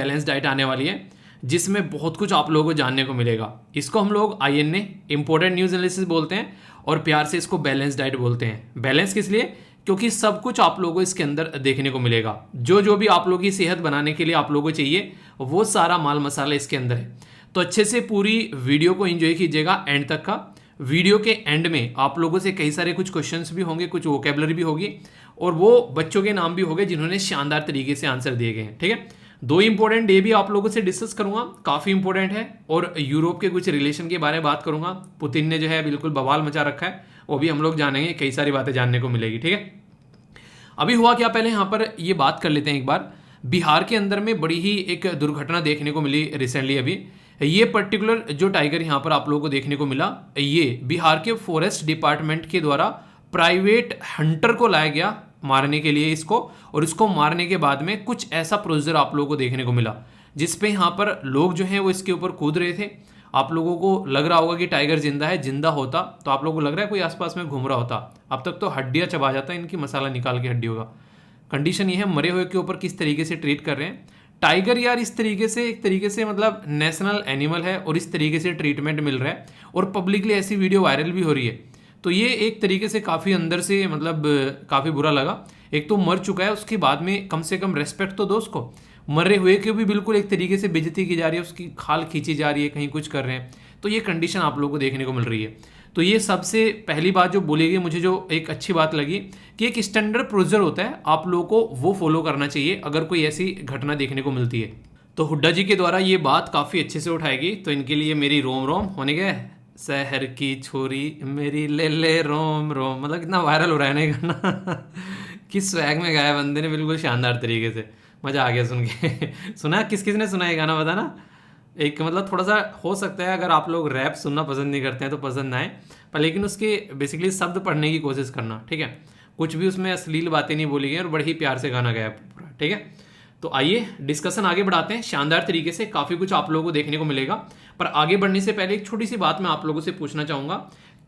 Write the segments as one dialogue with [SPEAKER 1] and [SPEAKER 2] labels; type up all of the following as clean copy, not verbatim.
[SPEAKER 1] Balance diet आने वाली है जिसमें बहुत कुछ आप लोगों को जानने को मिलेगा। इसको हम लोग INA इंपॉर्टेंट न्यूज़ एनालिसिस बोलते हैं और प्यार से इसको बैलेंस डाइट बोलते हैं। बैलेंस किस लिए? क्योंकि सब कुछ आप लोगों को इसके अंदर देखने को मिलेगा। जो जो भी आप लोगों की सेहत बनाने के लिए आप लोगों को चाहिए वो सारा माल मसाला इसके अंदर है। तो अच्छे से पूरी वीडियो को एंजॉय कीजिएगा एंड तक का। वीडियो के एंड में आप लोगों से कई सारे कुछ क्वेश्चंस भी होंगे, कुछ वोकेबलरी भी होगी और वो बच्चों के नाम भी होंगे जिन्होंने शानदार तरीके से आंसर दिए गए हैं। ठीक है, 2 इंपॉर्टेंट डे भी आप लोगों से डिस्कस करूंगा, काफ़ी इंपॉर्टेंट है। और यूरोप के कुछ रिलेशन के बारे में बात करूंगा। पुतिन ने जो है बिल्कुल बवाल मचा रखा है, वो भी हम लोग जानेंगे, कई सारी बातें जानने को मिलेगी। ठीक है, अभी हुआ क्या, पहले यहाँ पर ये बात कर लेते हैं एक बार। बिहार के अंदर में बड़ी ही एक दुर्घटना देखने को मिली रिसेंटली। अभी ये पर्टिकुलर जो टाइगर यहाँ पर आप लोगों को देखने को मिला, ये बिहार के फॉरेस्ट डिपार्टमेंट के द्वारा प्राइवेट हंटर को लाया गया मारने के लिए इसको, और इसको मारने के बाद में कुछ ऐसा प्रोसीजर आप लोगों को देखने को मिला जिसपे यहाँ पर लोग जो हैं वो इसके ऊपर कूद रहे थे। आप लोगों को लग रहा होगा कि टाइगर जिंदा है, जिंदा होता तो आप लोगों को लग रहा है कोई आसपास में घूम रहा होता, अब तक तो हड्डियां चबा जाता है इनकी, मसाला निकाल के हड्डियों का। कंडीशन ये है, मरे हुए के ऊपर किस तरीके से ट्रीट कर रहे हैं। टाइगर यार इस तरीके से, एक तरीके से मतलब नेशनल एनिमल है और इस तरीके से ट्रीटमेंट मिल रहा है और पब्लिकली ऐसी वीडियो वायरल भी हो रही है। तो ये एक तरीके से काफ़ी अंदर से मतलब काफ़ी बुरा लगा। एक तो मर चुका है, उसके बाद में कम से कम रेस्पेक्ट तो दो उसको। मरे हुए की भी बिल्कुल एक तरीके से बेइज्जती की जा रही है, उसकी खाल खींची जा रही है, कहीं कुछ कर रहे हैं। तो ये कंडीशन आप लोगों को देखने को मिल रही है। तो ये सबसे पहली बात जो बोली गई, मुझे जो एक अच्छी बात लगी कि एक स्टैंडर्ड प्रोसीजर होता है, आप लोगों को वो फॉलो करना चाहिए अगर कोई ऐसी घटना देखने को मिलती है। तो हुड्डा जी के द्वारा ये बात काफ़ी अच्छे से उठाएगी, तो इनके लिए मेरी रोम रोम होने गए। शहर की छोरी मेरी ले ले रोम रोम, मतलब कितना वायरल हो रहा है ना ये गाना किस स्वैग में गाया बंदे ने, बिल्कुल शानदार तरीके से, मज़ा आ गया सुन के सुना किस किस ने सुना ये गाना बताना। एक मतलब थोड़ा सा हो सकता है अगर आप लोग रैप सुनना पसंद नहीं करते हैं तो पसंद ना आए, पर लेकिन उसके बेसिकली शब्द पढ़ने की कोशिश करना। ठीक है, कुछ भी उसमें अश्लील बातें नहीं बोली गई और बड़े ही प्यार से गाना गाया पूरा। ठीक है, तो आइए डिस्कशन आगे बढ़ाते हैं शानदार तरीके से। काफ़ी कुछ आप लोगों को देखने को मिलेगा, पर आगे बढ़ने से पहले एक छोटी सी बात मैं आप लोगों से पूछना चाहूँगा।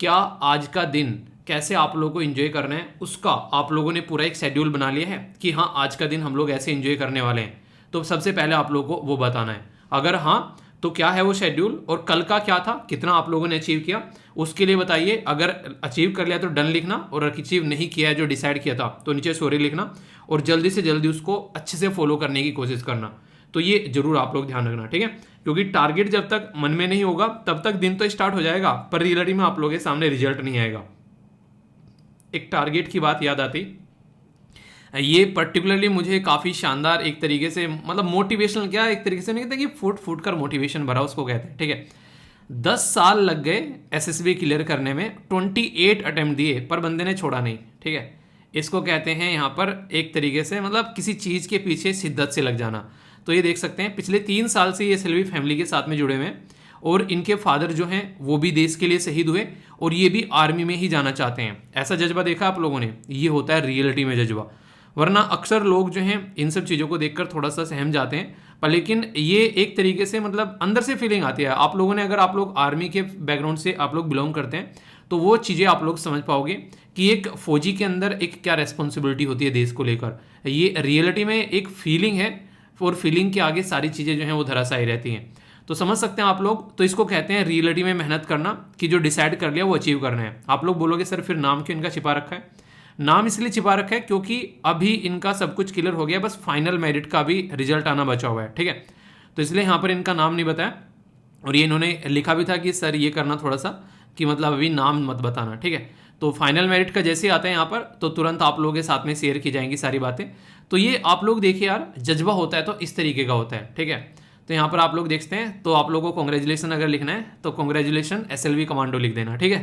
[SPEAKER 1] क्या आज का दिन कैसे आप लोगों को एंजॉय करना है, उसका आप लोगों ने पूरा एक शेड्यूल बना लिया है कि हाँ आज का दिन हम लोग ऐसे एंजॉय करने वाले हैं? तो सबसे पहले आप लोगों को वो बताना है। अगर हाँ तो क्या है वो शेड्यूल, और कल का क्या था, कितना आप लोगों ने अचीव किया, उसके लिए बताइए। अगर अचीव कर लिया तो डन लिखना, और अचीव नहीं किया है जो डिसाइड किया था तो नीचे सॉरी लिखना, और जल्दी से जल्दी उसको अच्छे से फॉलो करने की कोशिश करना। तो ये जरूर आप लोग ध्यान रखना। ठीक है, क्योंकि टारगेट जब तक मन में नहीं होगा तब तक दिन तो स्टार्ट हो जाएगा, पर रियलिटी में आप लोगों के सामने रिजल्ट नहीं आएगा। एक टारगेट की बात याद आती, ये पर्टिकुलरली मुझे काफ़ी शानदार एक तरीके से मतलब मोटिवेशनल, क्या एक तरीके से नहीं कहते कि फूट फूट कर मोटिवेशन भरा उसको कहते हैं। ठीक है, 10 साल लग गए SSB क्लियर करने में, 28 अटेम्प्ट दिए पर बंदे ने छोड़ा नहीं। ठीक है, इसको कहते हैं यहाँ पर एक तरीके से मतलब किसी चीज़ के पीछे शिद्दत से लग जाना। तो ये देख सकते हैं पिछले 3 साल से ये SLV फैमिली के साथ में जुड़े हुए हैं, और इनके फादर जो हैं वो भी देश के लिए शहीद हुए और ये भी आर्मी में ही जाना चाहते हैं। ऐसा जज्बा देखा आप लोगों ने, ये होता है रियलिटी में जज्बा। वरना अक्सर लोग जो हैं इन सब चीज़ों को देखकर थोड़ा सा सहम जाते हैं, पर लेकिन ये एक तरीके से मतलब अंदर से फीलिंग आती है आप लोगों ने। अगर आप लोग आर्मी के बैकग्राउंड से आप लोग बिलोंग करते हैं तो वो चीज़ें आप लोग समझ पाओगे कि एक फौजी के अंदर एक क्या रेस्पॉन्सिबिलिटी होती है देश को लेकर। ये रियलिटी में एक फीलिंग है, और फीलिंग के आगे सारी चीज़ें जो हैं वो धराशायी रहती हैं। तो समझ सकते हैं आप लोग। तो इसको कहते हैं रियलिटी में मेहनत करना, कि जो डिसाइड कर लिया वो अचीव करना है। आप लोग बोलोगे सर फिर नाम क्यों इनका छिपा रखा है? नाम इसलिए छिपा रखा है क्योंकि अभी इनका सब कुछ क्लियर हो गया, बस फाइनल मेरिट का भी रिजल्ट आना बचा हुआ है। ठीक है, तो इसलिए यहाँ पर इनका नाम नहीं बताया, और ये इन्होंने लिखा भी था कि सर ये करना थोड़ा सा कि मतलब अभी नाम मत बताना। ठीक है, तो फाइनल मेरिट का जैसे आता है यहाँ पर तो तुरंत आप लोगों के साथ में शेयर की जाएंगी सारी बातें। तो ये आप लोग देखिए यार, जज्बा होता है तो इस तरीके का होता है। ठीक है, तो यहाँ पर आप लोग देखते हैं, तो आप लोगों को कॉन्ग्रेचुलेसन अगर लिखना है तो कॉन्ग्रेचुलेसन SLV कमांडो लिख देना। ठीक है,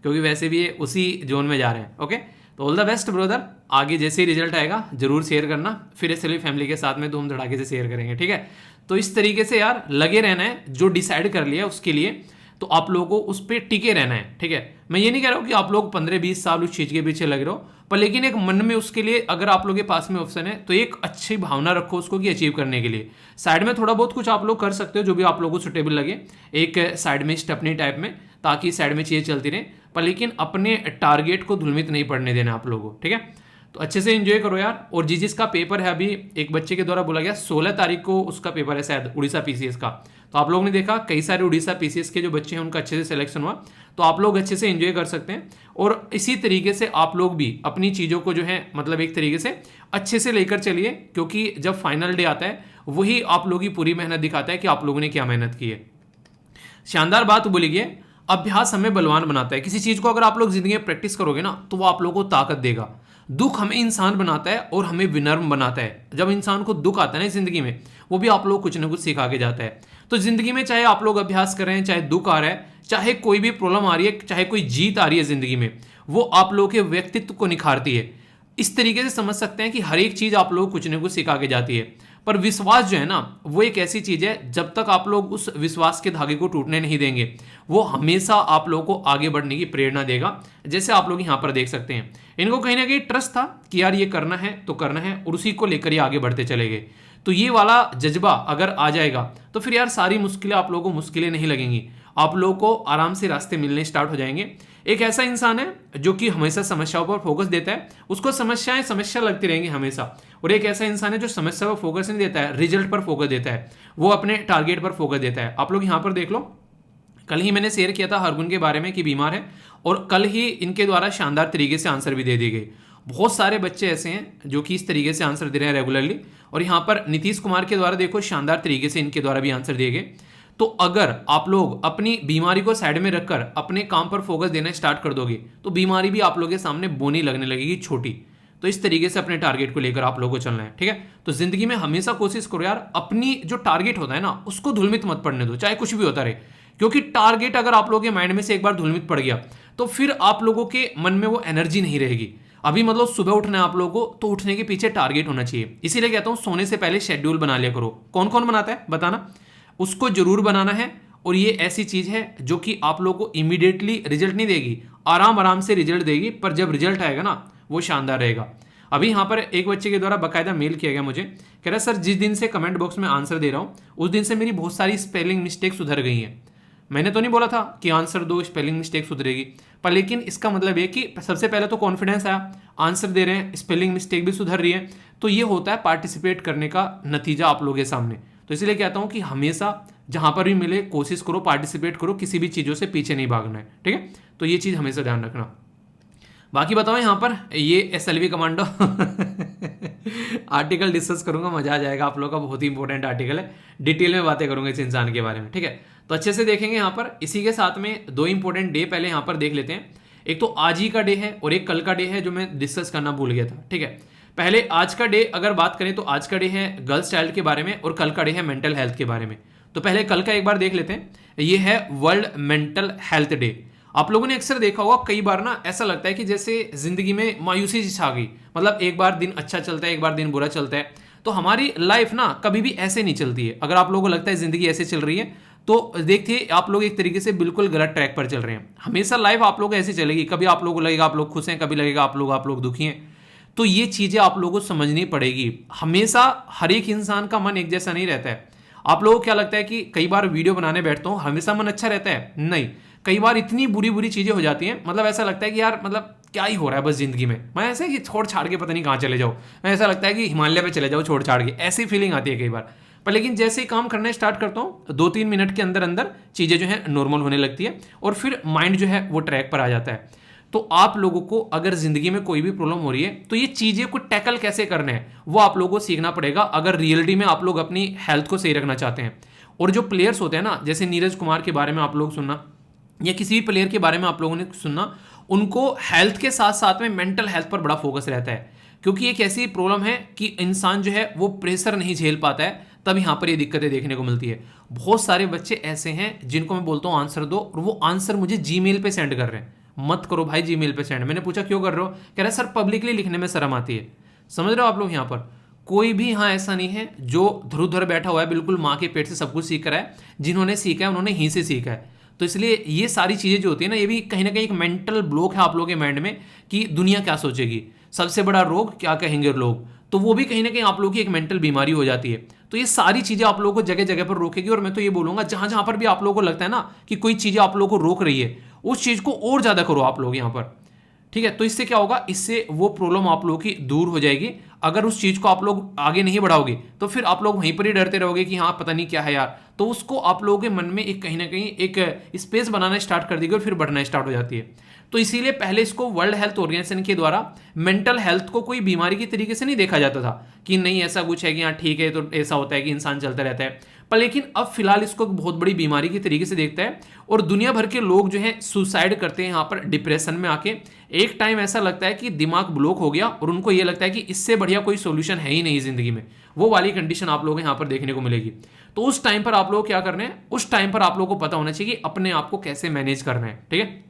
[SPEAKER 1] क्योंकि वैसे भी ये उसी जोन में जा रहे हैं। ओके, तो ऑल द बेस्ट ब्रदर, आगे जैसे ही रिजल्ट आएगा जरूर शेयर करना, फिर SLV फैमिली के साथ में धूम धड़ाके से शेयर करेंगे। ठीक है, तो इस तरीके से यार लगे रहना है, जो डिसाइड कर लिया उसके लिए तो आप लोगों को उस पर टिके रहना है। ठीक है, मैं ये नहीं कह रहा हूँ कि आप लोग 15-20 साल उस चीज़ के पीछे लग रहे हो, पर लेकिन एक मन में उसके लिए अगर आप लोगों के पास में ऑप्शन है तो एक अच्छी भावना रखो उसको कि अचीव करने के लिए। साइड में थोड़ा बहुत कुछ आप लोग कर सकते हो जो भी आप लोगों को सुटेबल लगे, एक साइड में स्टेपनी टाइप में, ताकि साइड में चीज़ें चलती रहें, पर लेकिन अपने टारगेट को धूमिल नहीं पड़ने देना आप लोगों को। ठीक है, तो अच्छे से एंजॉय करो यार। और जिसका पेपर है, अभी एक बच्चे के द्वारा बोला गया 16 तारीख को उसका पेपर है शायद, उड़ीसा पीसीएस का। तो आप लोगों ने देखा कई सारे उड़ीसा पीसीएस के जो बच्चे हैं उनका अच्छे से सिलेक्शन हुआ, तो आप लोग अच्छे से एंजॉय कर सकते हैं। और इसी तरीके से आप लोग भी अपनी चीज़ों को जो है मतलब एक तरीके से अच्छे से लेकर चलिए, क्योंकि जब फाइनल डे आता है वही आप लोगों की पूरी मेहनत दिखाता है कि आप लोगों ने क्या मेहनत की है। शानदार बात बोली गई, अभ्यास हमें बलवान बनाता है। किसी चीज़ को अगर आप लोग जिंदगी में प्रैक्टिस करोगे ना तो वो आप लोगों को ताकत देगा। दुख हमें इंसान बनाता है और हमें विनम्र बनाता है। जब इंसान को दुख आता है ना जिंदगी में, वो भी आप लोग कुछ ना कुछ सिखा के जाता है। तो जिंदगी में चाहे आप लोग अभ्यास कर रहे हैं, चाहे दुख आ रहा है, चाहे कोई भी प्रॉब्लम आ रही है, चाहे कोई जीत आ रही है जिंदगी में, वो आप लोगों के व्यक्तित्व को निखारती है। इस तरीके से समझ सकते हैं कि हर एक चीज़ आप लोग कुछ ना कुछ सिखा के जाती है। पर विश्वास जो है ना, वो एक ऐसी चीज़ है, जब तक आप लोग उस विश्वास के धागे को टूटने नहीं देंगे, वो हमेशा आप लोगों को आगे बढ़ने की प्रेरणा देगा। जैसे आप लोग यहाँ पर देख सकते हैं, इनको कहीं ना कहीं ट्रस्ट था कि यार ये करना है तो करना है, और उसी को लेकर ये आगे बढ़ते चले गए। तो ये वाला जज्बा अगर आ जाएगा तो फिर यार सारी मुश्किलें आप लोगों को मुश्किलें नहीं लगेंगी, आप लोगों को आराम से रास्ते मिलने स्टार्ट हो जाएंगे। एक ऐसा इंसान है जो कि हमेशा समस्याओं पर फोकस देता है, उसको समस्या लगती रहेंगी हमेशा। और एक ऐसा इंसान है जो समस्या पर फोकस नहीं देता है, रिजल्ट पर फोकस देता है, वो अपने टारगेट पर फोकस देता है। आप लोग यहाँ पर देख लो, कल ही मैंने शेयर किया था हरगुन के बारे में कि बीमार है, और कल ही इनके द्वारा शानदार तरीके से आंसर भी दे दी गई। बहुत सारे बच्चे ऐसे हैं जो कि इस तरीके से आंसर दे रहे हैं रेगुलरली, और यहाँ पर नीतीश कुमार के द्वारा देखो शानदार तरीके से इनके द्वारा भी आंसर दिए गए। तो अगर आप लोग अपनी बीमारी को साइड में रखकर अपने काम पर फोकस देना स्टार्ट कर दोगे तो बीमारी भी आप लोगों के सामने बोनी लगने लगेगी, छोटी। तो इस तरीके से अपने टारगेट को लेकर आप लोगों को चलना है, ठीक है। तो जिंदगी में हमेशा कोशिश करो यार, अपनी जो टारगेट होता है ना उसको धूलमित मत पड़ने दो, चाहे कुछ भी होता रहे। क्योंकि टारगेट अगर आप लोगों के माइंड में से एक बार धूलमित पड़ गया तो फिर आप लोगों के मन में वो एनर्जी नहीं रहेगी। अभी मतलब सुबह उठना है आप लोगों को, तो उठने के पीछे टारगेट होना चाहिए। इसीलिए कहता हूं सोने से पहले शेड्यूल बना लिया करो। कौन कौन बनाता है बताना, उसको जरूर बनाना है। और ये ऐसी चीज है जो कि आप लोगों को इमीडिएटली रिजल्ट नहीं देगी, आराम आराम से रिजल्ट देगी, पर जब रिजल्ट आएगा ना वो शानदार रहेगा। अभी यहाँ पर एक बच्चे के द्वारा बकायदा मेल किया गया मुझे, कह रहा सर जिस दिन से कमेंट बॉक्स में आंसर दे रहा हूँ उस दिन से मेरी बहुत सारी स्पेलिंग मिस्टेक सुधर गई हैं। मैंने तो नहीं बोला था कि आंसर दो स्पेलिंग मिस्टेक सुधरेगी, पर लेकिन इसका मतलब ये कि सबसे पहले तो कॉन्फिडेंस आया, आंसर दे रहे हैं, स्पेलिंग मिस्टेक भी सुधर रही है। तो ये होता है पार्टिसिपेट करने का नतीजा आप लोगों के सामने। तो इसलिए कहता हूँ कि हमेशा जहां पर भी मिले कोशिश करो, पार्टिसिपेट करो, किसी भी चीज़ों से पीछे नहीं भागना है, ठीक है। तो ये चीज़ हमेशा ध्यान रखना। बाकी बताओ यहाँ पर ये एसएलवी कमांडो आर्टिकल डिस्कस करूंगा, मजा आ जाएगा आप लोग का, बहुत ही इंपॉर्टेंट आर्टिकल है, डिटेल में बातें करूंगा इस इंसान के बारे में, ठीक है। तो अच्छे से देखेंगे यहाँ पर। इसी के साथ में दो इंपॉर्टेंट डे पहले यहाँ पर देख लेते हैं। एक तो आज ही का डे है और एक कल का डे है जो मैं डिस्कस करना भूल गया था, ठीक है। पहले आज का डे अगर बात करें तो आज का डे है गर्ल्स चाइल्ड के बारे में और कल का डे है मेंटल हेल्थ के बारे में। तो पहले कल का एक बार देख लेते हैं। ये है वर्ल्ड मेंटल हेल्थ डे। आप लोगों ने अक्सर देखा होगा, कई बार ना ऐसा लगता है कि जैसे जिंदगी में मायूसी छा गई, मतलब एक बार दिन अच्छा चलता है, एक बार दिन बुरा चलता है। तो हमारी लाइफ ना कभी भी ऐसे नहीं चलती है। अगर आप लोगों को लगता है जिंदगी ऐसे चल रही है तो देखिए आप लोग एक तरीके से बिल्कुल गलत ट्रैक पर चल रहे हैं। हमेशा लाइफ आप लोगों को ऐसे चलेगी, कभी आप लोगों को लगेगा आप लोग खुश हैं, कभी लगेगा आप लोग दुखी हैं। तो ये चीजें आप लोगों को समझनी पड़ेगी। हमेशा हर एक इंसान का मन एक जैसा नहीं रहता है। आप लोगों को क्या लगता है कि कई बार वीडियो बनाने बैठता हूँ हमेशा मन अच्छा रहता है? नहीं, कई बार इतनी बुरी बुरी चीजें हो जाती हैं, मतलब ऐसा लगता है कि यार मतलब क्या ही हो रहा है बस जिंदगी में, मैं ऐसे कि छोड़ छाड़ के पता नहीं कहाँ चले जाओ, मैं ऐसा लगता है कि हिमालय पे चले जाओ छोड़ छाड़ के, ऐसी फीलिंग आती है कई बार। पर लेकिन जैसे ही काम करना स्टार्ट करता हूँ 2-3 मिनट के अंदर अंदर चीजें जो है नॉर्मल होने लगती है और फिर माइंड जो है वो ट्रैक पर आ जाता है। तो आप लोगों को अगर जिंदगी में कोई भी प्रॉब्लम हो रही है तो ये चीजें को टैकल कैसे करना है वो आप लोगों को सीखना पड़ेगा, अगर रियलिटी में आप लोग अपनी हेल्थ को सही रखना चाहते हैं। और जो प्लेयर्स होते हैं ना, जैसे नीरज कुमार के बारे में आप लोग सुनना या किसी भी प्लेयर के बारे में आप लोगों ने सुनना, उनको हेल्थ के साथ साथ में मेंटल हेल्थ पर बड़ा फोकस रहता है, क्योंकि एक ऐसी प्रॉब्लम है कि इंसान जो है वो प्रेशर नहीं झेल पाता है, तब यहाँ पर ये दिक्कतें देखने को मिलती है। बहुत सारे बच्चे ऐसे हैं जिनको मैं बोलता हूँ आंसर दो, और वो आंसर मुझे जीमेल पे सेंड कर रहे हैं। मत करो भाई जीमेल पे सेंड। मैंने पूछा क्यों कर रहे हो, कह रहे सर पब्लिकली लिखने में शर्म आती है। समझ रहे हो आप लोग, यहाँ पर कोई भी यहाँ ऐसा नहीं है जो धुर उधर बैठा हुआ है, बिल्कुल माँ के पेट से सब कुछ सीख रहा है। जिन्होंने सीखा है उन्होंने ही से सीखा है। तो इसलिए ये सारी चीज़ें जो होती है ना, ये भी कहीं ना कहीं एक मेंटल ब्लॉक है आप लोगों के माइंड में कि दुनिया क्या सोचेगी, सबसे बड़ा रोग क्या कहेंगे लोग, तो वो भी कहीं ना कहीं आप लोगों की एक मेंटल बीमारी हो जाती है। तो ये सारी चीज़ें आप लोगों को जगह जगह पर रोकेगी। और मैं तो ये बोलूँगा जहाँ जहाँ पर भी आप लोगों को लगता है ना कि कोई चीज़ें आप लोगों को रोक रही है, उस चीज़ को और ज़्यादा करो आप लोग यहाँ पर, ठीक है। तो इससे क्या होगा, इससे वो प्रॉब्लम आप लोगों की दूर हो जाएगी। अगर उस चीज को आप लोग आगे नहीं बढ़ाओगे तो फिर आप लोग वहीं पर ही डरते रहोगे कि हाँ पता नहीं क्या है यार, तो उसको आप लोगों के मन में एक कहीं ना कहीं एक स्पेस बनाना स्टार्ट कर देगी और फिर बढ़ना स्टार्ट हो जाती है। तो इसीलिए पहले इसको वर्ल्ड हेल्थ ऑर्गेनाइजेशन के द्वारा मेंटल हेल्थ को कोई बीमारी की तरीके से नहीं देखा जाता था कि नहीं ऐसा कुछ है कि हाँ ठीक है तो ऐसा होता है कि इंसान चलता रहता है, पर लेकिन अब फिलहाल इसको एक बहुत बड़ी बीमारी की तरीके से देखता है और दुनिया भर के लोग जो है सुसाइड करते हैं यहाँ पर डिप्रेशन में आके। एक टाइम ऐसा लगता है कि दिमाग ब्लॉक हो गया और उनको ये लगता है कि इससे बढ़िया कोई सोल्यूशन है ही नहीं जिंदगी में, वो वाली कंडीशन आप लोगों को यहाँ पर देखने को मिलेगी। तो उस टाइम पर आप लोग क्या करना है, उस टाइम पर आप लोगों को पता होना चाहिए कि अपने आप को कैसे मैनेज करना है, ठीक है।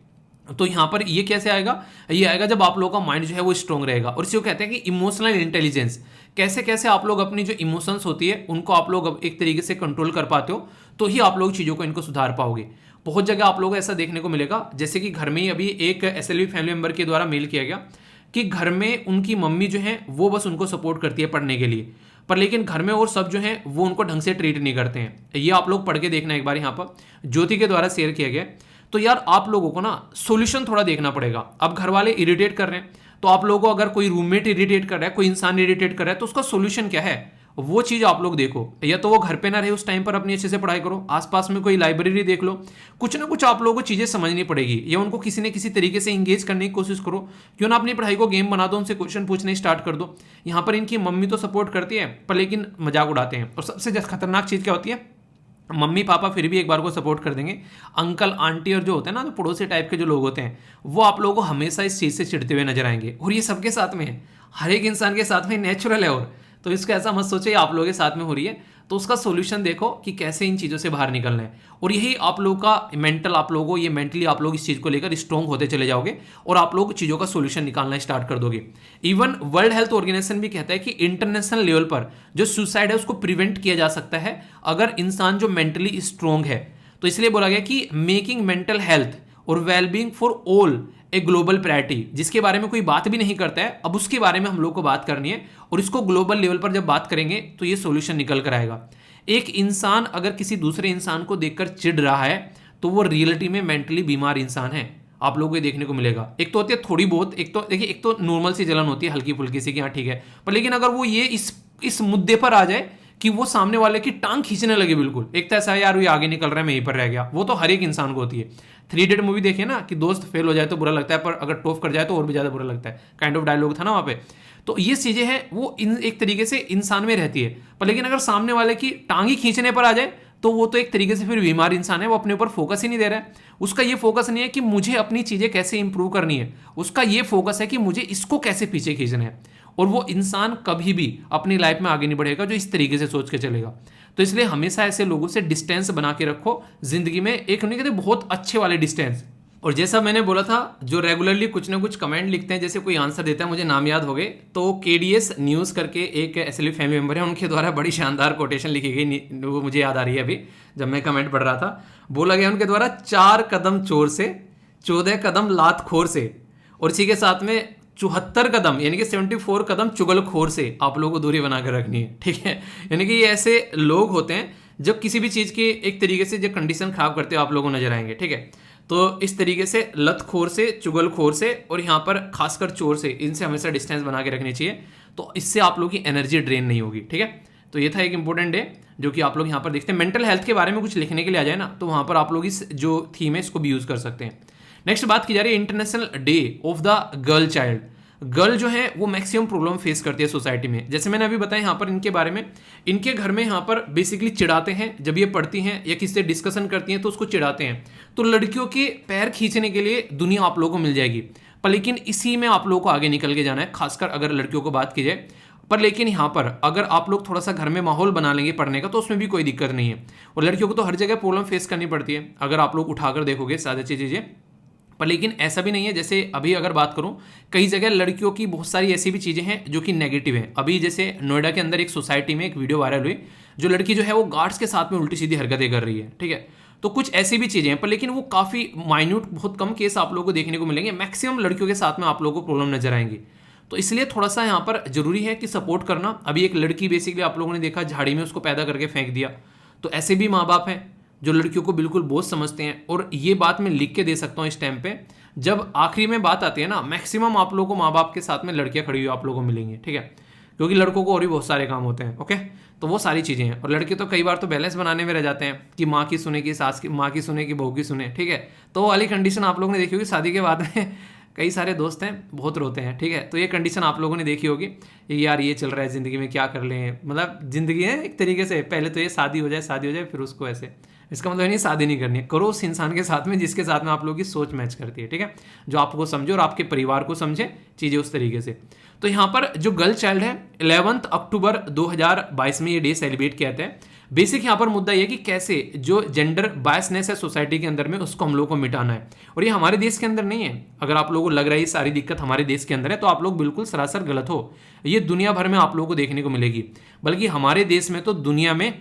[SPEAKER 1] तो यहां पर ये कैसे आएगा, ये आएगा जब आप लोगों का माइंड जो है वो स्ट्रांग रहेगा। और इसी को कहते हैं कि इमोशनल इंटेलिजेंस, कैसे कैसे आप लोग अपनी जो इमोशंस होती है उनको आप लोग एक तरीके से कंट्रोल कर पाते हो, तो ही आप लोग चीज़ों को इनको सुधार पाओगे। बहुत जगह आप लोगों को ऐसा देखने को मिलेगा, जैसे कि घर में ही अभी एक एसएलवी फैमिली मेंबर के द्वारा मेल किया गया कि घर में उनकी मम्मी जो है वो बस उनको सपोर्ट करती है पढ़ने के लिए, पर लेकिन घर में और सब जो है वो उनको ढंग से ट्रीट नहीं करते हैं। ये आप लोग पढ़ के देखना एक बार, यहाँ पर ज्योति के द्वारा शेयर किया गया। तो यार आप लोगों को ना सोल्यूशन थोड़ा देखना पड़ेगा। अब घर वाले इरिटेट कर रहे हैं, तो आप लोगों को अगर कोई रूममेट इरिटेट कर रहा है, कोई इंसान इरिटेट कर रहा है, तो उसका सोल्यूशन क्या है वो चीज आप लोग देखो। या तो वो घर पे ना रहे उस टाइम पर अपनी अच्छे से पढ़ाई करो, आसपास में कोई लाइब्रेरी देख लो, कुछ ना कुछ आप लोगों को चीजें समझनी पड़ेगी, या उनको किसी न किसी तरीके से इंगेज करने की कोशिश करो। क्यों ना अपनी पढ़ाई को गेम बना दो, उनसे क्वेश्चन पूछने स्टार्ट कर दो। यहाँ पर इनकी मम्मी तो सपोर्ट करती है पर लेकिन मजाक उड़ाते हैं। और सबसे खतरनाक चीज क्या होती है, मम्मी पापा फिर भी एक बार को सपोर्ट कर देंगे, अंकल आंटी और जो होते हैं ना, जो पड़ोसी टाइप के जो लोग होते हैं, वो आप लोगों को हमेशा इस चीज़ से चिढ़ते हुए नजर आएंगे। और ये सबके साथ में है, हर एक इंसान के साथ में नेचुरल है। और तो इसको ऐसा मत सोचे आप लोगों के साथ में हो रही है, तो उसका सोल्यूशन देखो कि कैसे इन चीज़ों से बाहर निकलना है। और यही आप लोगों का मेंटल, आप लोगों को ये मेंटली आप लोग इस चीज़ को लेकर स्ट्रॉन्ग होते चले जाओगे और आप लोग चीज़ों का सोल्यूशन निकालना स्टार्ट कर दोगे। इवन वर्ल्ड हेल्थ ऑर्गेनाइजेशन भी कहता है कि इंटरनेशनल लेवल पर जो सुसाइड है उसको प्रिवेंट किया जा सकता है अगर इंसान जो मेंटली स्ट्रॉन्ग है। तो इसलिए बोला गया कि मेकिंग मेंटल हेल्थ और वेलबींग फॉर ऑल एक ग्लोबल प्रायोरिटी, जिसके बारे में कोई बात भी नहीं करता है, अब उसके बारे में हम लोग को बात करनी है। और इसको ग्लोबल लेवल पर जब बात करेंगे तो ये सॉल्यूशन निकल कर आएगा। एक इंसान अगर किसी दूसरे इंसान को देखकर चिढ़ रहा है तो वो रियलिटी में मेंटली बीमार इंसान है, आप लोगों को देखने को मिलेगा। एक तो होती है थोड़ी बहुत, एक तो देखिए, एक तो नॉर्मल सी जलन होती है हल्की फुल्की सी कि हाँ ठीक है, पर लेकिन अगर वो ये इस मुद्दे पर आ जाए कि वो सामने वाले की टांग खींचने लगे, बिल्कुल एक तो ऐसा है यार ये आगे निकल रहा है मैं यहीं पर रह गया, वो तो हर एक इंसान को होती है। 3 इडियट मूवी देखिए ना, कि दोस्त फेल हो जाए तो बुरा लगता है, पर अगर टॉप कर जाए तो और भी ज्यादा बुरा लगता है, काइंड ऑफ डायलॉग था ना वहाँ पे। तो ये चीजें हैं वो एक तरीके से इंसान में रहती है, पर लेकिन अगर सामने वाले की टांगी खींचने पर आ जाए तो वो तो एक तरीके से फिर बीमार इंसान है, वो अपने ऊपर फोकस ही नहीं दे रहा है। उसका ये फोकस नहीं है कि मुझे अपनी चीजें कैसे इंप्रूव करनी है, उसका ये फोकस है कि मुझे इसको कैसे पीछे खींचना है। और वो इंसान कभी भी अपनी लाइफ में आगे नहीं बढ़ेगा जो इस तरीके से सोच के चलेगा। तो इसलिए हमेशा ऐसे लोगों से डिस्टेंस बना के रखो जिंदगी में, एक नहीं कहते बहुत अच्छे वाले डिस्टेंस। और जैसा मैंने बोला था, जो रेगुलरली कुछ ना कुछ कमेंट लिखते हैं, जैसे कोई आंसर देता है, मुझे नाम याद हो गए, तो केडीएस न्यूज़ करके एक एसएलवी फैमिली मेंबर है, उनके द्वारा बड़ी शानदार कोटेशन लिखी गई, वो मुझे याद आ रही है अभी जब मैं कमेंट पढ़ रहा था। बोला गया उनके द्वारा 4 कदम चोर से, 14 कदम लातखोर से, और इसी के साथ में 74 कदम यानी कि 74 कदम चुगलखोर से आप लोगों को दूरी बनाकर रखनी है, ठीक है। यानी कि ये ऐसे लोग होते हैं जब किसी भी चीज़ की एक तरीके से जो कंडीशन खराब करते हो आप लोगों को नजर आएंगे, ठीक है। तो इस तरीके से लतखोर से, चुगलखोर से और यहाँ पर खासकर चोर से, इनसे हमेशा डिस्टेंस बना के रखनी चाहिए। तो इससे आप लोगों की एनर्जी ड्रेन नहीं होगी, ठीक है। तो ये था एक इंपॉर्टेंट डे जो कि आप लोग यहाँ पर देखते हैं। मेंटल हेल्थ के बारे में कुछ लिखने के लिए आ जाए ना, तो वहाँ पर आप लोग इस जो थीम है इसको भी यूज़ कर सकते हैं। नेक्स्ट बात की जा रही है international day of the girl child. Girl जो है वो मैक्सिमम प्रॉब्लम फेस करती है सोसाइटी में। जैसे मैंने अभी बताया यहाँ पर इनके बारे में, इनके घर में यहाँ पर बेसिकली चिढ़ाते हैं जब ये पढ़ती हैं या किसी से डिस्कशन करती हैं तो उसको चिढ़ाते हैं। तो लड़कियों के पैर खींचने के लिए दुनिया आप लोगों को मिल जाएगी, पर लेकिन इसी में आप लोगों को आगे निकल के जाना है, खासकर अगर लड़कियों को बात की जाए। पर लेकिन यहाँ पर अगर आप लोग थोड़ा सा घर में माहौल बना लेंगे पढ़ने का तो उसमें भी कोई दिक्कत नहीं है। और लड़कियों को तो हर जगह प्रॉब्लम फेस करनी पड़ती है, अगर आप लोग उठाकर देखोगे सारी चीज़ें। पर लेकिन ऐसा भी नहीं है, जैसे अभी अगर बात करूं, कई जगह लड़कियों की बहुत सारी ऐसी भी चीज़ें हैं जो कि नेगेटिव हैं। अभी जैसे नोएडा के अंदर एक सोसाइटी में एक वीडियो वायरल हुई, जो लड़की जो है वो गार्ड्स के साथ में उल्टी सीधी हरकतें कर रही है, ठीक है। तो कुछ ऐसी भी चीज़ें हैं, पर लेकिन वो काफ़ी माइन्यूट, बहुत कम केस आप लोगों को देखने को मिलेंगे। मैक्सिमम लड़कियों के साथ में आप लोगों को प्रॉब्लम नजर आएंगी। तो इसलिए थोड़ा सा यहाँ पर जरूरी है कि सपोर्ट करना। अभी एक लड़की बेसिकली आप लोगों ने देखा झाड़ी में उसको पैदा करके फेंक दिया, तो ऐसे भी माँ बाप हैं। जो लड़कियों को बिल्कुल बोझ समझते हैं। और ये बात मैं लिख के दे सकता हूँ इस टाइम पे, जब आखिरी में बात आती है ना, मैक्सिमम आप लोगों को माँ बाप के साथ में लड़कियां खड़ी हुई आप लोगों को मिलेंगी, ठीक है, क्योंकि लड़कों को और भी बहुत सारे काम होते हैं। ओके, तो वो सारी चीज़ें हैं। और लड़के तो कई बार तो बैलेंस बनाने में रह जाते हैं कि माँ की सुने कि सास की, माँ की सुने कि बहू की सुने, ठीक है। तो वो वाली कंडीशन आप लोगों ने देखी होगी शादी के बाद में कई सारे दोस्त हैं बहुत रोते हैं, ठीक है। तो ये कंडीशन आप लोगों ने देखी होगी, यार ये चल रहा है ज़िंदगी में, क्या कर लें, मतलब ज़िंदगी है एक तरीके से, पहले तो ये शादी हो जाए फिर उसको ऐसे, इसका मतलब नहीं शादी नहीं करनी है, करो उस इंसान के साथ में जिसके साथ में आप लोगों की सोच मैच करती है, ठीक है, जो आपको समझे और आपके परिवार को समझे चीज़ें उस तरीके से। तो यहाँ पर जो गर्ल चाइल्ड है 11 अक्टूबर 2022 में ये डे सेलिब्रेट किया जाता है। बेसिक यहाँ पर मुद्दा ये कि कैसे जो जेंडर बायसनेस है सोसाइटी के अंदर में उसको हम लोगों को मिटाना है। और ये हमारे देश के अंदर नहीं है, अगर आप लोगों को लग रहा है ये सारी दिक्कत हमारे देश के अंदर है तो आप लोग बिल्कुल सरासर गलत हो, ये दुनिया भर में आप लोगों को देखने को मिलेगी। बल्कि हमारे देश में तो दुनिया में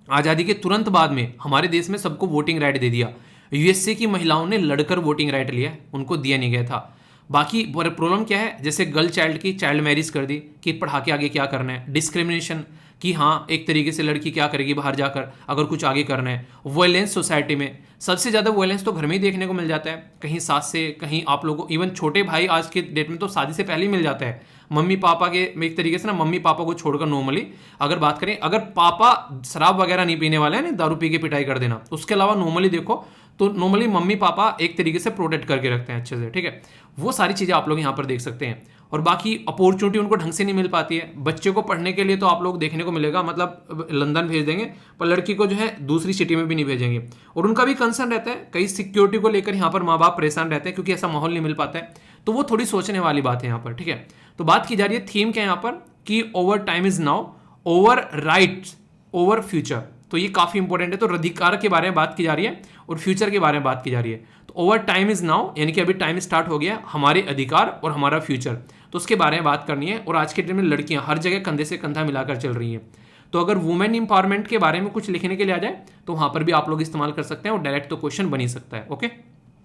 [SPEAKER 1] आज़ादी के तुरंत बाद में हमारे देश में सबको वोटिंग राइट दे दिया। यूएसए की महिलाओं ने लड़कर वोटिंग राइट लिया, उनको दिया नहीं गया था। बाकी प्रॉब्लम क्या है, जैसे गर्ल चाइल्ड की चाइल्ड मैरिज कर दी कि पढ़ा के आगे क्या करना है, डिस्क्रिमिनेशन कि हाँ एक तरीके से लड़की क्या करेगी बाहर जाकर अगर कुछ आगे करना है। वायलेंस सोसाइटी में सबसे ज़्यादा वायलेंस तो घर में ही देखने को मिल जाता है, कहीं सास से, कहीं आप लोगों को, इवन छोटे भाई आज के डेट में तो शादी से पहले ही मिल जाता है। मम्मी पापा के एक तरीके से ना, मम्मी पापा को छोड़कर नॉर्मली अगर बात करें, अगर पापा शराब वगैरह नहीं पीने वाले हैं ना, दारू पी के पिटाई कर देना, उसके अलावा नॉर्मली देखो तो नॉर्मली मम्मी पापा एक तरीके से प्रोटेक्ट करके रखते हैं अच्छे से, ठीक है। वो सारी चीज़ें आप लोग यहाँ पर देख सकते हैं। और बाकी अपॉर्चुनिटी उनको ढंग से नहीं मिल पाती है। बच्चे को पढ़ने के लिए तो आप लोग देखने को मिलेगा, मतलब लंदन भेज देंगे पर लड़की को जो है दूसरी सिटी में भी नहीं भेजेंगे। और उनका भी कंसर्न रहता है, कई सिक्योरिटी को लेकर यहाँ पर माँ बाप परेशान रहते हैं क्योंकि ऐसा माहौल नहीं मिल पाता है। तो वो थोड़ी सोचने वाली बात है यहाँ पर, ठीक है। तो बात की जा रही है थीम क्या है यहाँ पर कि over time is now, over rights over future. तो ये काफी इंपॉर्टेंट है। तो अधिकार के बारे में बात की जा रही है और फ्यूचर के बारे में बात की जा रही है। तो ओवर टाइम इज नाउ यानी कि अभी टाइम स्टार्ट हो गया, हमारे अधिकार और हमारा फ्यूचर, तो उसके बारे में बात करनी है। और आज के टाइम में लड़कियां हर जगह कंधे से कंधा मिलाकर चल रही हैं। तो अगर वुमेन इंपावरमेंट के बारे में कुछ लिखने के लिए आ जाए तो वहां पर भी आप लोग इस्तेमाल कर सकते हैं और डायरेक्ट तो क्वेश्चन बन ही सकता है। ओके,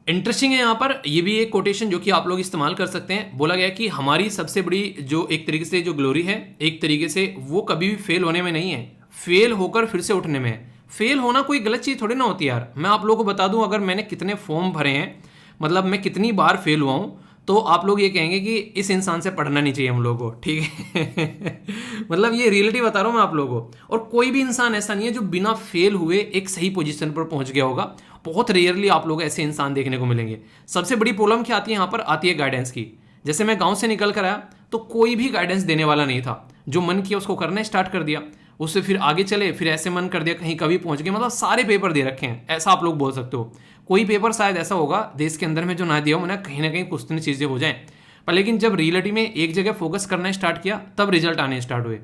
[SPEAKER 1] इंटरेस्टिंग है यहाँ पर ये भी एक कोटेशन जो कि आप लोग इस्तेमाल कर सकते हैं। बोला गया कि हमारी सबसे बड़ी जो एक तरीके से जो ग्लोरी है, एक तरीके से वो कभी भी फेल होने में नहीं है, फेल होकर फिर से उठने में है। फेल होना कोई गलत चीज़ थोड़ी ना होती यार। मैं आप लोगों को बता दूं, अगर मैंने कितने फॉर्म भरे हैं, मतलब मैं कितनी बार फेल हुआ हूँ, तो आप लोग ये कहेंगे कि इस इंसान से पढ़ना नहीं चाहिए हम लोगों को, ठीक है। मतलब ये रियलिटी बता रहा हूँ मैं आप लोगों को। और कोई भी इंसान ऐसा नहीं है जो बिना फेल हुए एक सही पोजीशन पर पहुंच गया होगा। बहुत रेयरली आप लोग ऐसे इंसान देखने को मिलेंगे। सबसे बड़ी प्रॉब्लम क्या आती है यहाँ पर, आती है गाइडेंस की। जैसे मैं गाँव से निकल कर आया तो कोई भी गाइडेंस देने वाला नहीं था। जो मन किया उसको करना स्टार्ट कर दिया, उससे फिर आगे चले, फिर ऐसे मन कर दिया कहीं कभी पहुंच गए। मतलब सारे पेपर दे रखे हैं, ऐसा आप लोग बोल सकते हो। कोई पेपर शायद ऐसा होगा देश के अंदर में जो ना दिया हो, ना कहीं कुछ तो चीज़ें हो जाएं। पर लेकिन जब रियलिटी में एक जगह फोकस करना स्टार्ट किया तब रिजल्ट आने स्टार्ट हुए।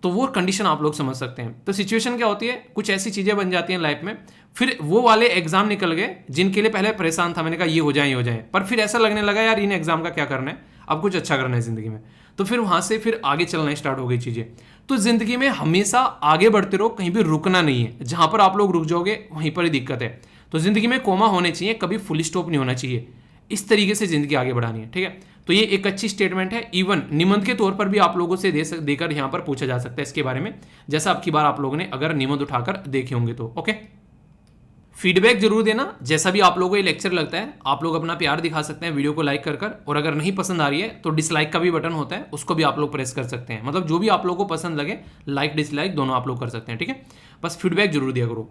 [SPEAKER 1] तो वो कंडीशन आप लोग समझ सकते हैं। तो सिचुएशन क्या होती है, कुछ ऐसी चीज़ें बन जाती हैं लाइफ में, फिर वो वाले एग्जाम निकल गए जिनके लिए पहले परेशान था, मैंने कहा ये हो जाए, पर फिर ऐसा लगने लगा यार इन एग्जाम का क्या करना है, अब कुछ अच्छा करना है ज़िंदगी में। तो फिर वहाँ से फिर आगे चलना स्टार्ट हो गई चीज़ें। तो ज़िंदगी में हमेशा आगे बढ़ते रहो, कहीं भी रुकना नहीं है। जहाँ पर आप लोग रुक जाओगे वहीं पर ही दिक्कत है। तो ज़िंदगी में कोमा होने चाहिए, कभी फुल स्टॉप नहीं होना चाहिए। इस तरीके से ज़िंदगी आगे बढ़ानी है, ठीक है। तो ये एक अच्छी स्टेटमेंट है। इवन निबंध के तौर पर भी आप लोगों से देकर यहाँ पर पूछा जा सकता है इसके बारे में, जैसा अब की बार आप लोगों ने अगर निबंध उठाकर देखे होंगे तो। ओके, फीडबैक जरूर देना। जैसा भी आप लोगों को ये लेक्चर लगता है आप लोग अपना प्यार दिखा सकते हैं वीडियो को लाइक कर। और अगर नहीं पसंद आ रही है तो डिसलाइक का भी बटन होता है, उसको भी आप लोग प्रेस कर सकते हैं। मतलब जो भी आप लोगों को पसंद लगे, लाइक डिसलाइक दोनों आप लोग कर सकते हैं, ठीक है। बस फीडबैक जरूर दिया करो।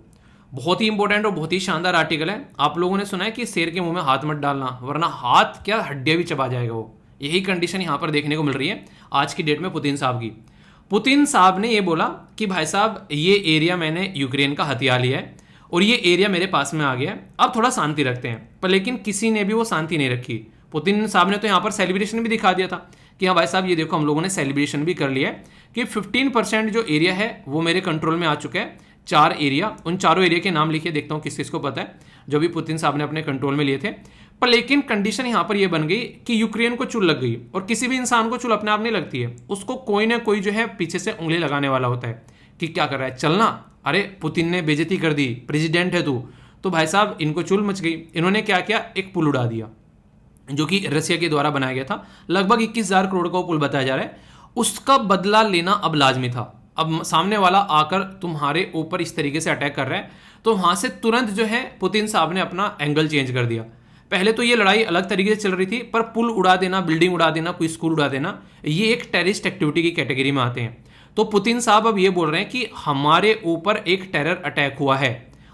[SPEAKER 1] बहुत ही इंपॉर्टेंट और बहुत ही शानदार आर्टिकल है। आप लोगों ने सुना है कि शेर के मुंह में हाथ मत डालना, वरना हाथ क्या हड्डियां भी चबा जाएगा वो। यही कंडीशन यहाँ पर देखने को मिल रही है आज की डेट में पुतिन साहब की। पुतिन साहब ने ये बोला कि भाई साहब ये एरिया मैंने यूक्रेन का हथियार लिया है और ये एरिया मेरे पास में आ गया है, अब थोड़ा शांति रखते हैं। पर लेकिन किसी ने भी वो शांति नहीं रखी। पुतिन साहब ने तो यहाँ पर सेलिब्रेशन भी दिखा दिया था कि हाँ भाई साहब ये देखो हम लोगों ने सेलिब्रेशन भी कर लिया है कि 15% जो एरिया है वो मेरे कंट्रोल में आ चुका है। 4 एरिया, उन चारों एरिया के नाम लिखिए, देखता हूँ किस किसको पता है जो भी पुतिन साहब ने अपने कंट्रोल में लिए थे। पर लेकिन कंडीशन यहाँ पर ये बन गई कि यूक्रेन को चुल लग गई। और किसी भी इंसान को चुल अपने आप नहीं लगती है, उसको कोई ना कोई जो है पीछे से उंगली लगाने वाला होता है कि क्या कर रहा है, चलना, अरे पुतिन ने बेइज्जती कर दी, प्रेसिडेंट है तू। तो भाई साहब इनको चुल मच गई। इन्होंने क्या किया, एक पुल उड़ा दिया जो कि रसिया के द्वारा बनाया गया था। लगभग 21,000 करोड़ का वो पुल बताया जा रहा है। उसका बदला लेना अब लाजमी था। अब सामने वाला आकर तुम्हारे ऊपर इस तरीके से अटैक कर रहा है, तो वहां से तुरंत जो है पुतिन साहब ने अपना एंगल चेंज कर दिया। पहले तो ये लड़ाई अलग तरीके से चल रही थी, पर पुल उड़ा देना, बिल्डिंग उड़ा देना, कोई स्कूल उड़ा देना, ये एक टेररिस्ट एक्टिविटी की कैटेगरी में आते हैं। तो पुतिन साहब अब ये बोल रहे हैं कि हमारे ऊपर एक टेरर अटैक हुआ है।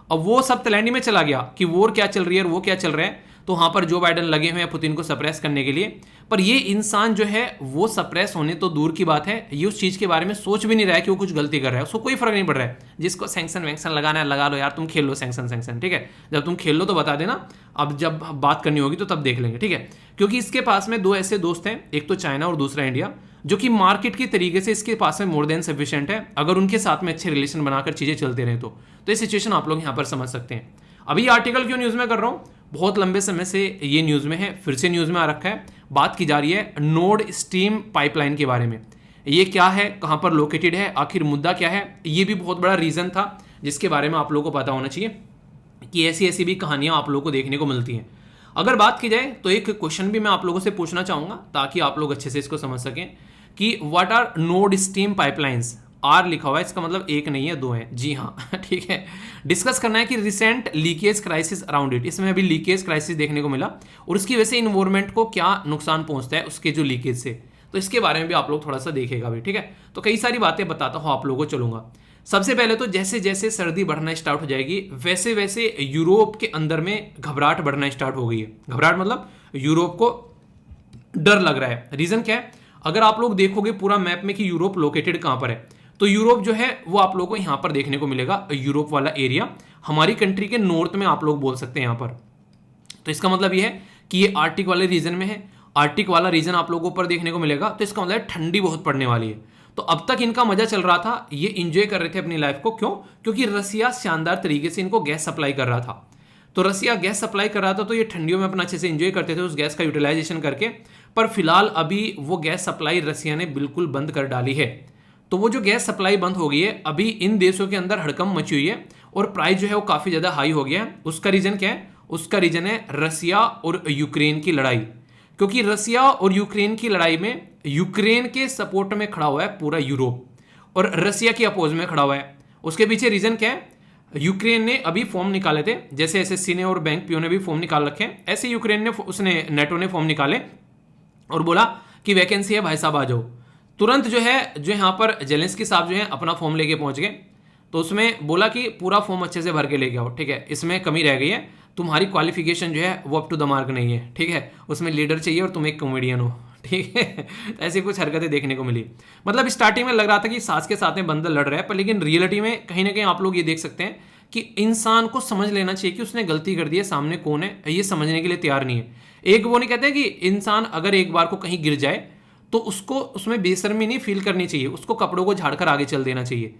[SPEAKER 1] अब वो सब तलैंडी में चला गया कि वॉर क्या चल रही है और वो क्या चल रहा है, तो वहां पर जो बाइडन लगे हुए हैं पुतिन को सप्रेस करने के लिए। पर ये इंसान जो है वो सप्रेस होने तो दूर की बात है, ये उस चीज के बारे में सोच भी नहीं रहा है कि वो कुछ गलती कर रहा है, उसको कोई फर्क नहीं पड़ रहा है। जिसको सैंक्शन वैंक्शन लगाना है लगा लो यार, तुम खेल लो सैंक्शन, ठीक है, जब तुम खेल लो तो बता देना, अब जब बात करनी होगी तो तब देख लेंगे, ठीक है। क्योंकि इसके पास में दो ऐसे दोस्त हैं, एक तो चाइना और दूसरा इंडिया, जो कि मार्केट की तरीके से इसके पास में मोर देन सफिशिएंट है। अगर उनके साथ में अच्छे रिलेशन बनाकर चीजें चलते रहे तो ये सिचुएशन आप लोग यहाँ पर समझ सकते हैं। अभी आर्टिकल क्यों न्यूज में कर रहा हूँ, बहुत लंबे समय से ये न्यूज में है, फिर से न्यूज में आ रखा है। बात की जा रही है नॉर्ड स्ट्रीम पाइपलाइन के बारे में। ये क्या है, कहां पर लोकेटेड है, आखिर मुद्दा क्या है, ये भी बहुत बड़ा रीजन था जिसके बारे में आप लोगों को पता होना चाहिए कि ऐसी ऐसी भी कहानियां आप लोगों को देखने को मिलती हैं। अगर बात की जाए तो एक क्वेश्चन भी मैं आप लोगों से पूछना चाहूंगा ताकि आप लोग अच्छे से इसको समझ सकें कि what are Nord Stream pipelines. R लिखा हुआ है, इसका मतलब एक नहीं है दो है, जी हाँ ठीक है। डिस्कस करना है कि recent leakage crisis around it, इसमें अभी लीकेज क्राइसिस देखने को मिला और उसकी वजह से इन्वायरमेंट को क्या नुकसान पहुंचता है उसके जो लीकेज से, तो इसके बारे में भी आप लोग थोड़ा सा देखेगा भी, ठीक है। तो कई सारी बातें बताता हूं आप लोगों को, चलूंगा। सबसे पहले तो जैसे जैसे सर्दी बढ़ना स्टार्ट हो जाएगी वैसे वैसे यूरोप के अंदर में घबराहट बढ़ना स्टार्ट हो गई है। घबराहट मतलब यूरोप को डर लग रहा है। रीजन क्या है, अगर आप लोग देखोगे पूरा मैप में कि यूरोप लोकेटेड कहां पर है, तो यूरोप जो है वो आप लोगों को यहां पर देखने को मिलेगा। यूरोप वाला एरिया हमारी कंट्री के नॉर्थ में आप लोग बोल सकते हैं यहां पर। तो इसका मतलब ये है कि ये आर्टिक वाले रीजन में है, आर्टिक वाला रीजन आप लोगों को ऊपर देखने को मिलेगा, तो इसका मतलब ठंडी बहुत पड़ने वाली है। तो अब तक इनका मजा चल रहा था, ये इंजॉय कर रहे थे अपनी लाइफ को। क्यों? क्योंकि रसिया शानदार तरीके से इनको गैस सप्लाई कर रहा था। तो रसिया गैस सप्लाई कर रहा था तो ये ठंडियों में अपना अच्छे से इंजॉय करते थे उस गैस का यूटिलाइजेशन करके। पर फिलहाल अभी वो गैस सप्लाई रसिया ने बिल्कुल बंद कर डाली है। तो वो जो गैस सप्लाई बंद हो गई है, अभी इन देशों के अंदर हड़कंप मची हुई है और प्राइस जो है वो काफी ज्यादा हाई हो गया है। उसका रीजन क्या है? उसका रीजन है रसिया और यूक्रेन की लड़ाई। क्योंकि रसिया और यूक्रेन की लड़ाई में यूक्रेन के सपोर्ट में खड़ा हुआ है पूरा यूरोप और रसिया की अपोज में खड़ा हुआ है। उसके पीछे रीजन क्या है? यूक्रेन ने अभी फॉर्म निकाले थे, जैसे एसएससी ने और बैंक पीओ ने भी फॉर्म निकाल रखे हैं, ऐसे यूक्रेन ने उसने नेटो ने फॉर्म निकाले और बोला कि वैकेंसी है भाई साहब आ जाओ। तुरंत जो है जो यहाँ पर जेलेंस्की साहब जो है अपना फॉर्म लेके पहुंच गए। तो उसमें बोला कि पूरा फॉर्म अच्छे से भर के लेके आओ, ठीक है, इसमें कमी रह गई है, तुम्हारी क्वालिफिकेशन जो है वो अप टू द मार्क नहीं है, ठीक है, उसमें लीडर चाहिए और तुम एक कॉमेडियन हो, ठीक है। ऐसी कुछ हरकतें देखने को मिली। मतलब स्टार्टिंग में लग रहा था कि सास के साथ में बंदर लड़ रहा है, पर लेकिन रियलिटी में कहीं ना कहीं आप लोग ये देख सकते हैं कि इंसान को समझ लेना चाहिए कि उसने गलती कर दी है, सामने कौन है ये समझने के लिए तैयार नहीं है। एक वो नहीं कहते कि इंसान अगर एक बार को कहीं गिर जाए तो उसको उसमें बेशर्मी नहीं फील करनी चाहिए, उसको कपड़ों को झाड़कर आगे चल देना चाहिए।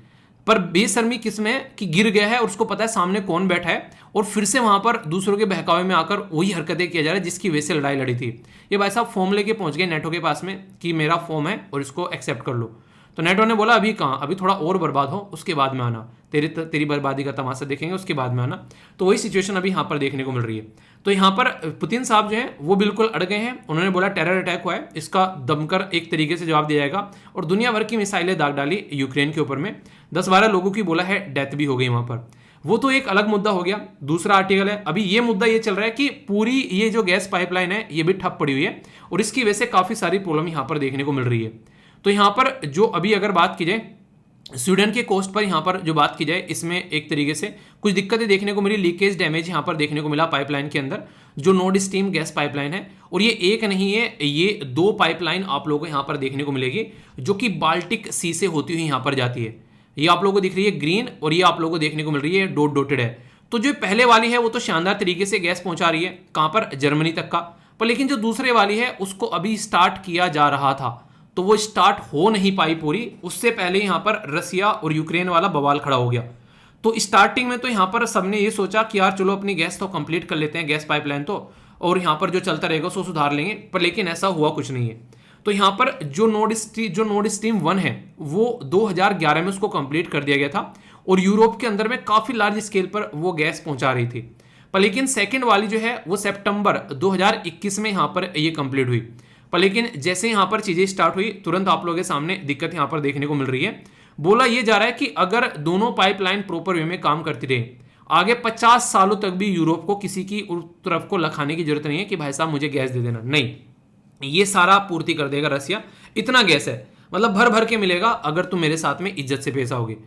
[SPEAKER 1] पर बेशर्मी किस में है कि गिर गया है और उसको पता है सामने कौन बैठा है और फिर से वहां पर दूसरों के बहकावे में आकर वही हरकतें किया जा रहा है जिसकी वजह से लड़ाई लड़ी थी। ये भाई साहब फॉर्म लेके पहुंच गए नेटो के पास में कि मेरा फॉर्म है और इसको एक्सेप्ट कर लो। तो नेटो ने बोला अभी कहाँ, अभी थोड़ा और बर्बाद हो उसके बाद में आना, तेरी बर्बादी का तमाशा देखेंगे उसके बाद में आना। तो वही सिचुएशन अभी यहाँ पर देखने को मिल रही है। तो यहाँ पर पुतिन साहब जो है वो बिल्कुल अड़ गए हैं। उन्होंने बोला टेरर अटैक हुआ है, इसका दमकर एक तरीके से जवाब दिया जाएगा और दुनिया भर की मिसाइलें दाग डाली यूक्रेन के ऊपर में। 10-12 लोगों की बोला है डेथ भी हो गई वहां पर। वो तो एक अलग मुद्दा हो गया। दूसरा आर्टिकल है, अभी ये मुद्दा ये चल रहा है कि पूरी ये जो गैस पाइपलाइन है ये भी ठप पड़ी हुई है और इसकी वजह से काफी सारी प्रॉब्लम यहाँ पर देखने को मिल रही है। तो यहाँ पर जो अभी अगर बात की जाए स्वीडन के कोस्ट पर यहाँ पर जो बात की जाए, इसमें एक तरीके से कुछ दिक्कतें देखने को मिली, लीकेज डैमेज यहाँ पर देखने को मिला पाइपलाइन के अंदर, जो नॉर्ड स्ट्रीम गैस पाइपलाइन है। और ये एक नहीं है, ये 2 पाइपलाइन आप लोगों को यहाँ पर देखने को मिलेगी जो कि बाल्टिक सी से होती हुई यहाँ पर जाती है। ये आप लोगों को दिख रही है ग्रीन और ये आप लोगों को देखने को मिल रही है डॉटेड है। तो जो पहले वाली है वो तो शानदार तरीके से गैस पहुंचा रही है, कहां पर? जर्मनी तक का। पर लेकिन जो दूसरे वाली है उसको अभी स्टार्ट किया जा रहा था तो वो स्टार्ट हो नहीं पाई पूरी, उससे पहले यहां पर रसिया और यूक्रेन वाला बवाल खड़ा हो गया। तो स्टार्टिंग में तो यहां पर सबने ये सोचा कि यार चलो अपनी गैस तो कंप्लीट कर लेते हैं, गैस पाइपलाइन तो, और यहां पर जो चलता रहेगा उसको सुधार लेंगे। पर लेकिन ऐसा हुआ कुछ नहीं है। तो यहाँ पर जो नॉर्ड स्ट्रीम 1 है वो 2011 में उसको कंप्लीट कर दिया गया था और यूरोप के अंदर में काफी लार्ज स्केल पर वो गैस पहुंचा रही थी। पर लेकिन सेकंड वाली जो है वो सितंबर 2021 में यहाँ पर ये कंप्लीट हुई। पर लेकिन जैसे यहाँ पर चीजें स्टार्ट हुई तुरंत आप लोगों के सामने दिक्कत यहाँ पर देखने को मिल रही है। बोला ये जा रहा है कि अगर दोनों पाइपलाइन प्रॉपर वे में काम करती रहे, आगे 50 सालों तक भी यूरोप को किसी की उस तरफ को लखाने की जरूरत नहीं है कि भाई साहब मुझे गैस दे देना, नहीं, ये सारा पूर्ति कर देगा रसिया। इतना गैस है, मतलब भर भर के मिलेगा अगर तुम मेरे साथ में इज्जत से पेश आओगे।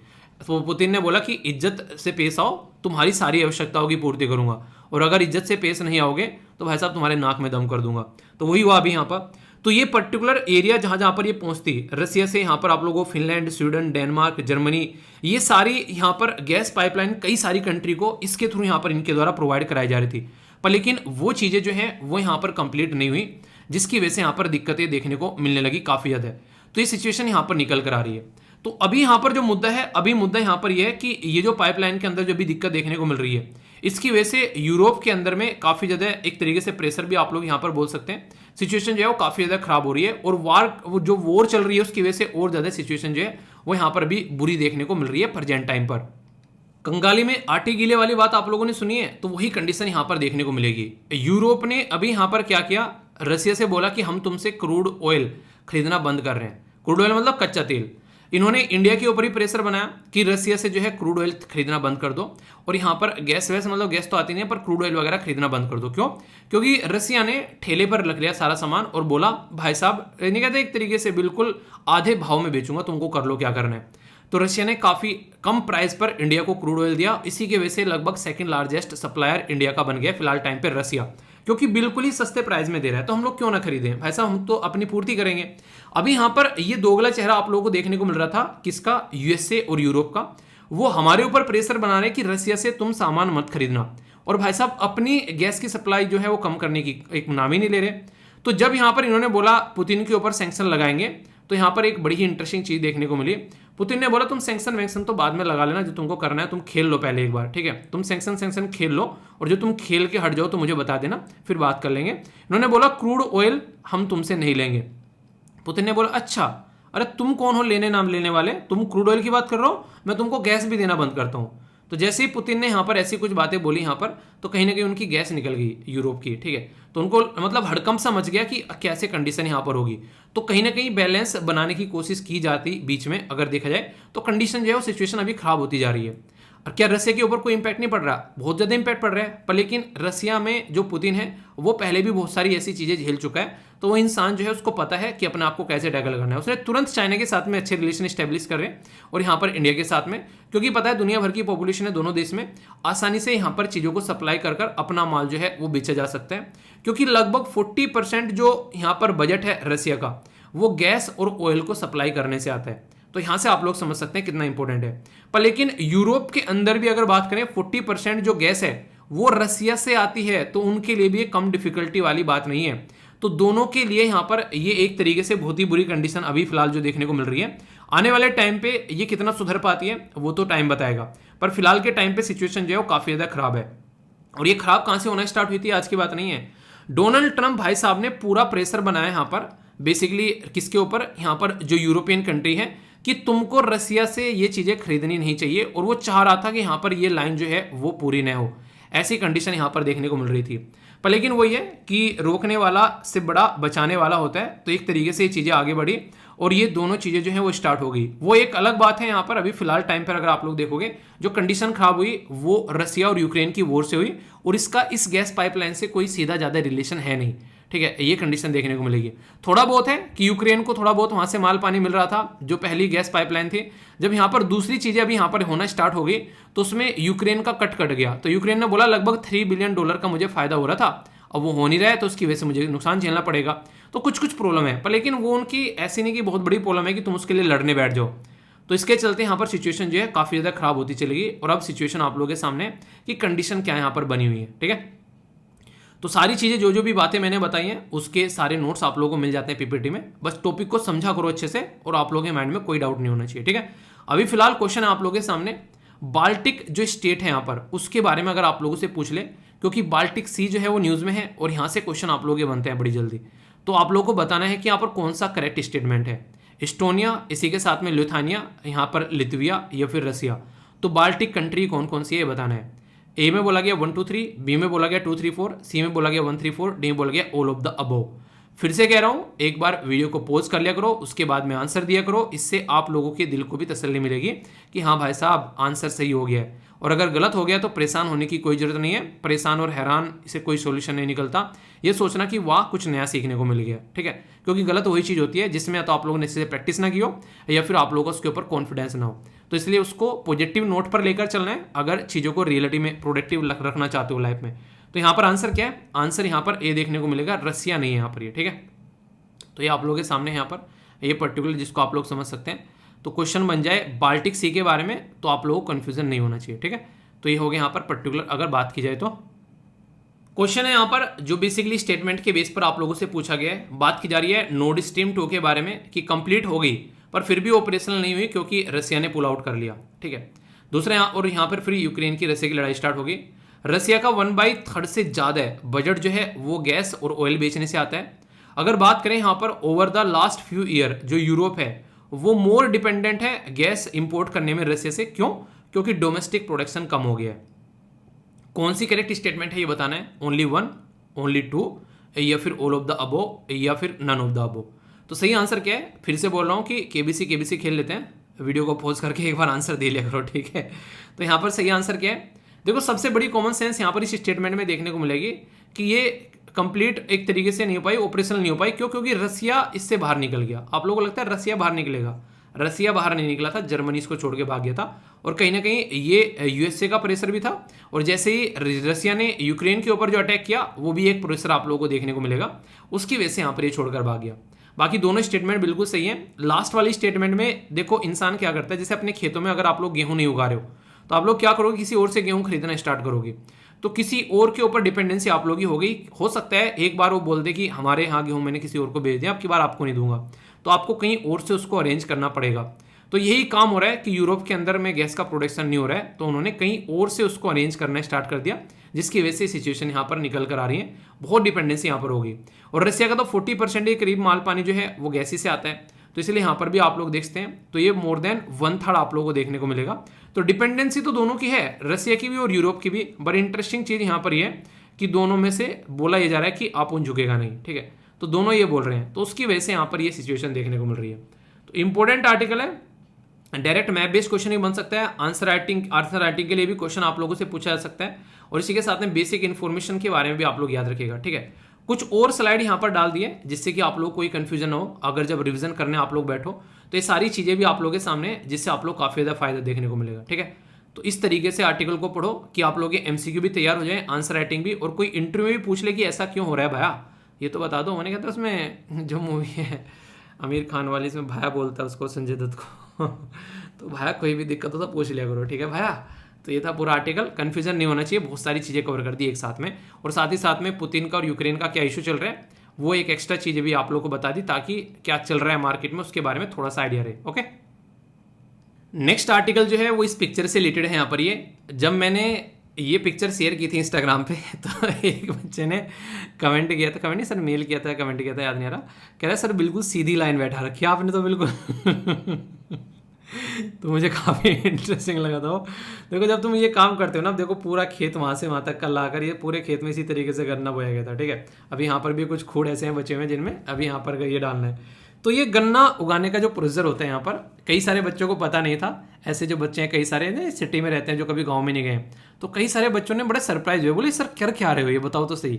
[SPEAKER 1] तो पुतिन ने बोला कि इज्जत से पेश आओ, तुम्हारी सारी आवश्यकताओं की पूर्ति करूंगा, और अगर इज्जत से पेश नहीं आओगे तो भाई साहब तुम्हारे नाक में दम कर दूंगा। तो वही हुआ अभी यहाँ पर। तो ये पर्टिकुलर एरिया जहां जहां पर ये पहुंचती रसिया से, यहाँ पर आप लोगों को फिनलैंड, स्वीडन, डेनमार्क, जर्मनी, ये सारी यहाँ पर गैस पाइपलाइन कई सारी कंट्री को इसके थ्रू यहाँ पर इनके द्वारा प्रोवाइड कराई जा रही थी। पर लेकिन वो चीज़ें जो है वो यहाँ पर कंप्लीट नहीं हुई, जिसकी वजह से यहाँ पर दिक्कतें देखने को मिलने लगी काफ़ी ज़्यादा। तो ये सिचुएशन यहाँ पर निकल कर आ रही है। तो अभी यहाँ पर जो मुद्दा है, अभी मुद्दा यहाँ पर यह है कि ये जो पाइपलाइन के अंदर जो भी दिक्कत देखने को मिल रही है, इसकी वजह से यूरोप के अंदर में काफ़ी ज़्यादा एक तरीके से प्रेशर भी आप लोग यहाँ पर बोल सकते हैं, सिचुएशन जो है वो काफ़ी ज़्यादा खराब हो रही है। और जो वॉर चल रही है उसकी वजह से और ज़्यादा सिचुएशन जो है वो यहाँ पर भी बुरी देखने को मिल रही है प्रेजेंट टाइम पर। कंगाली में आटे गीले वाली बात आप लोगों ने सुनी है, तो वही कंडीशन यहाँ पर देखने को मिलेगी। यूरोप ने अभी यहाँ पर क्या किया, रसिया से बोला कि हम तुमसे क्रूड ऑयल खरीदना बंद कर रहे हैं। क्रूड ऑयल मतलब कच्चा तेल। इन्होंने इंडिया के ऊपर ही प्रेशर बनाया कि रसिया से जो है क्रूड ऑयल खरीदना बंद कर दो, और यहाँ पर गैस वैस मतलब गैस तो आती नहीं है, पर क्रूड ऑयल वगैरह खरीदना बंद कर दो। क्यों? क्योंकि रसिया ने ठेले पर रख लिया सारा सामान और बोला भाई साहब, नहीं कहते एक तरीके से बिल्कुल आधे भाव में बेचूंगा, तुमको कर लो क्या करना है। तो रशिया ने काफ़ी कम प्राइस पर इंडिया को क्रूड ऑयल दिया। इसी के वजह से लगभग सेकंड लार्जेस्ट सप्लायर इंडिया का बन गया फिलहाल टाइम पे रसिया, क्योंकि बिल्कुल ही सस्ते प्राइस में दे रहा है। तो हम लोग क्यों ना खरीदें भाई साहब, हम तो अपनी पूर्ति करेंगे। अभी यहाँ पर ये दोगला चेहरा आप लोगों को देखने को मिल रहा था, किसका? यूएसए और यूरोप का। वो हमारे ऊपर प्रेशर बना रहे कि रसिया से तुम सामान मत खरीदना, और भाई साहब अपनी गैस की सप्लाई जो है वो कम करने की एक नाम ही नहीं ले रहे। तो जब यहाँ पर इन्होंने बोला पुतिन के ऊपर सैंक्शन लगाएंगे, तो यहाँ पर एक बड़ी ही इंटरेस्टिंग चीज देखने को मिली। पुतिन ने बोला तुम सैंक्शन वैंक्शन तो बाद में लगा लेना, जो तुमको करना है तुम खेल लो पहले एक बार, ठीक है? तुम सैंक्शन खेल लो, और जो तुम खेल के हट जाओ तो मुझे बता देना, फिर बात कर लेंगे। इन्होंने बोला क्रूड ऑयल हम तुमसे नहीं लेंगे। पुतिन ने बोला अच्छा, अरे तुम कौन हो लेने नाम लेने वाले, तुम क्रूड ऑयल की बात कर रहे हो, मैं तुमको गैस भी देना बंद करता हूँ। तो जैसे ही पुतिन ने यहाँ पर ऐसी कुछ बातें बोली यहाँ पर, तो कहीं ना कहीं उनकी गैस निकल गई यूरोप की, ठीक है? तो उनको मतलब हड़कंप सा मच गया कि कैसे कंडीशन यहाँ पर होगी। तो कहीं ना कहीं बैलेंस बनाने की कोशिश की जाती बीच में, अगर देखा जाए तो कंडीशन जो है वो सिचुएशन अभी खराब होती जा रही है। और क्या रसिया के ऊपर कोई इंपैक्ट नहीं पड़ रहा? बहुत ज़्यादा इंपैक्ट पड़ रहा है। पर लेकिन रसिया में जो पुतिन है वो पहले भी बहुत सारी ऐसी चीज़ें झेल चुका है, तो वो इंसान जो है उसको पता है कि अपने आप को कैसे टैकल करना है। उसने तुरंत चाइना के साथ में अच्छे रिलेशन स्टैब्लिश कर रहे हैं, और यहाँ पर इंडिया के साथ में, क्योंकि पता है दुनिया भर की पॉपुलेशन है दोनों देश में, आसानी से यहाँ पर चीज़ों को सप्लाई कर अपना माल जो है वो बेचा जा सकता है। क्योंकि लगभग 40% जो यहाँ पर बजट है रसिया का, वो गैस और ऑयल को सप्लाई करने से आता है। तो यहां से आप लोग समझ सकते हैं कितना इंपॉर्टेंट है। पर लेकिन यूरोप के अंदर भी अगर बात करें, 40% जो गैस है वो रसिया से आती है, तो उनके लिए भी एक कम डिफिकल्टी वाली बात नहीं है। तो दोनों के लिए यहाँ पर ये एक तरीके से बहुत ही बुरी कंडीशन अभी फिलहाल जो देखने को मिल रही है। आने वाले टाइम पे ये कितना सुधर पाती है वो तो टाइम बताएगा, पर फिलहाल के टाइम पे सिचुएशन जो है वो काफी ज्यादा खराब है। और ये खराब कहां से होना स्टार्ट हुई थी, आज की बात नहीं है। डोनाल्ड ट्रंप भाई साहब ने पूरा प्रेशर बनाया यहाँ पर, बेसिकली किसके ऊपर? यहाँ पर जो यूरोपियन कंट्री है, कि तुमको रसिया से ये चीजें खरीदनी नहीं चाहिए, और वो चाह रहा था कि यहाँ पर ये लाइन जो है वो पूरी न हो। ऐसी कंडीशन यहाँ पर देखने को मिल रही थी। पर लेकिन वही है कि रोकने वाला से बड़ा बचाने वाला होता है। तो एक तरीके से ये चीजें आगे बढ़ी, और ये दोनों चीजें जो है वो स्टार्ट हो गई। वो एक अलग बात है यहाँ पर। अभी फिलहाल टाइम पर अगर आप लोग देखोगे, जो कंडीशन खराब हुई वो रसिया और यूक्रेन की वॉर से हुई, और इसका इस गैस पाइपलाइन से कोई सीधा ज्यादा रिलेशन है नहीं, ठीक है? ये कंडीशन देखने को मिलेगी। थोड़ा बहुत है कि यूक्रेन को थोड़ा बहुत वहां से माल पानी मिल रहा था, जो पहली गैस पाइपलाइन थी। जब यहाँ पर दूसरी चीजें अभी यहाँ पर होना स्टार्ट हो गई, तो उसमें यूक्रेन का कट गया। तो यूक्रेन ने बोला लगभग $3 बिलियन का मुझे फायदा हो रहा था, अब वो हो नहीं रहा है, तो उसकी वजह से मुझे नुकसान झेलना पड़ेगा। तो कुछ कुछ प्रॉब्लम है, पर लेकिन वो उनकी ऐसी नहीं कि बहुत बड़ी प्रॉब्लम है कि तुम उसके लिए लड़ने बैठ जाओ। तो इसके चलते यहाँ पर सिचुएशन जो है काफी ज्यादा खराब होती चलेगी। और अब सिचुएशन आप लोगों के सामने कि कंडीशन क्या यहाँ पर बनी हुई है, ठीक है? तो सारी चीजें जो भी बातें मैंने बताई हैं उसके सारे नोट्स आप लोगों को मिल जाते हैं पीपीटी में। बस टॉपिक को समझा करो अच्छे से, और आप लोगों के माइंड में कोई डाउट नहीं होना चाहिए, ठीक है? अभी फिलहाल क्वेश्चन है आप लोगों के सामने, बाल्टिक जो स्टेट है यहाँ पर, उसके बारे में अगर आप लोगों से पूछ ले, क्योंकि बाल्टिक सी जो है वो न्यूज में है, और यहाँ से क्वेश्चन आप लोगों के बनते हैं बड़ी जल्दी। तो आप लोगों को बताना है कि यहाँ पर कौन सा करेक्ट स्टेटमेंट है। एस्टोनिया, इसी के साथ में लिथुआनिया, यहाँ पर लिथुविया, या फिर रसिया। तो बाल्टिक कंट्री कौन कौन सी है ये बताना है। ए में बोला गया 1 2 3, बी में बोला गया 2 3 4, सी में बोला गया 1 3 4, डी में बोला गया ऑल ऑफ द अबव। फिर से कह रहा हूं, एक बार वीडियो को पॉज कर लिया करो, उसके बाद में आंसर दिया करो। इससे आप लोगों के दिल को भी तसल्ली मिलेगी कि हाँ भाई साहब आंसर सही हो गया है। और अगर गलत हो गया तो परेशान होने की कोई जरूरत नहीं है। परेशान और हैरान से कोई सोल्यूशन नहीं निकलता। ये सोचना कि वाह कुछ नया सीखने को मिल गया, ठीक है। क्योंकि गलत वही चीज़ होती है जिसमें या तो आप लोगों ने इससे प्रैक्टिस ना की हो या फिर आप लोगों को उसके ऊपर कॉन्फिडेंस ना हो। तो इसलिए उसको पॉजिटिव नोट पर लेकर चलना है अगर चीज़ों को रियलिटी में प्रोडक्टिव रखना चाहते हो लाइफ में। तो यहाँ पर आंसर क्या है? आंसर यहाँ पर ए देखने को मिलेगा, रसिया नहीं है यहाँ पर ये, ठीक है। तो ये आप लोगों के सामने यहाँ पर ये पर्टिकुलर जिसको आप लोग समझ सकते हैं। तो क्वेश्चन बन जाए बाल्टिक सी के बारे में, तो आप लोगों को कन्फ्यूजन नहीं होना चाहिए, ठीक है। तो ये हो गया यहाँ पर पर्टिकुलर अगर बात की जाए तो। क्वेश्चन है यहाँ पर जो बेसिकली स्टेटमेंट के बेस पर आप लोगों से पूछा गया है। बात की जा रही है नोर्ड स्ट्रीम 2 के बारे में कि कंप्लीट हो गई पर फिर भी ऑपरेशनल नहीं हुई क्योंकि रसिया ने पुल आउट कर लिया, ठीक है। दूसरा यहाँ पर फिर यूक्रेन की रसिया की लड़ाई स्टार्ट होगी। रसिया का 1/3 से ज़्यादा बजट जो है वो गैस और ऑयल बेचने से आता है। अगर बात करें यहाँ पर over the last few year जो यूरोप है वो मोर डिपेंडेंट है गैस इंपोर्ट करने में रसिया से। क्यों? क्योंकि डोमेस्टिक प्रोडक्शन कम हो गया है। कौन सी करेक्ट स्टेटमेंट है ये बताना है। ओनली 1, ओनली 2 या फिर ऑल ऑफ द अबो या फिर नन ऑफ द अबो। तो सही आंसर क्या है? फिर से बोल रहा हूँ कि केबीसी खेल लेते हैं, वीडियो को पॉज करके एक बार आंसर दे लिया करो, ठीक है। तो यहाँ पर सही आंसर क्या है? देखो सबसे बड़ी कॉमन सेंस यहाँ पर इस स्टेटमेंट में देखने को मिलेगी कि ये कंप्लीट एक तरीके से नहीं हो पाई, ऑपरेशनल नहीं हो पाई। क्यों? क्योंकि रसिया इससे बाहर निकल गया। आप लोगों को लगता है रसिया बाहर निकलेगा? रसिया बाहर नहीं निकला था, जर्मनी इसको छोड़ के भाग गया था। और कहीं ना कहीं ये यूएसए का प्रेशर भी था। और जैसे ही रसिया ने यूक्रेन के ऊपर जो अटैक किया वो भी एक प्रेशर आप लोगों को देखने को मिलेगा, उसकी वजह से यहाँ पर ये छोड़कर भाग गया। बाकी दोनों स्टेटमेंट बिल्कुल सही है। लास्ट वाली स्टेटमेंट में देखो इंसान क्या करता है, जैसे अपने खेतों में अगर आप लोग गेहूं नहीं उगा रहे हो तो आप लोग क्या करोगे? किसी और से गेहूं खरीदना स्टार्ट करोगे। तो किसी और के ऊपर डिपेंडेंसी आप लोग की हो गई। हो सकता है एक बार वो बोल दे कि हमारे यहाँ गेहूं मैंने किसी और को भेज दिया, अब की बार आपको नहीं दूंगा, तो आपको कहीं और से उसको अरेंज करना पड़ेगा। तो यही काम हो रहा है कि यूरोप के अंदर में गैस का प्रोडक्शन नहीं हो रहा है, तो उन्होंने कहीं और से उसको अरेंज करना स्टार्ट कर दिया, जिसकी वजह से सिचुएशन यहाँ पर निकल कर आ रही है। बहुत डिपेंडेंसी यहाँ पर होगी। और रसिया का तो 40% के करीब माल पानी जो है वो गैस ही से आता है। तो इसलिए यहाँ पर भी आप लोग देखते हैं तो ये मोर देन 1/3 आप लोगों को देखने को मिलेगा। तो डिपेंडेंसी तो दोनों की है, रसिया की भी और यूरोप की भी। बड़ी इंटरेस्टिंग चीज़ यहाँ पर ये है कि दोनों में से बोला ये जा रहा है कि आपुन झुकेगा नहीं, ठीक है। तो दोनों ये बोल रहे हैं, तो उसकी वजह से यहाँ पर ये सिचुएशन देखने को मिल रही है। तो इंपॉर्टेंट आर्टिकल है, डायरेक्ट मैप बेस्ड क्वेश्चन भी बन सकता है। आंसर राइटिंग के लिए भी क्वेश्चन आप लोगों से पूछा जा सकता है। और इसी के साथ में बेसिक इन्फॉर्मेशन के बारे में भी आप लोग याद रखिएगा, ठीक है। कुछ और स्लाइड यहाँ पर डाल दिए जिससे कि आप लोग कोई कंफ्यूजन ना हो अगर जब रिवीजन करने आप लोग बैठो, तो ये सारी चीज़ें भी आप लोगों के सामने, जिससे आप लोग काफ़ी ज़्यादा फायदा देखने को मिलेगा, ठीक है। तो इस तरीके से आर्टिकल को पढ़ो कि आप लोग एमसीक्यू भी तैयार हो जाए, आंसर राइटिंग भी, और कोई इंटरव्यू भी पूछ ले कि ऐसा क्यों हो रहा है भैया, ये तो बता दो। मैंने कहा था उसमें जो मूवी है आमिर खान वाली, इसमें भैया बोलता है उसको, संजय दत्त को तो भैया कोई भी दिक्कत हो तो पूछ लिया करो, ठीक है भैया। तो ये था पूरा आर्टिकल, कन्फ्यूजन नहीं होना चाहिए। बहुत सारी चीज़ें कवर कर दी एक साथ में, और साथ ही साथ में पुतिन का और यूक्रेन का क्या इशू चल रहा है वो एक एक्स्ट्रा चीज़ें भी आप लोगों को बता दी, ताकि क्या चल रहा है मार्केट में उसके बारे में थोड़ा सा आइडिया रहे, ओके। नेक्स्ट आर्टिकल जो है वो इस पिक्चर से रिलेटेड है। यहाँ पर ये जब मैंने ये पिक्चर शेयर की थी इंस्टाग्राम पे, तो एक बच्चे ने कमेंट किया था, कमेंट नहीं सर मेल किया था, कमेंट किया था, याद नहीं आ रहा, कह रहा है सर बिल्कुल सीधी लाइन बैठा रखी है आपने तो बिल्कुल तो मुझे काफ़ी इंटरेस्टिंग लगा था वो। देखो जब तुम ये काम करते हो ना, देखो पूरा खेत वहाँ से वहाँ तक का लाकर ये पूरे खेत में इसी तरीके से गन्ना बोया गया था, ठीक है। अभी यहाँ पर भी कुछ खूड़ ऐसे हैं बचे हुए जिनमें अभी यहाँ पर ये डालना है। तो ये गन्ना उगाने का जो प्रोसीजर होता है यहाँ पर, कई सारे बच्चों को पता नहीं था। ऐसे जो बच्चे हैं कई सारे सिटी में रहते हैं जो कभी गाँव में नहीं गए, तो कई सारे बच्चों ने बड़े सरप्राइज हुए, बोले सर कर क्या रहे हो ये बताओ तो सही।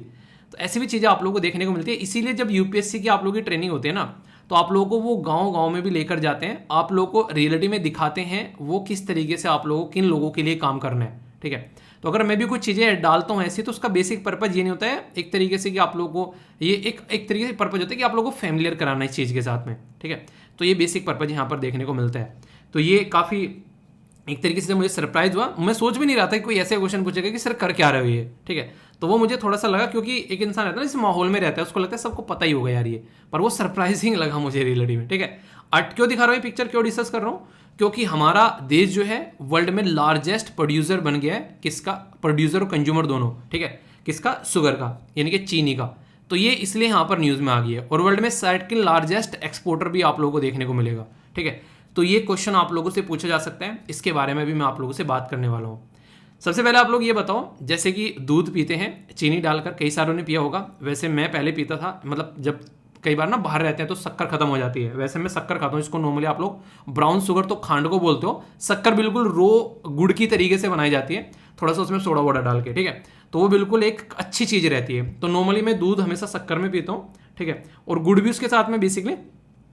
[SPEAKER 1] तो ऐसी भी चीज़ें आप लोगों को देखने को मिलती है। इसीलिए जब यूपीएससी की आप लोगों की ट्रेनिंग होती है ना, तो आप लोगों को वो गांव में भी लेकर जाते हैं, आप लोगों को रियलिटी में दिखाते हैं वो किस तरीके से आप लोगों को किन लोगों के लिए काम करना है, ठीक है। तो अगर मैं भी कुछ चीज़ें डालता हूँ ऐसी, तो उसका बेसिक पर्पज ये नहीं होता है एक तरीके से कि आप लोगों को ये एक तरीके से पर्पज होता है कि आप लोगों को फैमिलियर कराना इस चीज़ के साथ में, ठीक है। तो ये बेसिक पर्पज यहाँ पर देखने को मिलता है। तो ये काफ़ी एक तरीके से मुझे सरप्राइज हुआ। मैं सोच भी नहीं रहा था कि कोई ऐसे क्वेश्चन पूछेगा कि सर कर क्या रहे हो ये, ठीक है। तो वो मुझे थोड़ा सा लगा, क्योंकि एक इंसान रहता है ना इस माहौल में रहता है, उसको लगता है सबको पता ही होगा यार ये, पर वो सरप्राइजिंग लगा मुझे रियलिटी में, ठीक है। क्यों दिखा रहा हूँ ये पिक्चर, क्यों डिस्कस कर रहा हूँ? क्योंकि हमारा देश जो है वर्ल्ड में लार्जेस्ट प्रोड्यूसर बन गया है। किसका? प्रोड्यूसर और कंज्यूमर दोनों, ठीक है। किसका? शुगर का, यानी कि चीनी का। तो ये इसलिए यहाँ पर न्यूज़ में आ गई है। और वर्ल्ड में सेकंड लार्जेस्ट एक्सपोर्टर भी आप लोगों को देखने को मिलेगा, ठीक है। तो ये क्वेश्चन आप लोगों से पूछा जा सकता है, इसके बारे में भी मैं आप लोगों से बात करने वाला हूँ। सबसे पहले आप लोग ये बताओ, जैसे कि दूध पीते हैं चीनी डालकर, कई सारों ने पिया होगा, वैसे मैं पहले पीता था, मतलब जब कई बार ना बाहर रहते हैं तो शक्कर खत्म हो जाती है, वैसे मैं शक्कर खाता हूँ, इसको नॉर्मली आप लोग ब्राउन शुगर तो खांड को बोलते हो, शक्कर बिल्कुल रो गुड़ की तरीके से बनाई जाती है, थोड़ा सा उसमें सोडा वोडा डाल के, ठीक है। तो वो बिल्कुल एक अच्छी चीज़ रहती है। तो नॉर्मली मैं दूध हमेशा शक्कर में पीता हूँ, ठीक है, और गुड़ भी उसके साथ में बेसिकली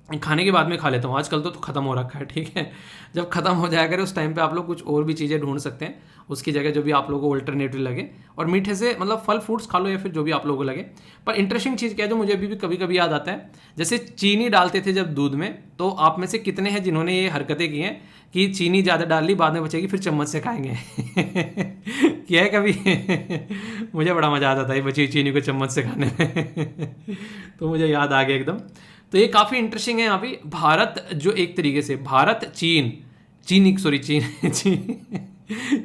[SPEAKER 1] खाने के बाद में खा लेता हूँ। आजकल तो खत्म हो रखा है, ठीक है। जब खत्म हो जाएगा उस टाइम पे आप लोग कुछ और भी चीज़ें ढूंढ सकते हैं उसकी जगह, जो भी आप लोगों को अल्टरनेटिव लगे। और मीठे से मतलब फल फ्रूट्स खा लो या फिर जो भी आप लोगों को लगे। पर इंटरेस्टिंग चीज़ क्या है जो मुझे अभी भी कभी कभी याद आता है, जैसे चीनी डालते थे जब दूध में, तो आप में से कितने हैं जिन्होंने ये हरकतें की हैं कि चीनी ज़्यादा डाल ली, बाद में बचेगी फिर चम्मच से खाएंगे किया है कभी मुझे बड़ा मज़ा आता था ये बची हुई चीनी को चम्मच से खाने में तो मुझे याद आ गया एकदम। तो ये काफ़ी इंटरेस्टिंग है। यहाँ पे भारत जो एक तरीके से भारत चीन चीनी सॉरी चीन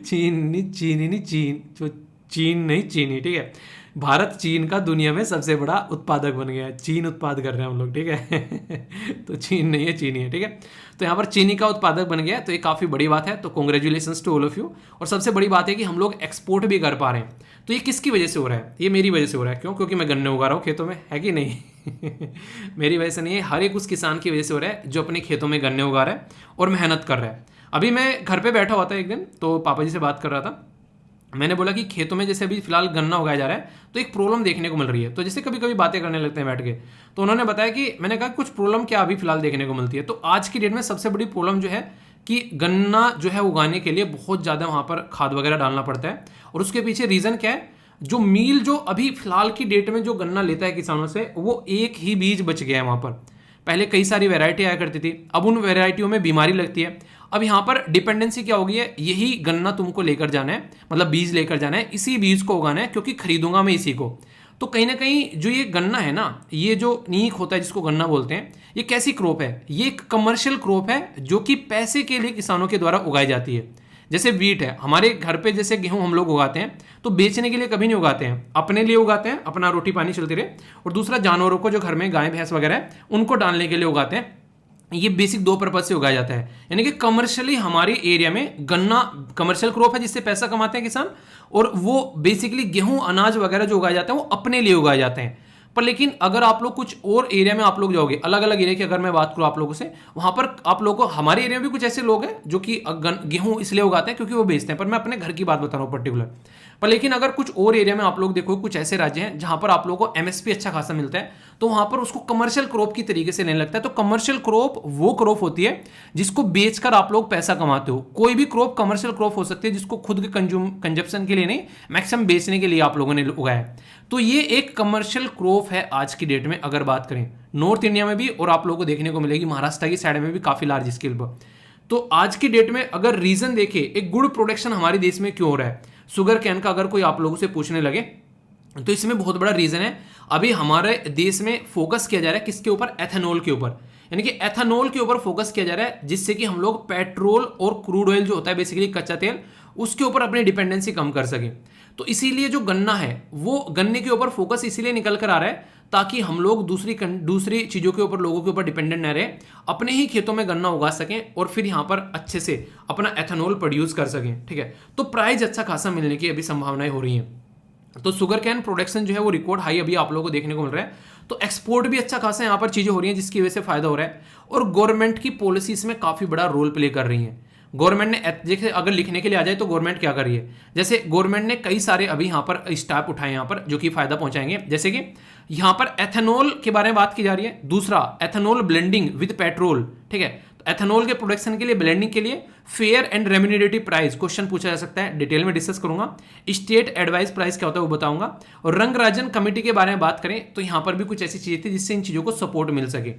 [SPEAKER 1] चीन जो चीन नहीं चीनी, ठीक है। भारत चीन का दुनिया में सबसे बड़ा उत्पादक बन गया है, चीन उत्पाद कर रहे हैं हम लोग, ठीक है तो चीन नहीं है चीनी है, ठीक है। तो यहाँ पर चीनी का उत्पादक बन गया है, तो ये काफ़ी बड़ी बात है। तो congratulations to all of you. और सबसे बड़ी बात है कि हम लोग एक्सपोर्ट भी कर पा रहे हैं। तो ये किसकी वजह से हो रहा है? ये मेरी वजह से हो रहा है। क्यों? क्योंकि मैं गन्ने उगा रहा हूँ खेतों में, है कि नहीं मेरी वजह से नहीं है, हर एक उस किसान की वजह से हो रहा है जो अपने खेतों में गन्ने उगा रहा है और मेहनत कर रहा है। अभी मैं घर पे बैठा हुआ था एक दिन, तो पापा जी से बात कर रहा था, मैंने बोला कि खेतों में जैसे अभी फिलहाल गन्ना उगाया जा रहा है तो एक प्रॉब्लम देखने को मिल रही है। तो जैसे कभी कभी बातें करने लगते हैं बैठ के, तो उन्होंने बताया कि मैंने कहा कुछ प्रॉब्लम क्या अभी फिलहाल देखने को मिलती है। तो आज की डेट में सबसे बड़ी प्रॉब्लम जो है कि गन्ना जो है उगाने के लिए बहुत ज़्यादा वहाँ पर खाद वगैरह डालना पड़ता है। और उसके पीछे रीज़न क्या है, जो मील जो अभी फिलहाल की डेट में जो गन्ना लेता है किसानों से, वो एक ही बीज बच गया है वहाँ पर। पहले कई सारी वैरायटी आया करती थी, अब उन वैरायटियों में बीमारी लगती है। अब यहाँ पर डिपेंडेंसी क्या हो गई है, यही गन्ना तुमको लेकर जाना है, मतलब बीज लेकर जाना है, इसी बीज को उगाना है क्योंकि खरीदूंगा मैं इसी को। तो कहीं ना कहीं जो ये गन्ना है ना, ये जो नीक होता है जिसको गन्ना बोलते हैं, ये कैसी क्रॉप है? ये एक कमर्शियल क्रॉप है जो कि पैसे के लिए किसानों के द्वारा उगाई जाती है। जैसे वीट है, हमारे घर पे जैसे गेहूं हम लोग उगाते हैं तो बेचने के लिए कभी नहीं उगाते हैं, अपने लिए उगाते हैं, अपना रोटी पानी चलती रहे। और दूसरा जानवरों को जो घर में गाय भैंस वगैरह है उनको डालने के लिए उगाते हैं। ये बेसिक दो पर्पज से उगाया जाता है। यानी कि कमर्शियली हमारे एरिया में गन्ना कमर्शियल क्रॉप है जिससे पैसा कमाते हैं किसान, और वो बेसिकली गेहूं अनाज वगैरह जो उगाए जाते हैं वो अपने लिए उगाए जाते हैं। पर लेकिन अगर आप लोग कुछ और एरिया में आप लोग जाओगे, अलग अलग एरिया की अगर मैं बात करूं आप लोगों से, वहां पर आप लोगों को, हमारे एरिया में भी कुछ ऐसे लोग हैं जो कि गेहूं इसलिए उगाते हैं क्योंकि वो बेचते हैं, पर मैं अपने घर की बात बता रहा हूं पर्टिकुलर। पर लेकिन अगर कुछ और एरिया में आप लोग देखो, कुछ ऐसे राज्य हैं जहां पर आप लोगों को एमएसपी अच्छा खासा मिलता है, तो वहां पर उसको कमर्शियल क्रॉप की तरीके से लेने लगता है। तो कमर्शियल क्रॉप वो क्रॉप होती है जिसको बेचकर आप लोग पैसा कमाते हो। कोई भी क्रॉप कमर्शियल क्रॉप हो सकती है जिसको खुद के कंजप्शन के लिए नहीं, मैक्सिमम बेचने के लिए आप लोगों ने उगाया है। तो ये एक कमर्शियल क्रॉप है आज की डेट में अगर बात करें नॉर्थ इंडिया में भी, और आप लोगों को देखने को मिलेगी महाराष्ट्र की साइड में भी काफी लार्ज स्केल पर। तो आज की डेट में अगर रीजन देखें, एक गुड़ प्रोडक्शन हमारे देश में क्यों हो रहा है, शुगर कैन का अगर कोई आप लोगों से पूछने लगे तो इसमें बहुत बड़ा रीजन है। अभी हमारे देश में फोकस किया जा रहा है किसके ऊपर? एथेनॉल के ऊपर। यानी कि एथेनॉल के ऊपर फोकस किया जा रहा है जिससे कि हम लोग पेट्रोल और क्रूड ऑयल जो होता है बेसिकली कच्चा तेल, उसके ऊपर अपनी डिपेंडेंसी कम कर सके। तो इसीलिए जो गन्ना है वो गन्ने के ऊपर फोकस इसीलिए निकल कर आ रहा है ताकि हम लोग दूसरी चीज़ों के ऊपर, लोगों के ऊपर डिपेंडेंट न रहे, अपने ही खेतों में गन्ना उगा सकें और फिर यहाँ पर अच्छे से अपना एथेनॉल प्रोड्यूस कर सकें, ठीक है। तो प्राइस अच्छा खासा मिलने की अभी संभावनाएं हो रही हैं। तो शुगर कैन प्रोडक्शन जो है वो रिकॉर्ड हाई अभी आप लोगों को देखने को मिल रहा है। तो एक्सपोर्ट भी अच्छा खासा यहाँ पर चीज़ें हो रही हैं जिसकी वजह से फायदा हो रहा है। और गवर्नमेंट की पॉलिसी इसमें काफ़ी बड़ा रोल प्ले कर रही है। गवर्नमेंट ने जैसे अगर लिखने के लिए आ जाए तो गवर्नमेंट क्या कर रही है, जैसे गवर्नमेंट ने कई सारे अभी यहाँ पर स्टेप उठाए यहाँ पर जो कि फायदा पहुंचाएंगे। जैसे कि यहाँ पर एथेनॉल के बारे में बात की जा रही है, दूसरा एथेनॉल ब्लेंडिंग विद पेट्रोल, ठीक है। तो एथेनॉल के प्रोडक्शन के लिए, ब्लेंडिंग के लिए fair and remunerative price question पूछा जा सकता है, डिटेल में डिस्कस करूंगा। स्टेट एडवाइस प्राइस क्या होता है वो बताऊंगा। और रंग राजन कमेटी के बारे में बात करें तो यहाँ पर भी कुछ ऐसी चीजें थी जिससे इन चीजों को सपोर्ट मिल सके।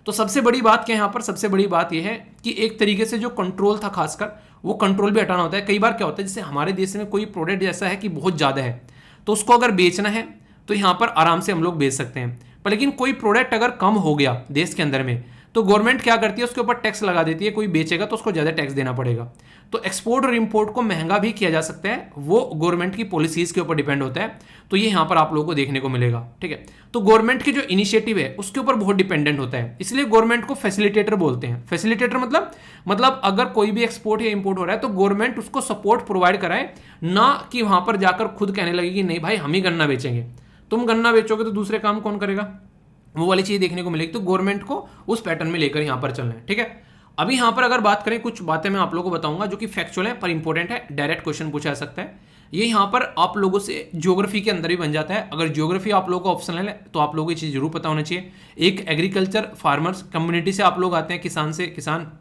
[SPEAKER 1] तो सबसे बड़ी बात क्या है यहाँ पर, सबसे बड़ी बात यह है कि एक तरीके से जो कंट्रोल था खासकर वो कंट्रोल भी हटाना होता है। कई बार क्या होता है, जैसे हमारे देश में कोई प्रोडक्ट ऐसा है कि बहुत ज़्यादा है तो उसको अगर बेचना है तो यहाँ पर आराम से हम लोग बेच सकते हैं। पर लेकिन कोई प्रोडक्ट अगर कम हो गया देश के अंदर में तो गवर्नमेंट क्या करती है, उसके ऊपर टैक्स लगा देती है। कोई बेचेगा तो उसको ज़्यादा टैक्स देना पड़ेगा। तो एक्सपोर्ट और इंपोर्ट को महंगा भी किया जा सकता है, वो गवर्नमेंट की पॉलिसीज के ऊपर डिपेंड होता है। तो ये यहाँ पर आप लोगों को देखने को मिलेगा, ठीक है। तो गवर्नमेंट की जो इनिशिएटिव है उसके ऊपर बहुत डिपेंडेंट होता है, इसलिए गवर्नमेंट को फैसिलिटेटर बोलते हैं। फैसिलिटेटर मतलब अगर कोई भी एक्सपोर्ट या इंपोर्ट हो रहा है तो गवर्नमेंट उसको सपोर्ट प्रोवाइड कराए, ना कि वहां पर जाकर खुद कहने लगे कि नहीं भाई हम ही गन्ना बेचेंगे। तुम गन्ना बेचोगे तो दूसरे काम कौन करेगा? वो वाली चीज़ देखने को मिलेगी। तो गवर्नमेंट को उस पैटर्न में लेकर यहाँ पर चलना है, ठीक है। अभी यहाँ पर अगर बात करें, कुछ बातें मैं आप लोगों को बताऊंगा जो कि फैक्चुअल है पर इंपॉर्टेंट है, डायरेक्ट क्वेश्चन पूछा जा सकता है। ये यहाँ पर आप लोगों से ज्योग्राफी के अंदर भी बन जाता है। अगर ज्योग्राफी आप लोगों को ऑप्शनल है तो आप लोगों को ये चीज़ जरूर पता होना चाहिए। एक एग्रीकल्चर फार्मर्स कम्युनिटी से आप लोग आते हैं, किसान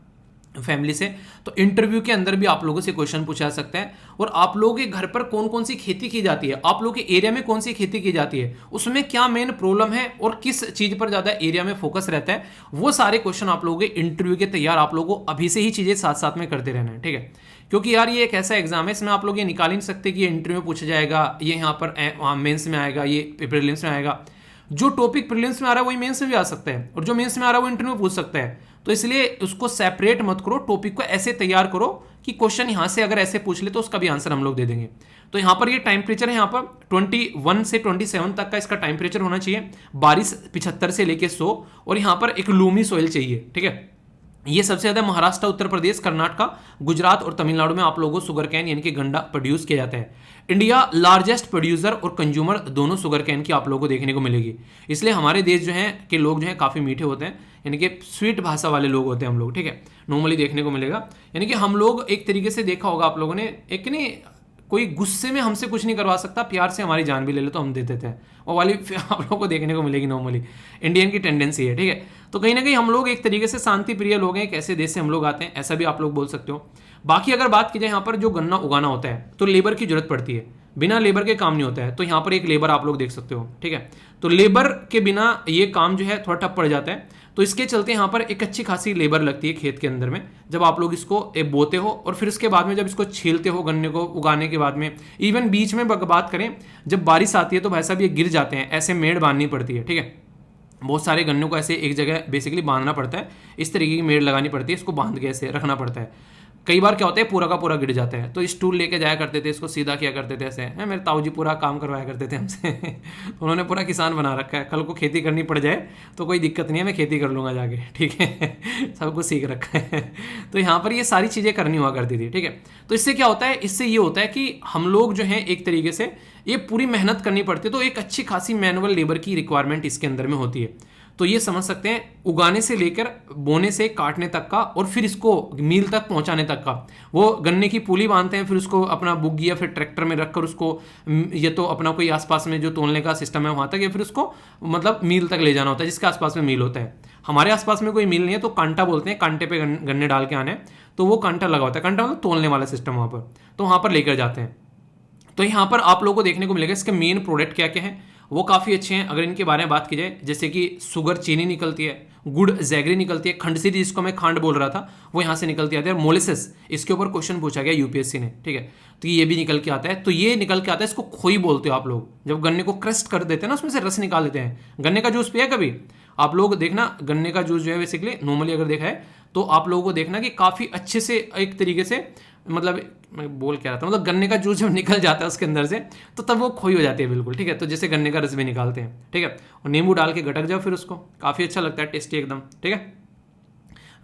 [SPEAKER 1] फैमिली से, तो इंटरव्यू के अंदर भी आप लोगों से क्वेश्चन पूछा जा सकता है। और आप लोगों के घर पर कौन कौन सी खेती की जाती है, आप लोगों के एरिया में कौन सी खेती की जाती है, उसमें क्या मेन प्रॉब्लम है और किस चीज पर ज्यादा एरिया में फोकस रहता है, वो सारे क्वेश्चन आप लोगों के इंटरव्यू के तैयार आप लोगों को अभी से ही चीजें साथ साथ में करते रहना है, ठीक है। क्योंकि यार ये एक ऐसा एग्जाम है, इसमें आप लोग ये निकाल ही नहीं सकते कि ये इंटरव्यू में पूछा जाएगा, ये यहाँ पर मेंस में आएगा, ये प्रीलिम्स में आएगा। जो टॉपिक प्रीलिम्स में आ रहा है वही मेंस में भी आ सकता है, और जो मेंस में आ रहा है वो इंटरव्यू में पूछ सकता है। तो इसलिए उसको सेपरेट मत करो, टॉपिक को ऐसे तैयार करो कि क्वेश्चन यहां से अगर ऐसे पूछ ले तो उसका भी आंसर हम लोग दे देंगे। तो यहाँ पर ये टेम्परेचर है, यहाँ पर 21 से 27 तक का इसका टेम्परेचर होना चाहिए, बारिश 75 से लेके 100, और यहाँ पर एक लूमी सोइल चाहिए, ठीक है। ये सबसे ज्यादा महाराष्ट्र, उत्तर प्रदेश, कर्नाटक, गुजरात और तमिलनाडु में आप लोगों को शुगर कैन यानी कि गन्ना प्रोड्यूस किया जाता है। इंडिया लार्जेस्ट प्रोड्यूसर और कंज्यूमर दोनों शुगर कैन की आप लोगों को देखने को मिलेगी। इसलिए हमारे देश जो है के लोग जो है काफ़ी मीठे होते हैं, यानी कि स्वीट भाषा वाले लोग होते हैं हम लोग, ठीक है, नॉर्मली देखने को मिलेगा। यानी कि हम लोग एक तरीके से देखा होगा आप लोगों ने, एक नहीं कोई गुस्से में हमसे कुछ नहीं करवा सकता, प्यार से हमारी जान भी ले ले तो हम दे देते हैं, वो वाली आप लोगों को देखने को मिलेगी। नॉर्मली इंडियन की टेंडेंसी है, ठीक है। तो कहीं ना कहीं हम लोग एक तरीके से शांति प्रिय लोग हैं, एक ऐसे देश से हम लोग आते हैं, ऐसा भी आप लोग बोल सकते हो। बाकी अगर बात की जाए यहाँ पर जो गन्ना उगाना होता है तो लेबर की जरूरत पड़ती है, बिना लेबर के काम नहीं होता है। तो यहाँ पर एक लेबर आप लोग देख सकते हो, ठीक है। तो लेबर के बिना ये काम जो है थोड़ा ठप पड़ जाता है। तो इसके चलते यहाँ पर एक अच्छी खासी लेबर लगती है खेत के अंदर में, जब आप लोग इसको बोते हो और फिर उसके बाद में जब इसको छीलते हो गन्ने को उगाने के बाद में, इवन बीच में बात करें जब बारिश आती है तो भाई साहब ये गिर जाते हैं, ऐसे मेड़ बांधनी पड़ती है, ठीक है। बहुत सारे गन्नों को ऐसे एक जगह बेसिकली बांधना पड़ता है, इस तरीके की मेड़ लगानी पड़ती है, इसको बांध के ऐसे रखना पड़ता है। कई बार क्या होता है पूरा का पूरा गिर जाता है, तो स्टूल लेके जाया करते थे, इसको सीधा किया करते थे ऐसे है, मेरे ताऊ जी पूरा काम करवाया करते थे हमसे उन्होंने पूरा किसान बना रखा है, कल को खेती करनी पड़ जाए तो कोई दिक्कत नहीं है, मैं खेती कर लूँगा जाके, ठीक है सब कुछ सीख रखा है तो यहाँ पर ये सारी चीज़ें करनी हुआ करती थी, ठीक है। तो इससे क्या होता है, इससे ये होता है कि हम लोग जो हैं एक तरीके से ये पूरी मेहनत करनी पड़ती है, तो एक अच्छी खासी मैनुअल लेबर की रिक्वायरमेंट इसके अंदर में होती है। तो ये समझ सकते हैं उगाने से लेकर बोने से काटने तक का और फिर इसको मील तक पहुंचाने तक का, वो गन्ने की पूली बांधते हैं, फिर उसको अपना बुग्गी या फिर ट्रैक्टर में रखकर उसको ये तो अपना कोई आसपास में जो तोलने का सिस्टम है वहां तक, या फिर उसको मतलब मील तक ले जाना होता है जिसके आसपास में मील होता है। हमारे आसपास में कोई मील नहीं है तो कांटा बोलते हैं, कांटे पे गन्ने डाल के आने, तो वो कांटा लगा होता है, कांटा मतलब तोलने वाला सिस्टम वहां पर, तो वहां पर लेकर जाते हैं। तो यहाँ पर आप लोगों को देखने को मिलेगा इसके मेन प्रोडक्ट क्या क्या हैं, वो काफ़ी अच्छे हैं। अगर इनके बारे में बात की जाए, जैसे कि शुगर चीनी निकलती है, गुड़ जैगरी निकलती है, खंडसी जिसको मैं खांड बोल रहा था वो यहाँ से निकल के आती है, और मोलिसेस इसके ऊपर क्वेश्चन पूछा गया यूपीएससी ने, ठीक है। तो ये भी निकल के आता है, तो ये निकल के आता है, इसको खोई बोलते हो आप लोग। जब गन्ने को क्रस्ट कर देते हैं ना, उसमें से रस निकाल देते हैं। गन्ने का जूस पिया कभी आप लोग, देखना गन्ने का जूस जो है बेसिकली नॉर्मली अगर देखा है तो आप लोगों को देखना कि काफ़ी अच्छे से एक तरीके से, मतलब मैं बोल क्या रहा था, मतलब गन्ने का जूस जब निकल जाता है उसके अंदर से तो तब वो खोई हो जाती है बिल्कुल, ठीक है। तो जैसे गन्ने का रस भी निकालते हैं, ठीक है, और नींबू डाल के गटक जाओ फिर उसको, काफ़ी अच्छा लगता है, टेस्टी एकदम, ठीक है।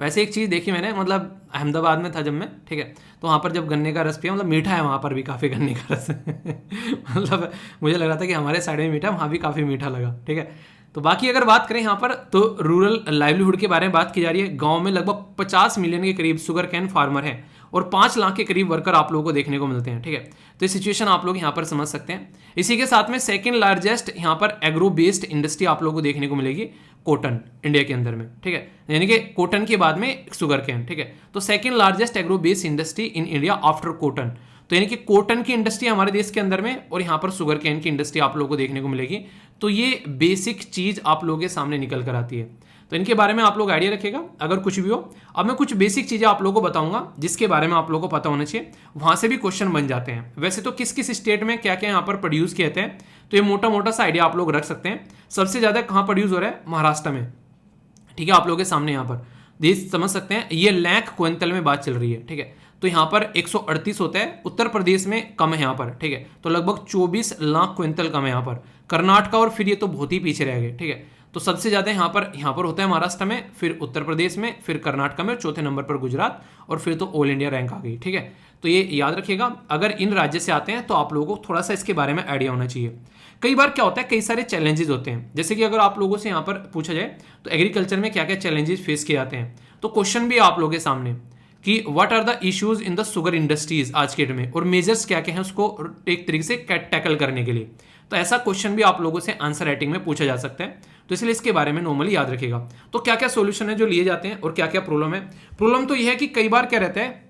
[SPEAKER 1] वैसे एक चीज़ देखी मैंने, मतलब अहमदाबाद में था जब मैं, ठीक है, तो वहाँ पर जब गन्ने का रस पिया, मतलब मीठा है वहाँ पर भी काफ़ी गन्ने का रस मतलब मुझे लग रहा था कि हमारे साइड में मीठा, वहाँ भी काफ़ी मीठा लगा, ठीक है। तो बाकी अगर बात करें यहाँ पर तो रूरल लाइवलीहुड के बारे में बात की जा रही है। गांव में लगभग 50 मिलियन के करीब शुगर कैन फार्मर हैं और 5 लाख के करीब वर्कर आप लोगों को देखने को मिलते हैं, ठीक है। तो ये सिचुएशन आप लोग यहाँ पर समझ सकते हैं। इसी के साथ में सेकंड लार्जेस्ट यहाँ पर एग्रो बेस्ड इंडस्ट्री आप लोगों को देखने को मिलेगी, कॉटन इंडिया के अंदर में, ठीक है, यानी कि कॉटन के बाद में शुगर कैन, ठीक है। तो second largest agro based industry in India after cotton, तो यानी कि कॉटन की इंडस्ट्री हमारे देश के अंदर में, और यहाँ पर शुगर कैन की इंडस्ट्री आप लोगों को देखने को मिलेगी। तो ये बेसिक चीज आप लोगों के सामने निकल कर आती है, तो इनके बारे में आप लोग आइडिया रखिएगा अगर कुछ भी हो। अब मैं कुछ बेसिक चीजें आप लोगों को बताऊंगा जिसके बारे में आप लोगों को पता होना चाहिए, वहां से भी क्वेश्चन बन जाते हैं। वैसे तो किस किस स्टेट में क्या क्या यहाँ पर प्रोड्यूस किए थे, तो ये मोटा मोटा सा आइडिया आप लोग रख सकते हैं। सबसे ज्यादा कहाँ प्रोड्यूस हो रहा है, महाराष्ट्र में, ठीक है, आप लोगों के सामने यहाँ पर देश समझ सकते हैं। ये लाख क्विंटल में बात चल रही है, ठीक है, तो यहाँ पर 138 होता है। उत्तर प्रदेश में कम है यहाँ पर, ठीक है, तो लगभग 24 लाख क्विंटल कम है यहाँ पर। कर्नाटक और फिर ये तो बहुत ही पीछे रह गए, ठीक है। तो सबसे ज़्यादा यहाँ पर होता है महाराष्ट्र में, फिर उत्तर प्रदेश में, फिर कर्नाटक में, और चौथे नंबर पर गुजरात, और फिर तो ऑल इंडिया रैंक आ गई। ठीक है, तो ये याद रखिएगा, अगर इन राज्य से आते हैं तो आप लोगों को थोड़ा सा इसके बारे में आइडिया होना चाहिए। कई बार क्या होता है, कई सारे चैलेंजेस होते हैं, जैसे कि अगर आप लोगों से यहाँ पर पूछा जाए तो एग्रीकल्चर में क्या क्या चैलेंजेस फेस किए जाते हैं, तो क्वेश्चन भी आप लोगों के सामने कि what are the issues in the sugar industries आज के डेट में, और मेजर्स क्या क्या हैं उसको एक तरीके से टैकल करने के लिए। तो ऐसा क्वेश्चन भी आप लोगों से आंसर राइटिंग में पूछा जा सकता है, तो इसलिए इसके बारे में नॉर्मली याद रखिएगा। तो क्या क्या सॉल्यूशन है जो लिए जाते हैं और क्या क्या प्रॉब्लम है। प्रॉब्लम तो यह है कि कई बार क्या रहता है,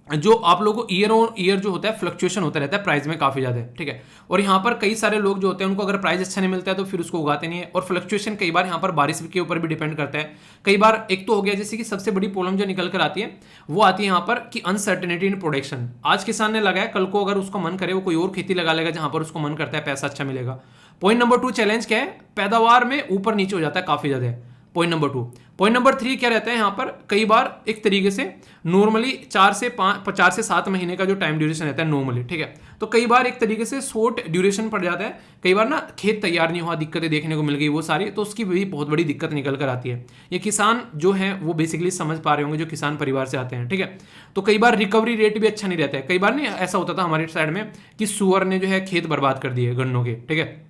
[SPEAKER 1] जो आप लोगों को ईयर ऑन ईयर जो होता है फ्लक्चुएशन होता रहता है प्राइस में काफी ज्यादा, ठीक है। और यहाँ पर कई सारे लोग जो होते हैं उनको अगर प्राइस अच्छा नहीं मिलता है तो फिर उसको उगाते नहीं है, और फ्लक्चुएशन कई बार यहाँ पर बारिश के ऊपर भी डिपेंड करता है। कई बार एक तो हो गया, जैसे कि सबसे बड़ी प्रॉब्लम जो निकल कर आती है वो आती है यहाँ पर कि अनसर्टेनिटी इन प्रोडक्शन। आज किसान ने लगाया, कल को अगर उसको मन करे वो कोई और खेती लगा लेगा जहां पर उसको मन करता है, पैसा अच्छा मिलेगा। पॉइंट नंबर 2 चैलेंज क्या है, पैदावार में ऊपर नीचे हो जाता है काफी ज्यादा, पॉइंट नंबर 2। पॉइंट नंबर 3 क्या रहता है यहाँ पर, कई बार एक तरीके से नॉर्मली 4 से 7 महीने का जो टाइम ड्यूरेशन रहता है नॉर्मली, ठीक है। तो कई बार एक तरीके से शॉर्ट ड्यूरेशन पड़ जाता है, कई बार ना खेत तैयार नहीं हुआ, दिक्कतें देखने को मिल गई वो सारी, तो उसकी भी बहुत बड़ी दिक्कत निकल कर आती है। ये किसान जो है वो बेसिकली समझ पा रहे होंगे जो किसान परिवार से आते हैं, ठीक है। तो कई बार रिकवरी रेट भी अच्छा नहीं रहता है। कई बार नहीं ऐसा होता था हमारे साइड में कि सुअर ने जो है खेत बर्बाद कर दिए गन्नों के, ठीक है।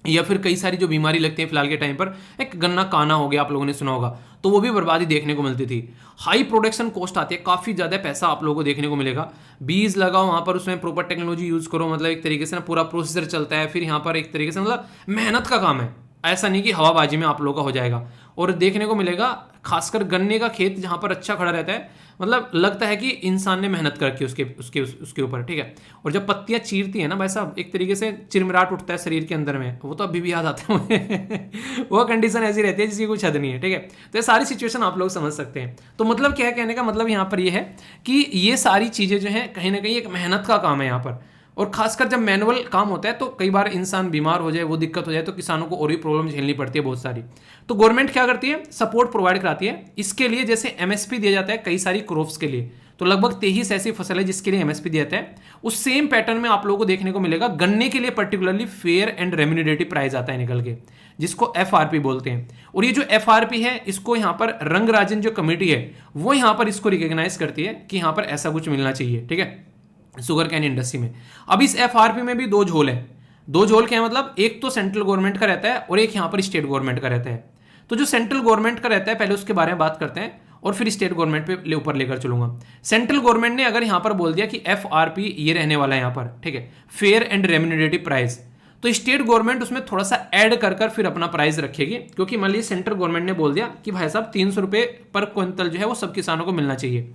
[SPEAKER 1] या फिर कई सारी जो बीमारी लगती है फिलहाल के टाइम पर, एक गन्ना काना हो गया, आप लोगों ने सुना होगा, तो वो भी बर्बादी देखने को मिलती थी। हाई प्रोडक्शन कॉस्ट आती है, काफी ज्यादा पैसा आप लोगों को देखने को मिलेगा। बीज लगाओ वहां पर, उसमें प्रॉपर टेक्नोलॉजी यूज करो, मतलब एक तरीके से ना पूरा प्रोसीजर चलता है। फिर यहाँ पर एक तरीके से मतलब मेहनत का काम है, ऐसा नहीं कि हवाबाजी में आप लोगों का हो जाएगा। और देखने को मिलेगा खासकर गन्ने का खेत जहां पर अच्छा खड़ा रहता है, मतलब लगता है कि इंसान ने मेहनत कर रखी उसके ऊपर, ठीक है। और जब पत्तियां चीरती है ना भाई साहब, एक तरीके से चिरमिराट उठता है शरीर के अंदर में, वो तो अभी भी याद आता है मुझे वो कंडीशन ऐसी रहती है जिसकी कुछ हद नहीं है, ठीक है। तो ये सारी सिचुएशन आप लोग समझ सकते हैं। तो मतलब क्या है, कहने का मतलब यहाँ पर ये है कि ये सारी चीजें जो है कहीं ना कहीं एक मेहनत का काम है यहाँ पर। और खासकर जब मैनुअल काम होता है तो कई बार इंसान बीमार हो जाए, वो दिक्कत हो जाए, तो किसानों को और भी प्रॉब्लम झेलनी पड़ती है बहुत सारी। तो गवर्नमेंट क्या करती है, सपोर्ट प्रोवाइड कराती है इसके लिए। जैसे एमएसपी दिया जाता है कई सारी क्रॉप्स के लिए, तो लगभग 23 ऐसी फसल है जिसके लिए एमएसपी दिया जाता है। उस सेम पैटर्न में आप लोगों को देखने को मिलेगा गन्ने के लिए particularly fair and remunerative price आता है निकल के, जिसको एफआरपी बोलते हैं। और ये जो एफआरपी है, इसको यहाँ पर रंगराजन जो कमेटी है वो यहाँ पर इसको रिकॉग्नाइज करती है कि यहाँ पर ऐसा कुछ मिलना चाहिए, ठीक है, शुगर कैन इंडस्ट्री में। अब इस एफआरपी में भी 2 झोल है। 2 झोल क्या है, मतलब एक तो सेंट्रल गवर्नमेंट का रहता है और एक यहाँ पर स्टेट गवर्नमेंट का रहता है। तो जो सेंट्रल गवर्नमेंट का रहता है पहले उसके बारे में बात करते हैं और फिर स्टेट गवर्नमेंट पे ऊपर लेकर चलूंगा। सेंट्रल गवर्नमेंट ने अगर यहाँ पर बोल दिया कि एफआरपी ये रहने वाला है यहाँ पर, ठीक है, फेयर एंड रेम्यूनरेटिव प्राइस, तो स्टेट गवर्नमेंट उसमें थोड़ा सा ऐड कर फिर अपना प्राइस रखेगी। क्योंकि मान लीजिए सेंट्रल गवर्नमेंट ने बोल दिया कि भाई साहब 300 रुपये पर क्विंटल जो है वो सब किसानों को मिलना चाहिए।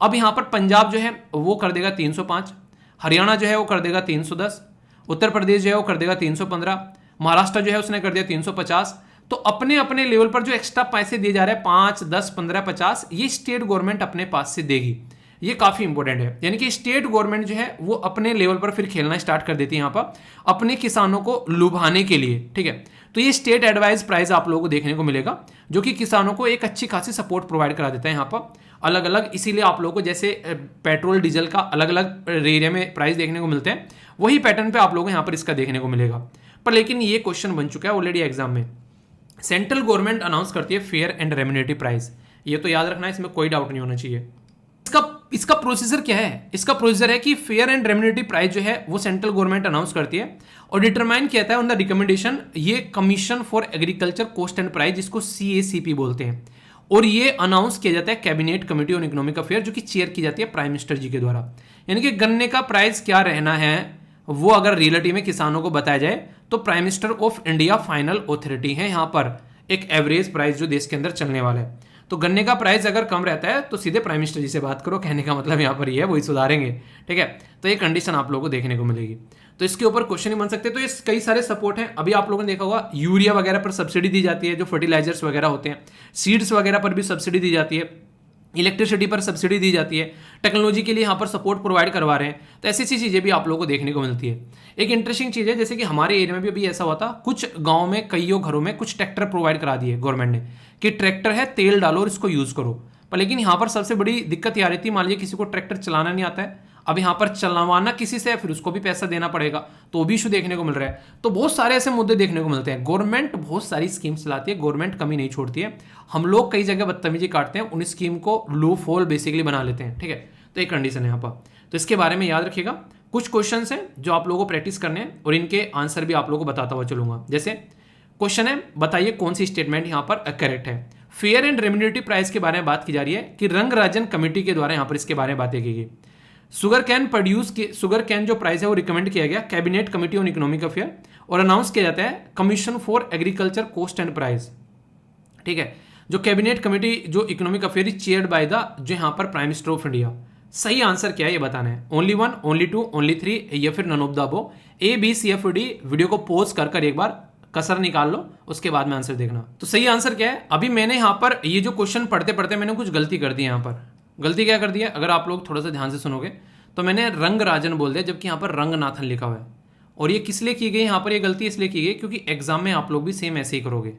[SPEAKER 1] अब यहाँ पर पंजाब जो है वो कर देगा 305, हरियाणा जो है वो कर देगा 310, उत्तर प्रदेश जो है वो कर देगा 315, महाराष्ट्र जो है उसने कर दिया 350। तो अपने अपने लेवल पर जो एक्स्ट्रा पैसे दिए जा रहे हैं 5, 10, 15, 50, ये स्टेट गवर्नमेंट अपने पास से देगी। ये काफी इंपॉर्टेंट है, यानी कि स्टेट गवर्नमेंट जो है वो अपने लेवल पर फिर खेलना स्टार्ट कर देती है यहाँ पर अपने किसानों को लुभाने के लिए, ठीक है। तो ये स्टेट एडवाइज प्राइस आप लोगों को देखने को मिलेगा, जो कि किसानों को एक अच्छी खासी सपोर्ट प्रोवाइड करा देता है यहाँ पर अलग अलग। इसीलिए आप लोगों को जैसे पेट्रोल डीजल का अलग अलग एरिया में प्राइस देखने को मिलते हैं, वही पैटर्न पे आप लोगों को यहाँ पर इसका देखने को मिलेगा। पर लेकिन ये क्वेश्चन बन चुका है ऑलरेडी एग्जाम में। सेंट्रल गवर्नमेंट अनाउंस करती है फेयर एंड रेम्यूनरेटिव प्राइस, ये तो याद रखना है, इसमें कोई डाउट नहीं होना चाहिए। इसका प्रोसीजर क्या है, इसका प्रोसीजर है कि फेयर एंड रेम्यूनरेटिव प्राइस जो है वो सेंट्रल गवर्नमेंट अनाउंस करती है और डिटरमाइन किया है ऑन द रिकमेंडेशन, ये commission for agriculture cost and price, जिसको CACP बोलते हैं। और ये अनाउंस किया जाता है cabinet committee on economic affair, जो कि चेयर की जाती है प्राइम मिनिस्टर जी के द्वारा। यानी कि गन्ने का प्राइस क्या रहना है वो अगर रियलिटी में किसानों को बताया जाए तो prime minister of India final authority है यहाँ पर, एक एवरेज प्राइस जो देश के अंदर चलने वाला है। तो गन्ने का प्राइस अगर कम रहता है तो सीधे प्राइम मिनिस्टर जी से बात करो, कहने का मतलब यहाँ पर ये है, वही सुधारेंगे, ठीक है। तो ये कंडीशन आप लोगों को देखने को मिलेगी। तो इसके ऊपर क्वेश्चन ही बन सकते हैं। तो ये कई सारे सपोर्ट हैं। अभी आप लोगों ने देखा होगा यूरिया वगैरह पर सब्सिडी दी जाती है, जो फर्टिलाइजर्स वगैरह होते हैं, सीड्स वगैरह पर भी सब्सिडी दी जाती है, इलेक्ट्रिसिटी पर सब्सिडी दी जाती है, टेक्नोलॉजी के लिए यहाँ पर सपोर्ट प्रोवाइड करवा रहे हैं। तो ऐसी ऐसी चीज़ें भी आप लोगों को देखने को मिलती है। एक इंटरेस्टिंग चीज़ है, जैसे कि हमारे एरिया में भी अभी ऐसा हुआ था, कुछ गाँव में कईयों घरों में कुछ ट्रैक्टर प्रोवाइड करा दिए गवर्नमेंट ने कि ट्रैक्टर है, तेल डालो और इसको यूज़ करो। पर लेकिन यहाँ पर सबसे बड़ी दिक्कत ये आ रही थी, मान लीजिए किसी को ट्रैक्टर चलाना नहीं आता है, अब यहाँ पर चलवाना किसी से, फिर उसको भी पैसा देना पड़ेगा, तो वो भी इशू देखने को मिल रहा है। तो बहुत सारे ऐसे मुद्दे देखने को मिलते हैं। गवर्नमेंट बहुत सारी स्कीम चलाती है, गवर्नमेंट कमी नहीं छोड़ती है। हम लोग कई जगह बदतमीजी काटते हैं, उन स्कीम को लूप होल बेसिकली बना लेते हैं, ठीक है। तो एक कंडीशन है यहाँ पर, तो इसके बारे में याद रखिएगा। कुछ क्वेश्चन हैं जो आप लोगों को प्रैक्टिस करने हैं और इनके आंसर भी आप लोगों को बताता हुआ चलूंगा। जैसे क्वेश्चन है, बताइए कौन सी स्टेटमेंट यहाँ पर करेक्ट है। फेयर एंड रेम्यूनरेटिव प्राइस के बारे में बात की जा रही है कि रंगराजन कमेटी के द्वारा यहाँ पर इसके बारे में बातें की गई। शुगर कैन जो प्राइस है वो रिकमेंड किया गया cabinet committee on economic affair और अनाउंस किया जाता है commission for agriculture cost and price, ठीक है। जो कैबिनेट कमेटी जो economic affair is chaired by the जो यहाँ पर प्राइम मिनिस्टर ऑफ इंडिया। सही आंसर क्या है ये बताना है। ओनली 1, ओनली 2, ओनली 3 या फिर none of the above. A B C F D video को पॉज कर एक बार कसर निकाल लो, उसके बाद में आंसर देखना। तो सही आंसर क्या है? अभी मैंने यहाँ पर ये जो क्वेश्चन पढ़ते पढ़ते मैंने कुछ गलती कर दी। यहाँ पर गलती क्या कर दी है, अगर आप लोग थोड़ा सा ध्यान से सुनोगे तो मैंने रंगराजन बोल दिया, जबकि यहाँ पर रंगनाथन लिखा हुआ है। और ये किस लिए की गई यहाँ पर, ये गलती इसलिए की गई क्योंकि एग्जाम में आप लोग भी सेम ऐसे ही करोगे,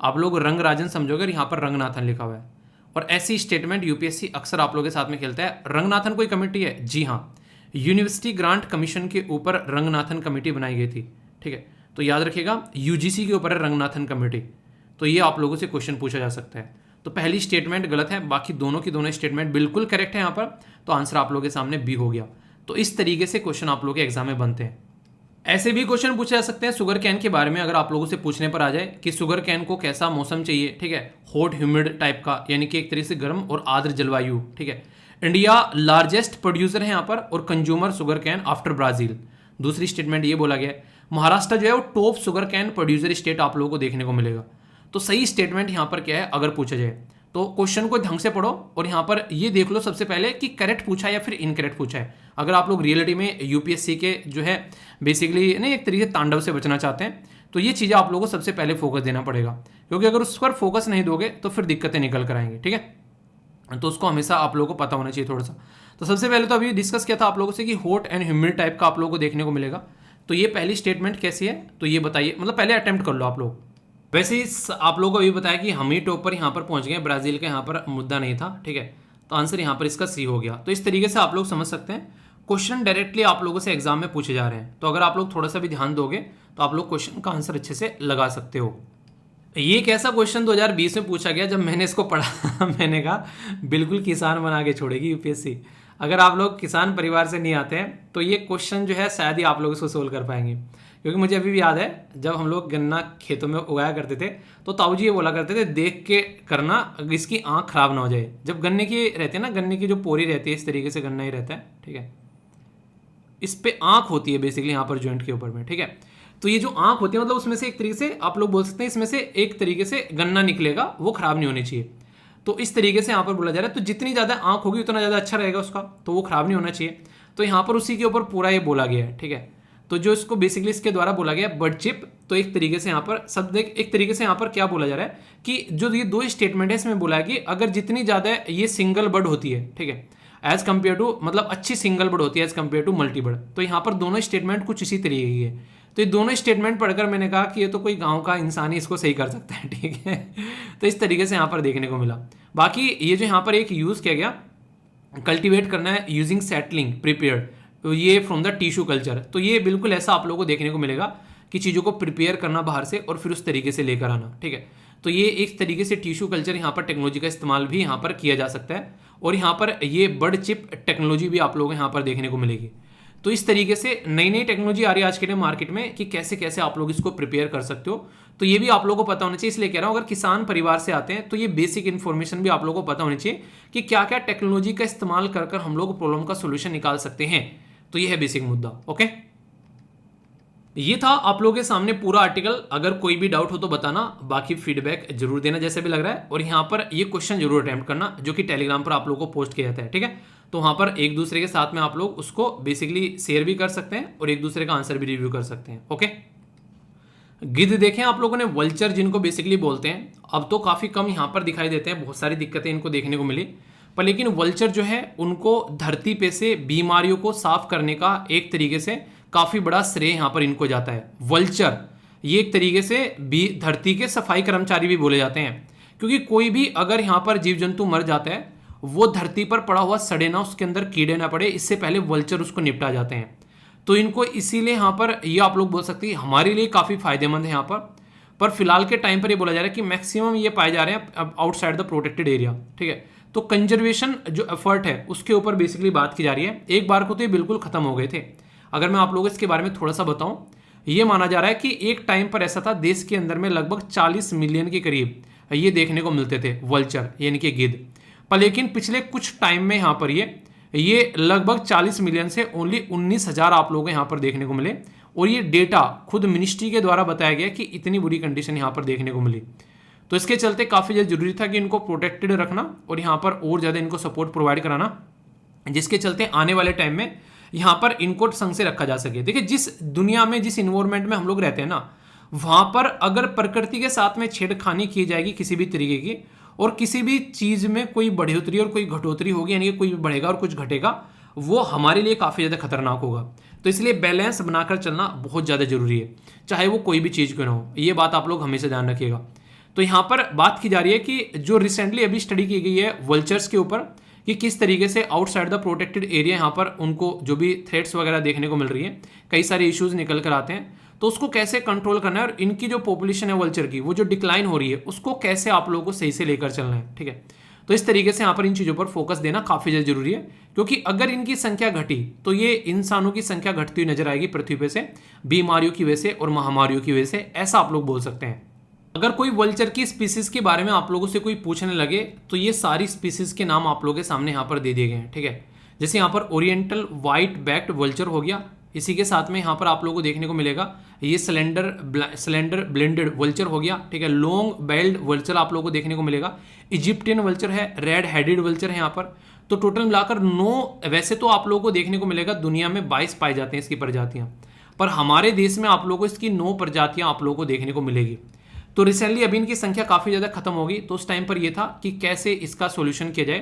[SPEAKER 1] आप लोग रंगराजन समझोगे और यहाँ पर रंगनाथन लिखा हुआ है। और ऐसी स्टेटमेंट यूपीएससी अक्सर आप लोगों के साथ में खेलता है। रंगनाथन कोई कमेटी है? जी हाँ, यूनिवर्सिटी ग्रांट कमीशन के ऊपर रंगनाथन कमेटी बनाई गई थी, ठीक है। तो याद रखिएगा यूजीसी के ऊपर है रंगनाथन कमेटी। तो ये आप लोगों से क्वेश्चन पूछा जा सकता है। तो पहली स्टेटमेंट गलत है, बाकी दोनों की दोनों स्टेटमेंट बिल्कुल करेक्ट है यहाँ पर। तो आंसर आप लोगों के सामने बी हो गया। तो इस तरीके से क्वेश्चन आप लोगों के एग्जाम में बनते हैं। ऐसे भी क्वेश्चन पूछे जा सकते हैं शुगर कैन के बारे में। अगर आप लोगों से पूछने पर आ जाए कि शुगर कैन को कैसा मौसम चाहिए, ठीक है, हॉट ह्यूमिड टाइप का, यानी कि एक तरीके से गर्म और आर्द्र जलवायु, ठीक है। इंडिया लार्जेस्ट प्रोड्यूसर है यहाँ पर और consumer sugar cane after Brazil. दूसरी स्टेटमेंट ये बोला गया है। महाराष्ट्र जो है वो top sugar cane producer state आप लोगों को देखने को मिलेगा। तो सही स्टेटमेंट यहाँ पर क्या है अगर पूछा जाए तो? क्वेश्चन को ढंग से पढ़ो और यहाँ पर ये देख लो सबसे पहले कि करेक्ट पूछा है या फिर इनकरेक्ट पूछा है। अगर आप लोग रियलिटी में यूपीएससी के जो है बेसिकली नहीं एक तरीके से तांडव से बचना चाहते हैं तो ये चीज़ें आप लोगों को सबसे पहले फोकस देना पड़ेगा, क्योंकि अगर उस पर फोकस नहीं दोगे तो फिर दिक्कतें निकल कर आएंगी, ठीक है। तो उसको हमेशा आप लोगों को पता होना चाहिए थोड़ा सा। तो सबसे पहले तो अभी डिस्कस किया था आप लोगों से कि हॉट एंड ह्यूमिड टाइप का आप लोगों को देखने को मिलेगा। तो ये पहली स्टेटमेंट कैसी है तो ये बताइए, मतलब पहले अटेम्प्ट कर लो आप लोग। वैसे ही आप लोगों को अभी बताया कि हम ही टॉप पर यहाँ पर पहुँच गए, ब्राज़ील का यहाँ पर मुद्दा नहीं था, ठीक है। तो आंसर यहाँ पर इसका सी हो गया। तो इस तरीके से आप लोग समझ सकते हैं क्वेश्चन डायरेक्टली आप लोगों से एग्जाम में पूछे जा रहे हैं। तो अगर आप लोग थोड़ा सा भी ध्यान दोगे तो आप लोग क्वेश्चन का आंसर अच्छे से लगा सकते हो। ये एक ऐसा क्वेश्चन 2020 में पूछा गया, जब मैंने इसको पढ़ा मैंने कहा बिल्कुल किसान बना के छोड़ेगी यूपीएससी। अगर आप लोग किसान परिवार से नहीं आते हैं तो ये क्वेश्चन जो है शायद ही आप लोग इसको सोल्व कर पाएंगे। क्योंकि मुझे अभी भी याद है जब हम लोग गन्ना खेतों में उगाया करते थे तो ताऊ जी ये बोला करते थे देख के करना, इसकी आँख खराब ना हो जाए। जब गन्ने की रहती है ना, गन्ने की जो पोरी रहती है इस तरीके से गन्ना ही रहता है, ठीक है, इस पे आँख होती है बेसिकली यहाँ पर जॉइंट के ऊपर में, ठीक है। तो ये जो आँख होती है मतलब उसमें से एक तरीके से आप लोग बोल सकते हैं इसमें से एक तरीके से गन्ना निकलेगा, वो खराब नहीं होनी चाहिए। तो इस तरीके से यहाँ पर बोला जा रहा है। तो जितनी ज़्यादा आँख होगी उतना ज़्यादा अच्छा रहेगा उसका, तो वो खराब नहीं होना चाहिए। तो यहाँ पर उसी के ऊपर पूरा ये बोला गया है, ठीक है। तो जो इसको बेसिकली इसके द्वारा बोला गया बर्ड चिप, तो एक तरीके से यहाँ पर शब्द एक तरीके से यहाँ पर क्या बोला जा रहा है कि जो ये दो स्टेटमेंट है इसमें बोला है कि अगर जितनी ज़्यादा ये सिंगल बर्ड होती है, ठीक है, एज कम्पेयर टू, मतलब अच्छी सिंगल बर्ड होती है as compared to multi bird. तो यहाँ पर दोनों स्टेटमेंट कुछ इसी तरीके की है। तो ये दोनों स्टेटमेंट पढ़कर मैंने कहा कि ये तो कोई गांव का इंसान ही इसको सही कर सकता है, ठीक है। तो इस तरीके से यहाँ पर देखने को मिला। बाकी ये जो यहाँ पर एक यूज़ किया गया कल्टीवेट करना है यूजिंग सेटलिंग प्रिपेयर्ड, तो ये फ्रॉम द टिश्यू कल्चर। तो ये बिल्कुल ऐसा आप लोगों को देखने को मिलेगा कि चीज़ों को प्रिपेयर करना बाहर से और फिर उस तरीके से लेकर आना, ठीक है। तो ये एक तरीके से टिश्यू कल्चर यहाँ पर टेक्नोलॉजी का इस्तेमाल भी यहाँ पर किया जा सकता है। और यहाँ पर ये बर्ड चिप टेक्नोलॉजी भी आप लोगों को यहाँ पर देखने को मिलेगी। तो इस तरीके से नई नई टेक्नोलॉजी आ रही है आज के टाइम मार्केट में कि कैसे कैसे आप लोग इसको प्रिपेयर कर सकते हो। तो ये भी आप लोगों को पता होना चाहिए, इसलिए कह रहा हूँ अगर किसान परिवार से आते हैं तो ये बेसिक इन्फॉर्मेशन भी आप लोगों को पता होनी चाहिए कि क्या क्या टेक्नोलॉजी का इस्तेमाल कर कर हम लोग प्रॉब्लम का सोल्यूशन निकाल सकते हैं। तो ये है बेसिक मुद्दा, ओके। ये था आप लोगों के सामने पूरा आर्टिकल। अगर कोई भी डाउट हो तो बताना, बाकी फीडबैक जरूर देना जैसे भी लग रहा है। और यहाँ पर ये क्वेश्चन जरूर अटेम्प्ट करना जो कि टेलीग्राम पर आप लोगों को पोस्ट किया जाता है, ठीक है। तो वहाँ पर एक दूसरे के साथ में आप लोग उसको बेसिकली शेयर भी कर सकते हैं और एक दूसरे का आंसर भी रिव्यू कर सकते हैं, ओके। गिद्ध देखें आप लोगों ने, वल्चर जिनको बेसिकली बोलते हैं, अब तो काफ़ी कम यहाँ पर दिखाई देते हैं, बहुत सारी दिक्कतें इनको देखने को मिली। पर लेकिन वल्चर जो है उनको धरती पे से बीमारियों को साफ करने का एक तरीके से काफ़ी बड़ा श्रेय यहाँ पर इनको जाता है। वल्चर ये एक तरीके से धरती के सफाई कर्मचारी भी बोले जाते हैं, क्योंकि कोई भी अगर यहाँ पर जीव जंतु मर जाता है वो धरती पर पड़ा हुआ सड़े ना, उसके अंदर कीड़े ना पड़े, इससे पहले वल्चर उसको निपटा जाते हैं। तो इनको इसीलिए यहाँ पर ये आप लोग बोल सकते हैं हमारे लिए काफ़ी फायदेमंद है यहाँ पर फिलहाल के टाइम पर ये बोला जा रहा है कि मैक्सिमम ये पाए जा रहे हैं आउटसाइड द प्रोटेक्टेड एरिया। ठीक है, तो कंजर्वेशन जो एफर्ट है उसके ऊपर बेसिकली बात की जा रही है। एक बार को तो ये बिल्कुल खत्म हो गए थे। अगर मैं आप लोगों को इसके बारे में थोड़ा सा बताऊं, ये माना जा रहा है कि एक टाइम पर ऐसा था देश के अंदर में लगभग 40 मिलियन के करीब ये देखने को मिलते थे वल्चर यानी कि गिद्ध। पर लेकिन पिछले कुछ टाइम में यहाँ पर ये लगभग 40 मिलियन से ओनली 19,000 आप लोगों को यहाँ पर देखने को मिले। और ये डेटा खुद मिनिस्ट्री के द्वारा बताया गया कि इतनी बुरी कंडीशन यहाँ पर देखने को मिली। तो इसके चलते काफ़ी ज़्यादा जरूरी था कि इनको प्रोटेक्टेड रखना और यहाँ पर और ज़्यादा इनको सपोर्ट प्रोवाइड कराना, जिसके चलते आने वाले टाइम में यहाँ पर इनको संग से रखा जा सके। देखिए, जिस दुनिया में जिस इन्वायरमेंट में हम लोग रहते हैं ना, वहाँ पर अगर प्रकृति के साथ में छेड़खानी की जाएगी किसी भी तरीके की, और किसी भी चीज़ में कोई बढ़ोतरी और कोई घटोतरी होगी, यानी कि कोई बढ़ेगा और कुछ घटेगा, वो हमारे लिए काफ़ी ज़्यादा खतरनाक होगा। तो इसलिए बैलेंस बनाकर चलना बहुत ज़्यादा जरूरी है, चाहे वो कोई भी चीज़ क्यों ना हो। ये बात आप लोग हमेशा ध्यान रखिएगा। तो यहाँ पर बात की जा रही है कि जो रिसेंटली अभी स्टडी की गई है वल्चर्स के ऊपर, कि किस तरीके से आउटसाइड द प्रोटेक्टेड एरिया यहाँ पर उनको जो भी थ्रेट्स वगैरह देखने को मिल रही है, कई सारे इश्यूज निकल कर आते हैं, तो उसको कैसे कंट्रोल करना है, और इनकी जो पॉपुलेशन है वल्चर की वो जो डिक्लाइन हो रही है उसको कैसे आप लोगों को सही से लेकर चलना है। ठीक है, तो इस तरीके से यहाँ पर इन चीज़ों पर फोकस देना काफ़ी ज़्यादा जरूरी है, क्योंकि अगर इनकी संख्या घटी तो ये इंसानों की संख्या घटती हुई नजर आएगी पृथ्वी पे से, बीमारियों की वजह से और महामारियों की वजह से, ऐसा आप लोग बोल सकते हैं। अगर कोई वल्चर की स्पीसीज के बारे में आप लोगों से कोई पूछने लगे तो ये सारी स्पीसीज के नाम आप लोगों के सामने यहाँ पर दे दिए गए हैं। ठीक है, जैसे यहाँ पर ओरिएंटल व्हाइट बैक्ड वल्चर हो गया, इसी के साथ में यहाँ पर आप लोगों को देखने को मिलेगा ये सिलेंडर ब्लेंडेड वल्चर हो गया। ठीक है, लॉन्ग बेल्ड वल्चर आप लोगों को देखने को मिलेगा, इजिप्टियन वल्चर है, रेड हेडेड वल्चर है यहाँ पर। तो टोटल मिलाकर 9, वैसे तो आप लोगों को देखने को मिलेगा दुनिया में 22 पाए जाते हैं इसकी प्रजातियाँ, पर हमारे देश में आप लोगों को इसकी 9 प्रजातियाँ आप लोगों को देखने को मिलेगी। तो रिसेंटली अभी इनकी संख्या काफ़ी ज़्यादा खत्म होगी, तो उस टाइम पर यह था कि कैसे इसका सोल्यूशन किया जाए,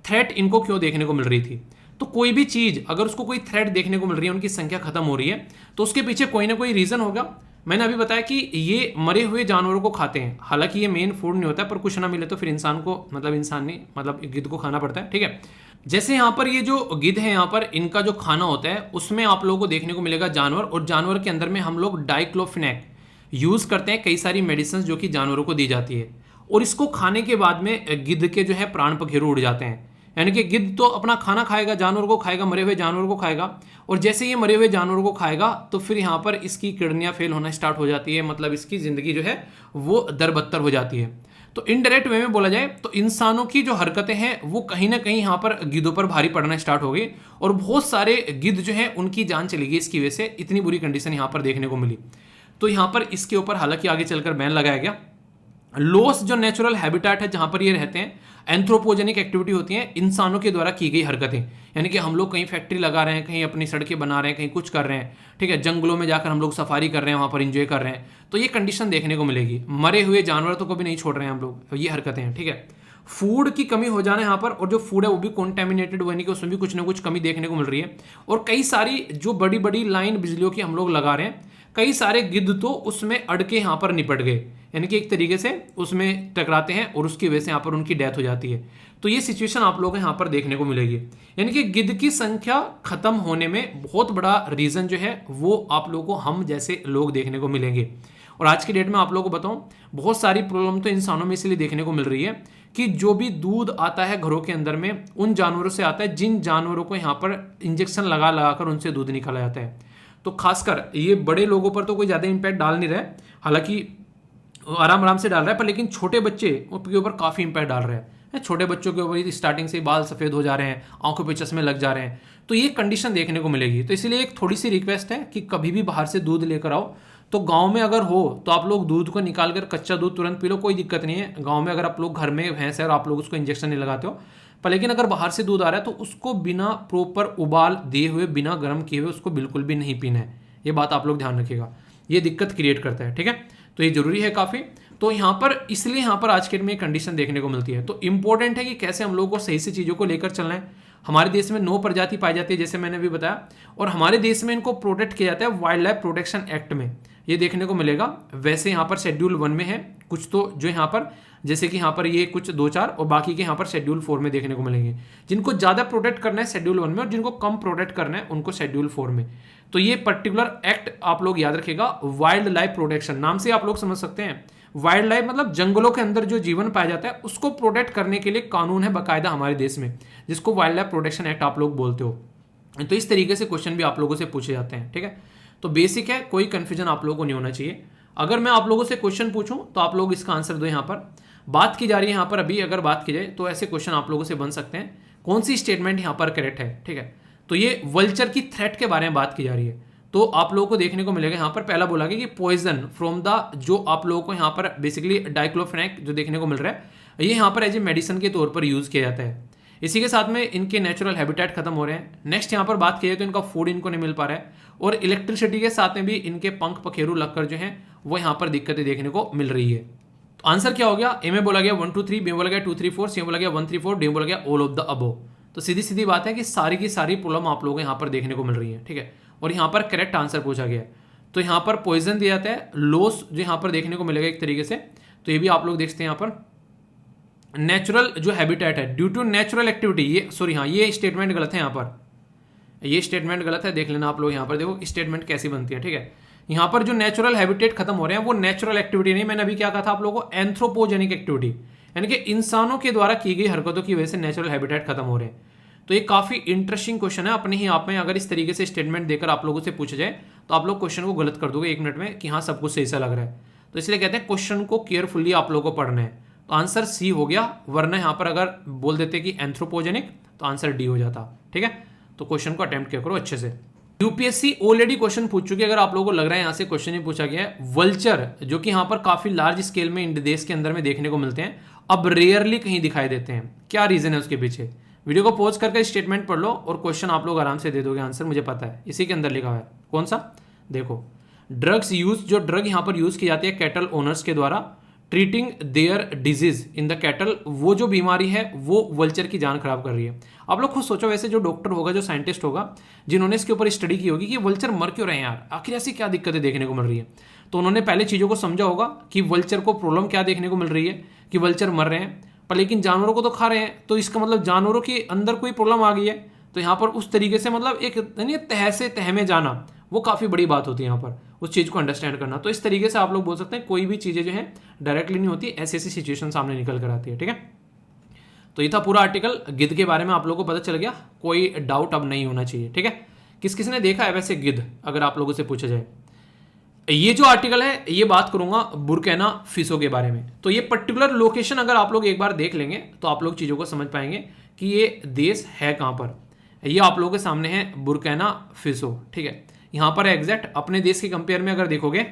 [SPEAKER 1] थ्रेट इनको क्यों देखने को मिल रही थी। तो कोई भी चीज़ अगर उसको कोई थ्रेट देखने को मिल रही है, उनकी संख्या खत्म हो रही है, तो उसके पीछे कोई ना कोई रीज़न होगा। मैंने अभी बताया कि ये मरे हुए जानवरों को खाते हैं, हालांकि ये मेन फूड नहीं होता है, पर कुछ ना मिले तो फिर इंसान को मतलब गिद्ध को खाना पड़ता है। ठीक है, जैसे यहाँ पर ये जो गिद्ध है, यहाँ पर इनका जो खाना होता है उसमें आप लोगों को देखने को मिलेगा जानवर, और जानवर के अंदर में हम लोग डाइक्लोफिनेक यूज़ करते हैं, कई सारी मेडिसिन जो कि जानवरों को दी जाती है, और इसको खाने के बाद में गिद्ध के जो है प्राण पखेरु उड़ जाते हैं। यानी कि गिद्ध तो अपना खाना खाएगा, जानवर को खाएगा, मरे हुए जानवर को खाएगा, और जैसे ये मरे हुए जानवर को खाएगा तो फिर यहाँ पर इसकी किडनियाँ फेल होना स्टार्ट हो जाती है, मतलब इसकी ज़िंदगी जो है वो दरबत्तर हो जाती है। तो इनडायरेक्ट वे में बोला जाए तो इंसानों की जो हरकतें हैं वो कहीं ना कहीं यहाँ पर गिद्धों पर भारी पड़ना स्टार्ट हो गई, और बहुत सारे गिद्ध जो है उनकी जान चली गई इसकी वजह से, इतनी बुरी कंडीशन यहाँ पर देखने को मिली। तो यहाँ पर इसके ऊपर हालांकि आगे चलकर बैन लगाया गया। लॉस जो नेचुरल हैबिटेट है जहां पर ये रहते हैं, एंथ्रोपोजेनिक एक्टिविटी होती है, इंसानों के द्वारा की गई हरकतें, यानी कि हम लोग कहीं फैक्ट्री लगा रहे हैं, कहीं अपनी सड़कें बना रहे हैं, कहीं कुछ कर रहे हैं। ठीक है, जंगलों में जाकर हम लोग सफारी कर रहे हैं, वहां पर इंजॉय कर रहे हैं, तो ये कंडीशन देखने को मिलेगी। मरे हुए जानवर तो कभी नहीं छोड़ रहे हैं हम लोग, ये हरकतें हैं। ठीक है, फूड की कमी हो जाना यहाँ पर, और जो फूड है वो भी कॉन्टेमिनेटेड, यानी कि उसमें भी कुछ ना कुछ कमी देखने को मिल रही है। और कई सारी जो बड़ी बड़ी लाइन बिजलियों की हम लोग लगा रहे हैं, कई सारे गिद्ध तो उसमें अड़के यहाँ पर निपट गए, यानी कि एक तरीके से उसमें टकराते हैं और उसकी वजह से यहाँ पर उनकी डेथ हो जाती है। तो ये सिचुएशन आप लोगों को यहाँ पर देखने को मिलेगी, यानी कि गिद्ध की संख्या खत्म होने में बहुत बड़ा रीज़न जो है वो आप लोगों को हम जैसे लोग देखने को मिलेंगे। और आज की डेट में आप लोगों को बताऊं, बहुत सारी प्रॉब्लम तो इंसानों में इसलिए देखने को मिल रही है कि जो भी दूध आता है घरों के अंदर में उन जानवरों से आता है जिन जानवरों को यहाँ पर इंजेक्शन लगा लगा कर उनसे दूध निकाला जाता है। तो खासकर ये बड़े लोगों पर तो कोई ज़्यादा इंपैक्ट डाल नहीं रहा है, हालांकि आराम आराम से डाल रहा है, पर लेकिन छोटे बच्चे के ऊपर काफ़ी इंपैक्ट डाल रहा है। छोटे बच्चों के ऊपर स्टार्टिंग से बाल सफ़ेद हो जा रहे हैं, आंखों पे चश्मे लग जा रहे हैं, तो ये कंडीशन देखने को मिलेगी। तो इसलिए एक थोड़ी सी रिक्वेस्ट है कि कभी भी बाहर से दूध लेकर आओ तो गांव में अगर हो तो आप लोग दूध को निकाल कर कच्चा दूध तुरंत पी लो, कोई दिक्कत नहीं है। गांव में अगर आप लोग घर में भैंस है और आप लोग उसको इंजेक्शन नहीं लगाते हो, पर लेकिन अगर बाहर से दूध आ रहा है तो उसको बिना प्रॉपर उबाल दिए हुए, बिना गर्म किए हुए उसको बिल्कुल भी नहीं पीना है। ये बात आप लोग ध्यान रखिएगा, ये दिक्कत क्रिएट करता है। ठीक है, तो ये जरूरी है काफ़ी। तो यहाँ पर इसलिए यहाँ पर आज के डेट में कंडीशन देखने को मिलती है। तो इंपॉर्टेंट है कि कैसे हम लोगों को सही से चीज़ों को लेकर चलना है। हमारे देश में 9 प्रजाति पाई जाती है जैसे मैंने अभी बताया, और हमारे देश में इनको प्रोटेक्ट किया जाता है वाइल्ड लाइफ प्रोटेक्शन एक्ट में, ये देखने को मिलेगा। वैसे यहाँ पर शेड्यूल 1 में है कुछ तो जो यहाँ पर जैसे कि यहाँ पर ये कुछ 2-4 और बाकी के यहाँ पर शेड्यूल 4 में देखने को मिलेंगे। जिनको ज़्यादा प्रोटेक्ट करना है शेड्यूल 1 में और जिनको कम प्रोटेक्ट करना है उनको शेड्यूल 4 में। तो ये पर्टिकुलर एक्ट आप लोग याद रखिएगा, वाइल्ड लाइफ प्रोटेक्शन, नाम से आप लोग समझ सकते हैं। वाइल्ड लाइफ मतलब जंगलों के अंदर जो जीवन पाया जाता है उसको प्रोटेक्ट करने के लिए कानून है बाकायदा हमारे देश में, जिसको वाइल्ड लाइफ प्रोटेक्शन एक्ट आप लोग बोलते हो। तो इस तरीके से क्वेश्चन भी आप लोगों से पूछे जाते हैं, ठीक है। तो बेसिक है, कोई कंफ्यूजन आप लोगों को नहीं होना चाहिए। अगर मैं आप लोगों से क्वेश्चन पूछूं तो आप लोग इसका आंसर दो। यहाँ पर बात की जा रही है, यहाँ पर अभी अगर बात की जाए तो ऐसे क्वेश्चन आप लोगों से बन सकते हैं, कौन सी स्टेटमेंट यहाँ पर करेक्ट है, ठीक है। तो ये वल्चर की थ्रेट के बारे में बात की जा रही है। तो आप लोगों को देखने को मिलेगा यहाँ पर पहला बोला गया कि पॉइजन फ्रॉम द, जो आप लोगों को यहाँ पर बेसिकली डाइक्लोफेनेक जो देखने को मिल रहा है, ये यहाँ पर एज ए मेडिसिन के तौर पर यूज किया जाता है। इसी के साथ में इनके नेचुरल हैबिटेट खत्म हो रहे हैं। नेक्स्ट यहाँ पर बात की जाए तो इनका फूड इनको नहीं मिल पा रहा है, और इलेक्ट्रिसिटी के साथ में भी इनके पंख पखेरु लगकर जो है वो यहाँ पर दिक्कतें देखने को मिल रही है। तो आंसर क्या हो गया, ए में बोला गया 1 2 3, बी में बोला गया 2 3 4, सी में बोला गया 1 3 4, डी में बोला गया ऑल ऑफ द अबव। तो सीधी सीधी बात है कि सारी की सारी प्रॉब्लम आप लोगों को यहाँ पर देखने को मिल रही है, ठीक है। और यहाँ पर करेक्ट आंसर पूछा गया है। तो यहाँ पर पॉइजन दिया जाता है, लॉस जो यहाँ पर देखने को मिलेगा एक तरीके से, तो ये भी आप लोग देखते हैं यहाँ पर नेचुरल जो हैबिटेट है ड्यू टू नेचुरल एक्टिविटी, ये सॉरी हाँ ये स्टेटमेंट गलत है, यहाँ पर ये स्टेटमेंट गलत है, देख लेना आप लोग। यहाँ पर देखो स्टेटमेंट कैसी बनती है, ठीक है। यहाँ पर जो नेचुरल हैबिटेट खत्म हो रहे हैं वो नेचुरल एक्टिविटी नहीं, मैंने अभी क्या कहा था आप लोगों को, एंथ्रोपोजेनिक एक्टिविटी, यानी कि इंसानों के द्वारा की गई हरकतों की वजह से नेचुरल हैबिटेट खत्म हो रहे हैं। तो ये काफी इंटरेस्टिंग क्वेश्चन है अपने ही आप में। अगर इस तरीके से स्टेटमेंट देकर आप लोगों से पूछा जाए तो आप लोग क्वेश्चन को गलत कर दोगे 1 मिनट में कि हाँ सब कुछ सही सा लग रहा है। तो इसलिए कहते हैं क्वेश्चन को केयरफुली आप लोगों को पढ़ना है। तो आंसर सी हो गया, वरना यहाँ पर अगर बोल देते कि एंथ्रोपोजेनिक तो आंसर डी हो जाता, ठीक है। तो क्वेश्चन को अटेम्प्ट किया करो अच्छे से। यूपीएससी ऑलरेडी क्वेश्चन पूछ चुकी है, अगर आप लोगों को लग रहा है यहाँ से क्वेश्चन ही पूछा गया है। वल्चर जो कि यहाँ पर काफी लार्ज स्केल में इंडिया देश के अंदर में देखने को मिलते हैं, अब रेयरली कहीं दिखाई देते हैं। क्या रीजन है उसके पीछे, वीडियो को पॉज करके स्टेटमेंट पढ़ लो और क्वेश्चन आप लोग आराम से दे दोगे आंसर, मुझे पता है। इसी के अंदर लिखा हुआ है, कौन सा, देखो ड्रग्स यूज, जो ड्रग यहाँ पर यूज की जाती है कैटल ओनर्स के द्वारा, treating their disease in the cattle, वो जो बीमारी है वो वल्चर की जान खराब कर रही है। आप लोग खुद सोचो, वैसे जो डॉक्टर होगा, जो साइंटिस्ट होगा, जिन्होंने इसके ऊपर स्टडी की होगी कि वल्चर मर क्यों रहे हैं यार, आखिर ऐसी क्या दिक्कतें देखने को मिल रही है, तो उन्होंने पहले चीज़ों को समझा होगा कि वल्चर को प्रॉब्लम क्या देखने को मिल रही है, कि वल्चर मर रहे हैं पर लेकिन जानवरों को तो खा रहे हैं, तो इसका मतलब जानवरों के अंदर कोई प्रॉब्लम आ गई है। तो यहाँ पर उस तरीके से मतलब एक तह से तह में जाना, वो काफ़ी बड़ी बात होती है यहाँ पर, उस चीज़ को अंडरस्टैंड करना। तो इस तरीके से आप लोग बोल सकते हैं कोई भी चीज़ें जो है डायरेक्टली नहीं होती, ऐसी ऐसी सिचुएशन सामने निकल कर आती है, ठीक है। तो ये था पूरा आर्टिकल, गिद्ध के बारे में आप लोगों को पता चल गया, कोई डाउट अब नहीं होना चाहिए, ठीक है। किस किस ने देखा है वैसे गिद्ध, अगर आप लोगों से पूछा जाए। ये जो आर्टिकल है ये बात करूंगा बुर्किना फासो के बारे में। तो ये पर्टिकुलर लोकेशन अगर आप लोग एक बार देख लेंगे तो आप लोग चीज़ों को समझ पाएंगे कि ये देश है कहाँ पर। ये आप लोगों के सामने है बुर्किना फासो, ठीक है। यहाँ पर एग्जैक्ट अपने देश के कंपेयर में अगर देखोगे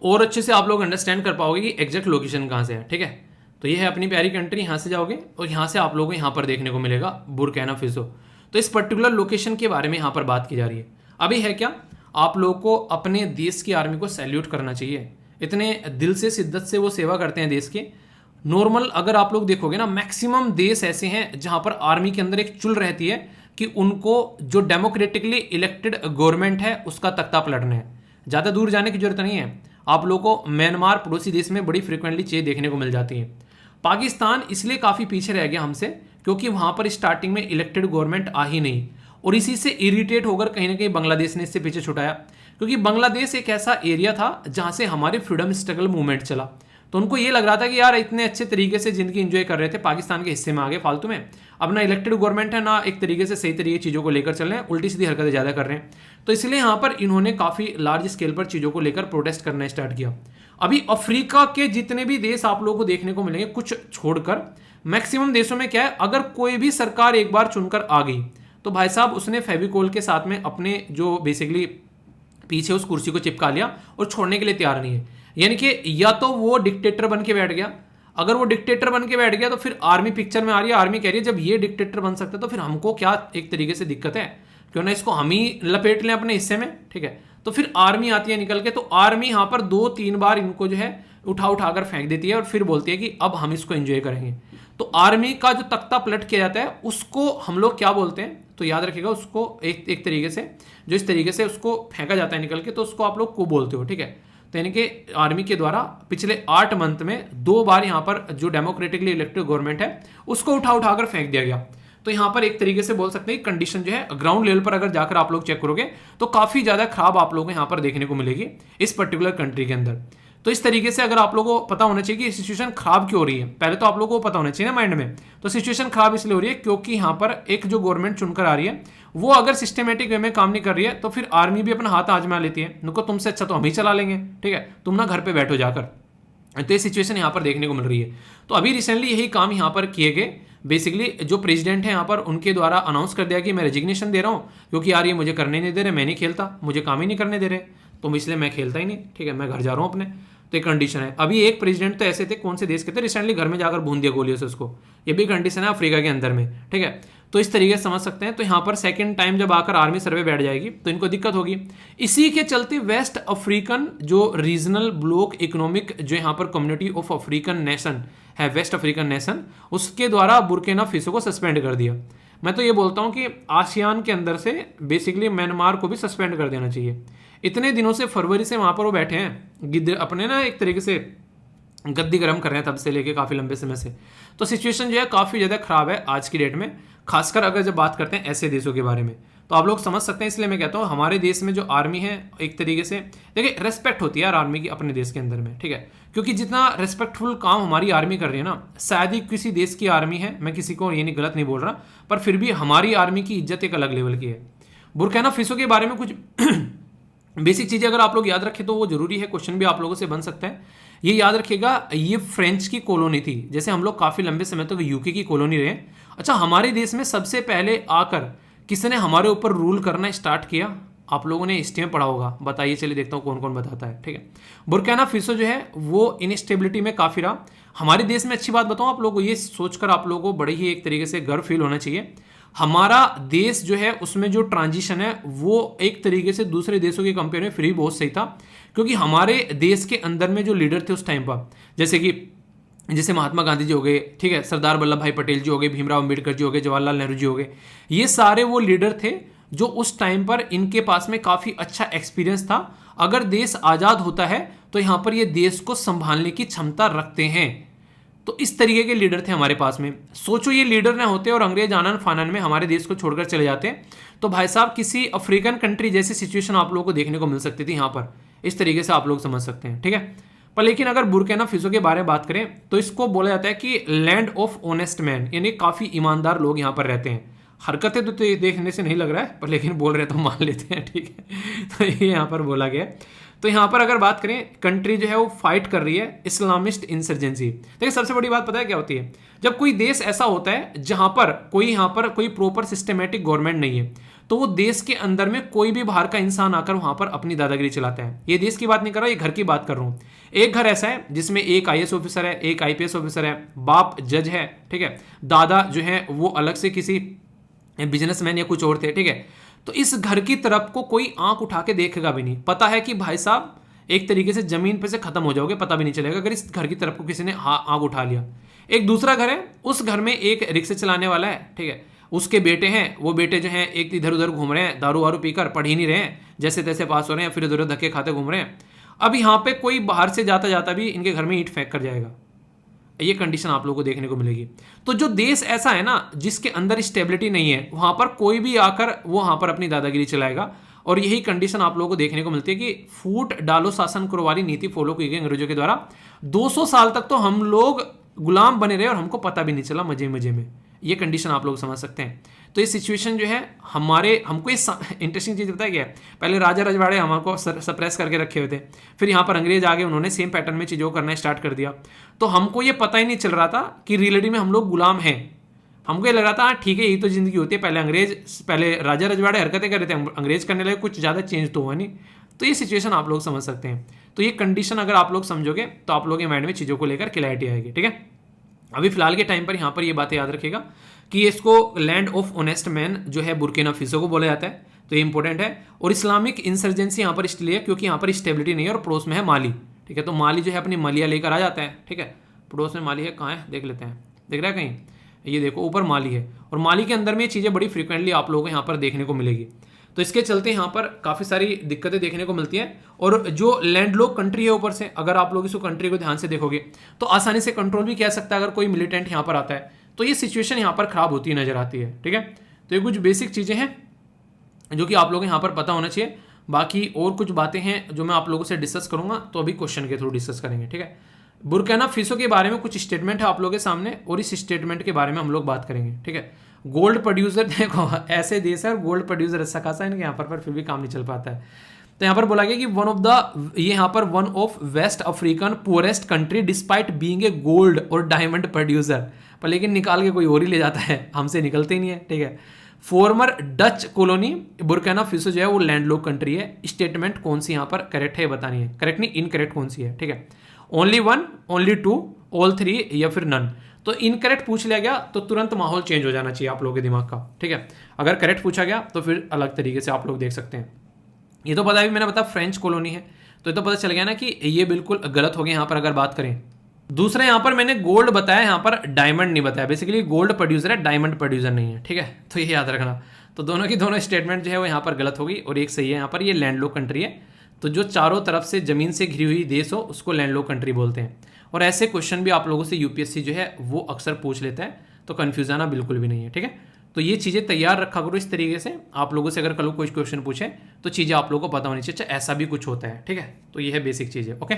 [SPEAKER 1] और अच्छे से आप लोग अंडरस्टैंड कर पाओगे कि एग्जैक्ट लोकेशन कहाँ से है, ठीक है। तो ये है अपनी प्यारी कंट्री, यहाँ से जाओगे और यहाँ से आप लोगों को यहाँ पर देखने को मिलेगा बुर्किना फासो। तो इस पर्टिकुलर लोकेशन के बारे में यहाँ पर बात की जा रही है। अभी है क्या, आप लोगों को अपने देश की आर्मी को सैल्यूट करना चाहिए, इतने दिल से शिद्दत से वो सेवा करते हैं देश के। नॉर्मल अगर आप लोग देखोगे ना, मैक्सिमम देश ऐसे हैं जहां पर आर्मी के अंदर एक चुल रहती है कि उनको जो डेमोक्रेटिकली इलेक्टेड गवर्नमेंट है उसका तख्ता पलटना है। ज़्यादा दूर जाने की जरूरत नहीं है, आप लोगों को म्यांमार पड़ोसी देश में बड़ी फ्रिक्वेंटली चीज़ें देखने को मिल जाती हैं। पाकिस्तान इसलिए काफ़ी पीछे रह गया हमसे क्योंकि वहाँ पर स्टार्टिंग में इलेक्टेड गवर्नमेंट आ ही नहीं, और इसी से इरिटेट होकर कहीं ना कहीं बांग्लादेश ने इससे पीछे छुटाया, क्योंकि बांग्लादेश एक ऐसा एरिया था जहाँ से हमारे फ्रीडम स्ट्रगल मूवमेंट चला। तो उनको ये लग रहा था कि यार इतने अच्छे तरीके से जिंदगी एंजॉय कर रहे थे, पाकिस्तान के हिस्से में आ गए फालतू में, अब ना इलेक्टेड गवर्नमेंट है ना एक तरीके से सही तरीके चीज़ों को लेकर चल रहे हैं, उल्टी सीधी हरकतें ज़्यादा कर रहे हैं। तो इसलिए यहाँ पर इन्होंने काफ़ी लार्ज स्केल पर चीज़ों को लेकर प्रोटेस्ट करना स्टार्ट किया। अभी अफ्रीका के जितने भी देश आप लोगों को देखने को मिलेंगे, कुछ छोड़कर मैक्सिमम देशों में क्या है, अगर कोई भी सरकार एक बार चुनकर आ गई तो भाई साहब उसने फेविकोल के साथ में अपने जो बेसिकली पीछे उस कुर्सी को चिपका लिया और छोड़ने के लिए तैयार नहीं है। यानी कि या तो वो डिक्टेटर बन के बैठ गया, अगर वो डिक्टेटर बन के बैठ गया तो फिर आर्मी पिक्चर में आ रही है, आर्मी कह रही है जब ये डिक्टेटर बन सकता है तो फिर हमको क्या एक तरीके से दिक्कत है, क्यों ना इसको हम ही लपेट लें अपने हिस्से में, ठीक है। तो फिर आर्मी आती है निकल के, तो आर्मी यहाँ पर 2-3 बार इनको जो है उठाकर फेंक देती है और फिर बोलती है कि अब हम इसको एंजॉय करेंगे। तो आर्मी का जो तख्ता पलट किया जाता है उसको हम लोग क्या बोलते हैं, तो याद रखिएगा उसको एक तरीके से जो इस तरीके से उसको फेंका जाता है निकल के, तो उसको आप लोग को बोलते हो, ठीक है। तो यानी कि आर्मी के द्वारा पिछले 8 मंथ में 2 बार यहाँ पर जो डेमोक्रेटिकली इलेक्टेड गवर्नमेंट है उसको उठाकर फेंक दिया गया। तो यहाँ पर एक तरीके से बोल सकते हैं कंडीशन जो है ग्राउंड लेवल पर अगर जाकर आप लोग चेक करोगे तो काफी ज्यादा खराब आप लोगों को यहाँ पर देखने को मिलेगी इस पर्टिकुलर कंट्री के अंदर। तो इस तरीके से अगर आप लोगों को पता होना चाहिए कि सिचुएशन खराब क्यों हो रही है, पहले तो आप लोगों को पता होना चाहिए ना माइंड में। तो सिचुएशन खराब इसलिए हो रही है क्योंकि यहाँ पर एक जो गवर्नमेंट चुनकर आ रही है वो अगर सिस्टमेटिक वे में काम नहीं कर रही है तो फिर आर्मी भी अपना हाथ आजमा लेती है, नुको तुमसे अच्छा तो हम ही चला लेंगे, ठीक है, तुम ना घर पे बैठो जाकर। तो ये सिचुएशन यहाँ पर देखने को मिल रही है। तो अभी रिसेंटली यही काम यहाँ पर किए गए। बेसिकली जो प्रेसिडेंट है यहाँ पर उनके द्वारा अनाउंस कर दिया कि मैं रेजिग्नेशन दे रहा हूँ क्योंकि यार ये मुझे करने नहीं दे रहे, मैं नहीं खेलता, मुझे काम ही नहीं करने दे रहे, तो इसलिए मैं खेलता ही नहीं, ठीक है, मैं घर जा रहा हूँ अपने। तो एक कंडीशन है। अभी एक प्रेसिडेंट तो ऐसे थे, कौन से देश के थे, रिसेंटली घर में जाकर भून दिया गोलियों से उसको, ये भी कंडीशन है अफ्रीका के अंदर में, ठीक है। तो इस तरीके से समझ सकते हैं। तो यहाँ पर सेकंड टाइम जब आकर आर्मी सर्वे बैठ जाएगी तो इनको दिक्कत होगी। इसी के चलते वेस्ट अफ्रीकन जो रीजनल ब्लॉक इकोनॉमिक जो यहाँ पर कम्युनिटी ऑफ अफ्रीकन नेशन है, वेस्ट अफ्रीकन नेशन, उसके द्वारा बुर्किना फासो को सस्पेंड कर दिया। मैं तो ये बोलता हूँ कि आसियान के अंदर से बेसिकली म्यांमार को भी सस्पेंड कर देना चाहिए। इतने दिनों से, फरवरी से वहाँ पर वो बैठे हैं गिद्ध अपने ना एक तरीके से गद्दी गर्म कर रहे हैं तब से लेके काफ़ी लंबे समय से। तो सिचुएशन जो है काफ़ी ज़्यादा ख़राब है आज की डेट में, खासकर अगर जब बात करते हैं ऐसे देशों के बारे में। तो आप लोग समझ सकते हैं। इसलिए मैं कहता हूँ हमारे देश में जो आर्मी है एक तरीके से देखिए रेस्पेक्ट होती है यार आर्मी की अपने देश के अंदर में, ठीक है, क्योंकि जितना रेस्पेक्टफुल काम हमारी आर्मी कर रही है ना, शायद ही किसी देश की आर्मी है, मैं किसी को ये नहीं गलत नहीं बोल रहा, पर फिर भी हमारी आर्मी की इज्जत एक अलग लेवल की है। बुर्किना फासो के बारे में कुछ बेसिक चीज़ें अगर आप लोग याद रखें तो वो जरूरी है, क्वेश्चन भी आप लोगों से बन सकता है। ये याद रखिएगा, ये फ्रेंच की कॉलोनी थी, जैसे हम लोग काफ़ी लंबे समय तक यूके की कॉलोनी रहे। अच्छा, हमारे देश में सबसे पहले आकर किसने हमारे ऊपर रूल करना स्टार्ट किया? आप लोगों ने हिस्ट्री में पढ़ा होगा, बताइए, चलिए देखता हूँ कौन कौन बताता है, ठीक है। बुर्किना फासो जो है वो इनस्टेबिलिटी में काफ़ी रहा। हमारे देश में अच्छी बात बताऊँ आप लोगों को, ये सोचकर आप लोगों को बड़े ही एक तरीके से गर्व फील होना चाहिए। हमारा देश जो है उसमें जो ट्रांजिशन है वो एक तरीके से दूसरे देशों की कंपेयर में फिर भी बहुत सही था, क्योंकि हमारे देश के अंदर में जो लीडर थे उस टाइम पर, जैसे महात्मा गांधी जी हो गए, ठीक है, सरदार वल्लभ भाई पटेल जी हो गए, भीमराव अंबेडकर जी हो गए, जवाहरलाल नेहरू जी हो गए, ये सारे वो लीडर थे जो उस टाइम पर इनके पास में काफ़ी अच्छा एक्सपीरियंस था। अगर देश आज़ाद होता है तो यहाँ पर ये देश को संभालने की क्षमता रखते हैं। तो इस तरीके के लीडर थे हमारे पास में। सोचो ये लीडर ना होते और अंग्रेज आनन फानन में हमारे देश को छोड़कर चले जाते तो भाई साहब किसी अफ्रीकन कंट्री जैसी सिचुएशन आप लोगों को देखने को मिल सकती थी यहाँ पर। इस तरीके से आप लोग समझ सकते हैं, ठीक है। पर लेकिन अगर बुर्किना फासो के बारे में बात करें तो इसको बोला जाता है कि लैंड ऑफ ऑनेस्ट मैन, यानी काफ़ी ईमानदार लोग यहाँ पर रहते हैं। हरकतें तो देखने से नहीं लग रहा है, पर लेकिन बोल रहे तो मान लेते हैं, ठीक है। तो ये यहाँ पर बोला गया। तो यहाँ पर अगर बात करें, कंट्री जो है वो फाइट कर रही है इस्लामिस्ट इंसर्जेंसी। देखिए सबसे बड़ी बात पता है क्या होती है, जब कोई देश ऐसा होता है जहाँ पर कोई प्रॉपर सिस्टमेटिक गवर्नमेंट नहीं है, तो वो देश के अंदर में कोई भी बाहर का इंसान आकर वहाँ पर अपनी दादागिरी चलाता है। ये देश की बात नहीं कर रहा, ये घर की बात कर रहा हूँ। एक घर ऐसा है जिसमें एक IAS ऑफिसर है, एक IPS ऑफिसर है, बाप जज है, ठीक है, दादा जो है वो अलग से किसी बिजनेसमैन या कुछ और थे, ठीक है। तो इस घर की तरफ को कोई आंख उठा के देखेगा भी नहीं। पता है कि भाई साहब एक तरीके से जमीन पे से खत्म हो जाओगे, पता भी नहीं चलेगा अगर इस घर की तरफ को किसी ने आंख उठा लिया। एक दूसरा घर है, उस घर में एक रिक्शा चलाने वाला है, ठीक है, उसके बेटे हैं, वो बेटे जो हैं एक इधर उधर घूम रहे हैं, दारू वारू पीकर, पढ़ ही नहीं रहे हैं, जैसे तैसे पास हो रहे हैं, फिर इधर उधर धक्के खाते घूम रहे हैं। अब यहाँ पे कोई बाहर से जाता जाता भी इनके घर में ईंट फेंक कर जाएगा। ये कंडीशन आप लोगों को देखने को मिलेगी। तो जो देश ऐसा है ना जिसके अंदर स्टेबिलिटी नहीं है, वहां पर कोई भी आकर वो वहां पर अपनी दादागिरी चलाएगा। और यही कंडीशन आप लोगों को देखने को मिलती है कि फूट डालो शासन करो वाली नीति फॉलो की गई अंग्रेजों के द्वारा। 200 साल तक तो हम लोग गुलाम बने रहे और हमको पता भी नहीं चला, मजे मजे में। ये कंडीशन आप लोग समझ सकते हैं। तो ये सिचुएशन जो है हमको ये इंटरेस्टिंग चीज़ बताया गया है। पहले राजा रजवाड़े हमको सप्रेस करके रखे हुए थे, फिर यहाँ पर अंग्रेज आ गए, उन्होंने सेम पैटर्न में चीज़ों को करना स्टार्ट कर दिया। तो हमको ये पता ही नहीं चल रहा था कि रियलिटी में हम लोग गुलाम हैं। हमको ये लग रहा था हाँ ठीक है यही तो ज़िंदगी होती है। पहले राजा रजवाड़े हरकतें कर रहे थे, अंग्रेज करने लगे, कुछ ज़्यादा चेंज तो हुआ नहीं। तो ये सिचुएशन आप लोग समझ सकते हैं। तो ये कंडीशन अगर आप लोग समझोगे तो आप लोग के माइंड में चीज़ों को लेकर क्लैरिटी आएगी, ठीक है। अभी फिलहाल के टाइम पर यहाँ पर ये बातें याद रखिएगा कि इसको लैंड ऑफ ऑनेस्ट मैन जो है बुर्किना फासो को बोला जाता है। तो ये इंपॉर्टेंट है। और इस्लामिक इंसर्जेंसी यहाँ पर इसलिए क्योंकि यहाँ पर स्टेबिलिटी नहीं है और पड़ोस में है माली, ठीक है। तो माली जो है अपनी मलिया लेकर आ जाता है, ठीक है। पड़ोस में माली है, कहाँ है देख लेते हैं, दिख रहा है कहीं, ये देखो ऊपर माली है। और माली के अंदर में ये चीज़ें बड़ी फ्रिक्वेंटली आप लोगों को यहाँ पर देखने को मिलेगी। तो इसके चलते यहाँ पर काफ़ी सारी दिक्कतें देखने को मिलती हैं। और जो लैंडलॉक कंट्री है ऊपर से, अगर आप लोग इस कंट्री को ध्यान से देखोगे तो आसानी से कंट्रोल भी किया सकता है अगर कोई मिलिटेंट यहाँ पर आता है, तो ये सिचुएशन यहाँ पर खराब होती नजर आती है। ठीक है, तो ये कुछ बेसिक चीज़ें हैं जो कि आप लोगों को यहाँ पर पता होना चाहिए। बाकी और कुछ बातें हैं जो मैं आप लोगों से डिस्कस करूंगा, तो अभी क्वेश्चन के थ्रू डिस्कस करेंगे। ठीक है, बुर्किना फासो के बारे में कुछ स्टेटमेंट है आप लोगों के सामने, और इस स्टेटमेंट के बारे में हम लोग बात करेंगे। ठीक है, गोल्ड प्रोड्यूसर, देखो ऐसे देश है और गोल्ड प्रोड्यूसर अच्छा खासा इनके यहाँ पर फिर भी काम नहीं चल पाता है। तो यहाँ पर बोला गया कि one of West African poorest country despite being a gold और डायमंड प्रोड्यूसर, पर लेकिन निकाल के कोई और ही ले जाता है, हमसे निकलते ही नहीं है। ठीक है, farmer Dutch colony Burkina Faso जो है वो लैंडलॉक कंट्री है। स्टेटमेंट कौन सी यहाँ पर करेक्ट है बतानी है, करेक्ट नहीं इनकरेक्ट कौन सी है। ठीक है, only one, only two, all three या फिर नन। तो इनकरेक्ट पूछ लिया गया तो तुरंत माहौल चेंज हो जाना चाहिए आप लोगों के दिमाग का। ठीक है, अगर करेक्ट पूछा गया तो फिर अलग तरीके से आप लोग देख सकते हैं। ये तो पता है, मैंने बताया फ्रेंच कॉलोनी है, तो ये तो पता चल गया ना कि ये बिल्कुल गलत हो गया यहाँ पर अगर बात करें। दूसरा यहाँ पर मैंने गोल्ड बताया, यहाँ पर डायमंड नहीं बताया। बेसिकली गोल्ड प्रोड्यूसर है, डायमंड प्रोड्यूसर नहीं है। ठीक है, तो ये याद रखना। तो दोनों की दोनों स्टेटमेंट जो है वो यहाँ पर गलत होगी और एक सही है। यहाँ पर ये लैंडलॉक कंट्री है, तो जो चारों तरफ से जमीन से घिरी हुई देश हो उसको लैंडलॉक कंट्री बोलते हैं। और ऐसे क्वेश्चन भी आप लोगों से यूपीएससी जो है वो अक्सर पूछ लेता है, तो कन्फ्यूज आना बिल्कुल भी नहीं है। ठीक है, तो ये चीज़ें तैयार रखा करो इस तरीके से, आप लोगों से अगर कल कोई क्वेश्चन पूछे तो चीज़ें आप लोगों को पता होनी चाहिए, अच्छा ऐसा भी कुछ होता है। ठीक है, तो ये है बेसिक चीज़ें। ओके,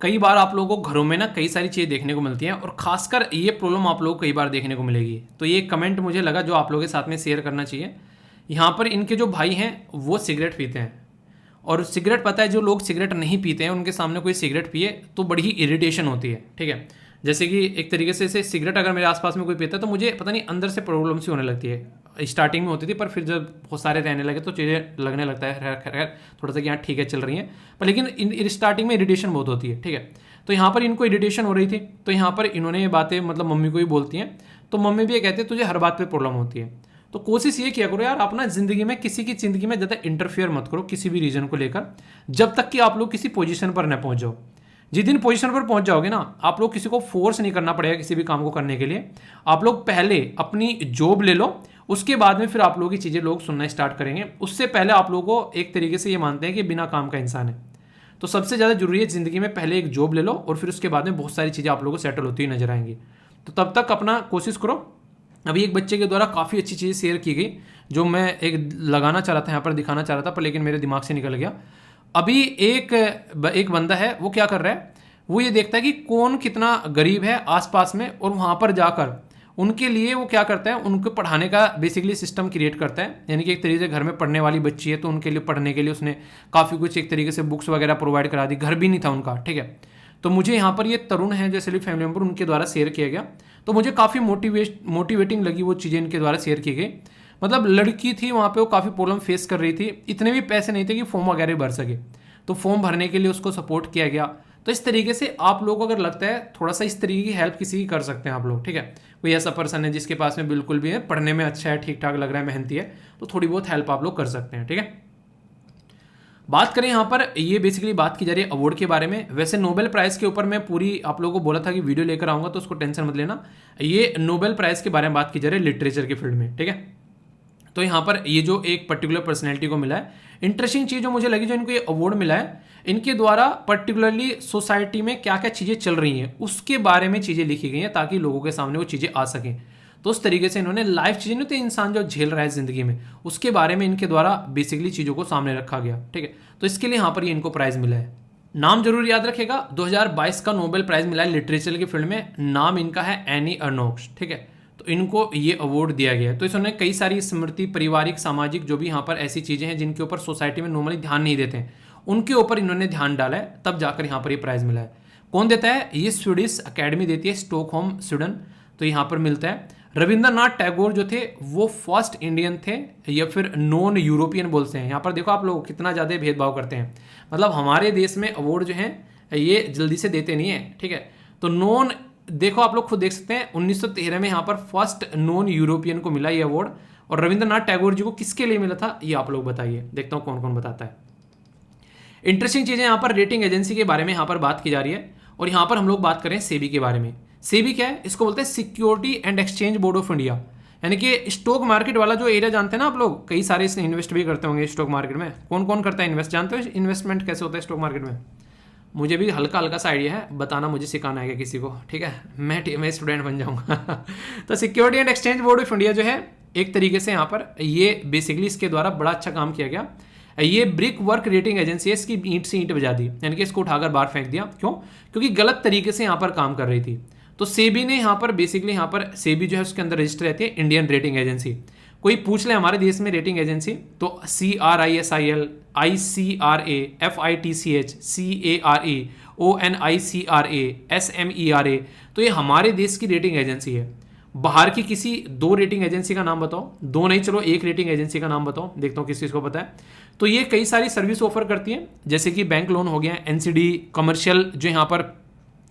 [SPEAKER 1] कई बार आप लोगों को घरों में ना कई सारी चीज़ें देखने को मिलती हैं, और खासकर ये प्रॉब्लम आप लोगों को कई बार देखने को मिलेगी। तो ये कमेंट मुझे लगा जो आप लोगों के साथ में शेयर करना चाहिए। यहाँ पर इनके जो भाई हैं वो सिगरेट पीते हैं, और सिगरेट पता है जो लोग सिगरेट नहीं पीते हैं उनके सामने कोई सिगरेट पिए तो बड़ी ही इरिटेशन होती है। ठीक है, जैसे कि एक तरीके से सिगरेट अगर मेरे आसपास में कोई पीता है तो मुझे पता नहीं अंदर से प्रॉब्लम सी होने लगती है। स्टार्टिंग में होती थी, पर फिर जब बहुत सारे रहने लगे तो चीज़ें लगने लगता है खैर थोड़ा सा कि यहाँ ठीक है चल रही हैं, पर लेकिन स्टार्टिंग में इरिटेशन बहुत होती है। ठीक है, तो यहाँ पर इनको इरिटेशन हो रही थी, तो यहाँ पर इन्होंने ये बातें मतलब मम्मी को ही बोलती हैं, तो मम्मी भी ये कहते हैं तुझे हर बात पर प्रॉब्लम होती है। तो कोशिश ये किया करो यार, अपना जिंदगी में किसी की जिंदगी में ज़्यादा इंटरफेयर मत करो किसी भी रीजन को लेकर, जब तक कि आप लोग किसी पोजीशन पर न पहुंच जाओ। जिस दिन पोजीशन पर पहुंच जाओगे ना, आप लोग किसी को फोर्स नहीं करना पड़ेगा किसी भी काम को करने के लिए। आप लोग पहले अपनी जॉब ले लो, उसके बाद में फिर आप लोगों की चीज़ें लोग सुनना स्टार्ट करेंगे। उससे पहले आप लोगों को एक तरीके से ये मानते हैं कि बिना काम का इंसान है। तो सबसे ज़्यादा जरूरी है ज़िंदगी में पहले एक जॉब ले लो, और फिर उसके बाद में बहुत सारी चीज़ें आप लोगों को सेटल होती हुई नजर आएंगी। तो तब तक अपना कोशिश करो। अभी एक बच्चे के द्वारा काफ़ी अच्छी चीज़ शेयर की गई जो मैं एक लगाना चाह रहा था, यहाँ पर दिखाना चाह रहा था, पर लेकिन मेरे दिमाग से निकल गया। अभी एक बंदा है, वो क्या कर रहा है, वो ये देखता है कि कौन कितना गरीब है आसपास में, और वहाँ पर जाकर उनके लिए वो क्या करता है, उनको पढ़ाने का बेसिकली सिस्टम क्रिएट करता है। यानी कि एक तरीके से घर में पढ़ने वाली बच्ची है तो उनके लिए पढ़ने के लिए उसने काफ़ी कुछ एक तरीके से बुक्स वगैरह प्रोवाइड करा दी, घर भी नहीं था उनका। ठीक है, तो मुझे यहाँ पर ये तरुण है जैसे फैमिली मेम्बर, उनके द्वारा शेयर किया गया, तो मुझे काफ़ी मोटिवेटिंग लगी वो चीज़ें इनके द्वारा शेयर की गई। मतलब लड़की थी वहाँ पे, वो काफ़ी प्रॉब्लम फेस कर रही थी, इतने भी पैसे नहीं थे कि फॉर्म वगैरह भर सके, तो फॉर्म भरने के लिए उसको सपोर्ट किया गया। तो इस तरीके से आप लोगों को अगर लगता है थोड़ा सा इस तरीके की हेल्प किसी की कर सकते हैं आप लोग। ठीक है, कोई ऐसा पर्सन है जिसके पास में बिल्कुल भी है, पढ़ने में अच्छा है, ठीक ठाक लग रहा है, मेहनती है, तो थोड़ी बहुत हेल्प आप लोग कर सकते हैं। ठीक है, बात करें यहाँ पर, ये बेसिकली बात की जा रही है अवार्ड के बारे में। वैसे नोबेल प्राइज़ के ऊपर मैं पूरी आप लोगों को बोला था कि वीडियो लेकर आऊँगा, तो उसको टेंशन मत लेना। ये नोबेल प्राइज़ के बारे में बात की जा रही है लिटरेचर के फील्ड में। ठीक है, तो यहाँ पर ये जो एक पर्टिकुलर पर्सनैलिटी को मिला है, इंटरेस्टिंग चीज़ जो मुझे लगी, जो इनको ये अवार्ड मिला है, इनके द्वारा पर्टिकुलरली सोसाइटी में क्या क्या चीज़ें चल रही हैं उसके बारे में चीज़ें लिखी गई हैं, ताकि लोगों के सामने वो चीज़ें आ सकें। तो उस तरीके से इन्होंने लाइफ चीज़ें नहीं, तो इंसान जो झेल रहा है ज़िंदगी में, उसके बारे में इनके द्वारा बेसिकली चीज़ों को सामने रखा गया। ठीक है, तो इसके लिए यहाँ पर ये इनको प्राइज़ मिला है। नाम जरूर याद रखेगा, 2022 का नोबेल प्राइज़ मिला है लिटरेचर के फील्ड में। नाम इनका है एनी अर्नोक्स। ठीक है, तो इनको ये अवार्ड दिया गया है। तो इसने कई सारी स्मृति, पारिवारिक, सामाजिक जो भी यहाँ पर ऐसी चीज़ें हैं जिनके ऊपर सोसाइटी में नॉर्मली ध्यान नहीं देते हैं, उनके ऊपर इन्होंने ध्यान डाला है, तब जाकर यहाँ पर ये प्राइज़ मिला है। कौन देता है, ये स्वीडिश अकेडमी देती है, स्टॉकहोम स्वीडन। तो यहाँ पर मिलता है। रविंद्रनाथ टैगोर जो थे वो फर्स्ट इंडियन थे, या फिर नॉन यूरोपियन बोलते हैं। यहाँ पर देखो आप लोग कितना ज़्यादा भेदभाव करते हैं, मतलब हमारे देश में अवार्ड जो हैं ये जल्दी से देते नहीं है। ठीक है, तो नॉन, देखो आप लोग खुद देख सकते हैं, 1913 में यहाँ पर फर्स्ट नॉन यूरोपियन को मिला ये अवार्ड। और रविंद्रनाथ टैगोर जी को किसके लिए मिला था, ये आप लोग बताइए, देखता हूँ कौन कौन बताता है। इंटरेस्टिंग चीज़ें यहाँ पर रेटिंग एजेंसी के बारे में यहाँ पर बात की जा रही है, और यहाँ पर हम लोग बात करें सेबी के बारे में। सेबी क्या है, इसको बोलते हैं security and exchange board of India. यानी कि स्टॉक मार्केट वाला जो एरिया जानते हैं ना आप लोग, कई सारे इसमें इन्वेस्ट भी करते होंगे स्टॉक मार्केट में। कौन कौन करता है इन्वेस्ट, जानते हो इन्वेस्टमेंट कैसे होता है स्टॉक मार्केट में? मुझे भी हल्का हल्का सा आइडिया है, बताना, मुझे सिखाना है किसी को, ठीक है, मैं स्टूडेंट बन जाऊंगा। तो security and exchange board of India जो है एक तरीके से यहाँ पर ये बेसिकली इसके द्वारा बड़ा अच्छा काम किया गया। ये ब्रिक वर्क रेटिंग एजेंसी है, इसकी ईंट से ईंट बजा दी, यानी कि इसको उठाकर बाहर फेंक दिया। क्यों? क्योंकि गलत तरीके से यहाँ पर काम कर रही थी। तो सेबी ने यहाँ पर बेसिकली, यहाँ पर सेबी जो है उसके अंदर रजिस्टर रहती है इंडियन रेटिंग एजेंसी। कोई पूछ ले हमारे देश में रेटिंग एजेंसी, तो CRISIL, ICRA, FITCH, CARE, ONICRA, SMERA, तो ये हमारे देश की रेटिंग एजेंसी है। बाहर की किसी 2 रेटिंग एजेंसी का नाम बताओ, 2 नहीं चलो 1 रेटिंग एजेंसी का नाम बताओ, देखता हूँ किस चीज़ को पता है। तो ये कई सारी सर्विस ऑफर करती है, जैसे कि बैंक लोन हो गया, NCD, कमर्शियल जो यहाँ पर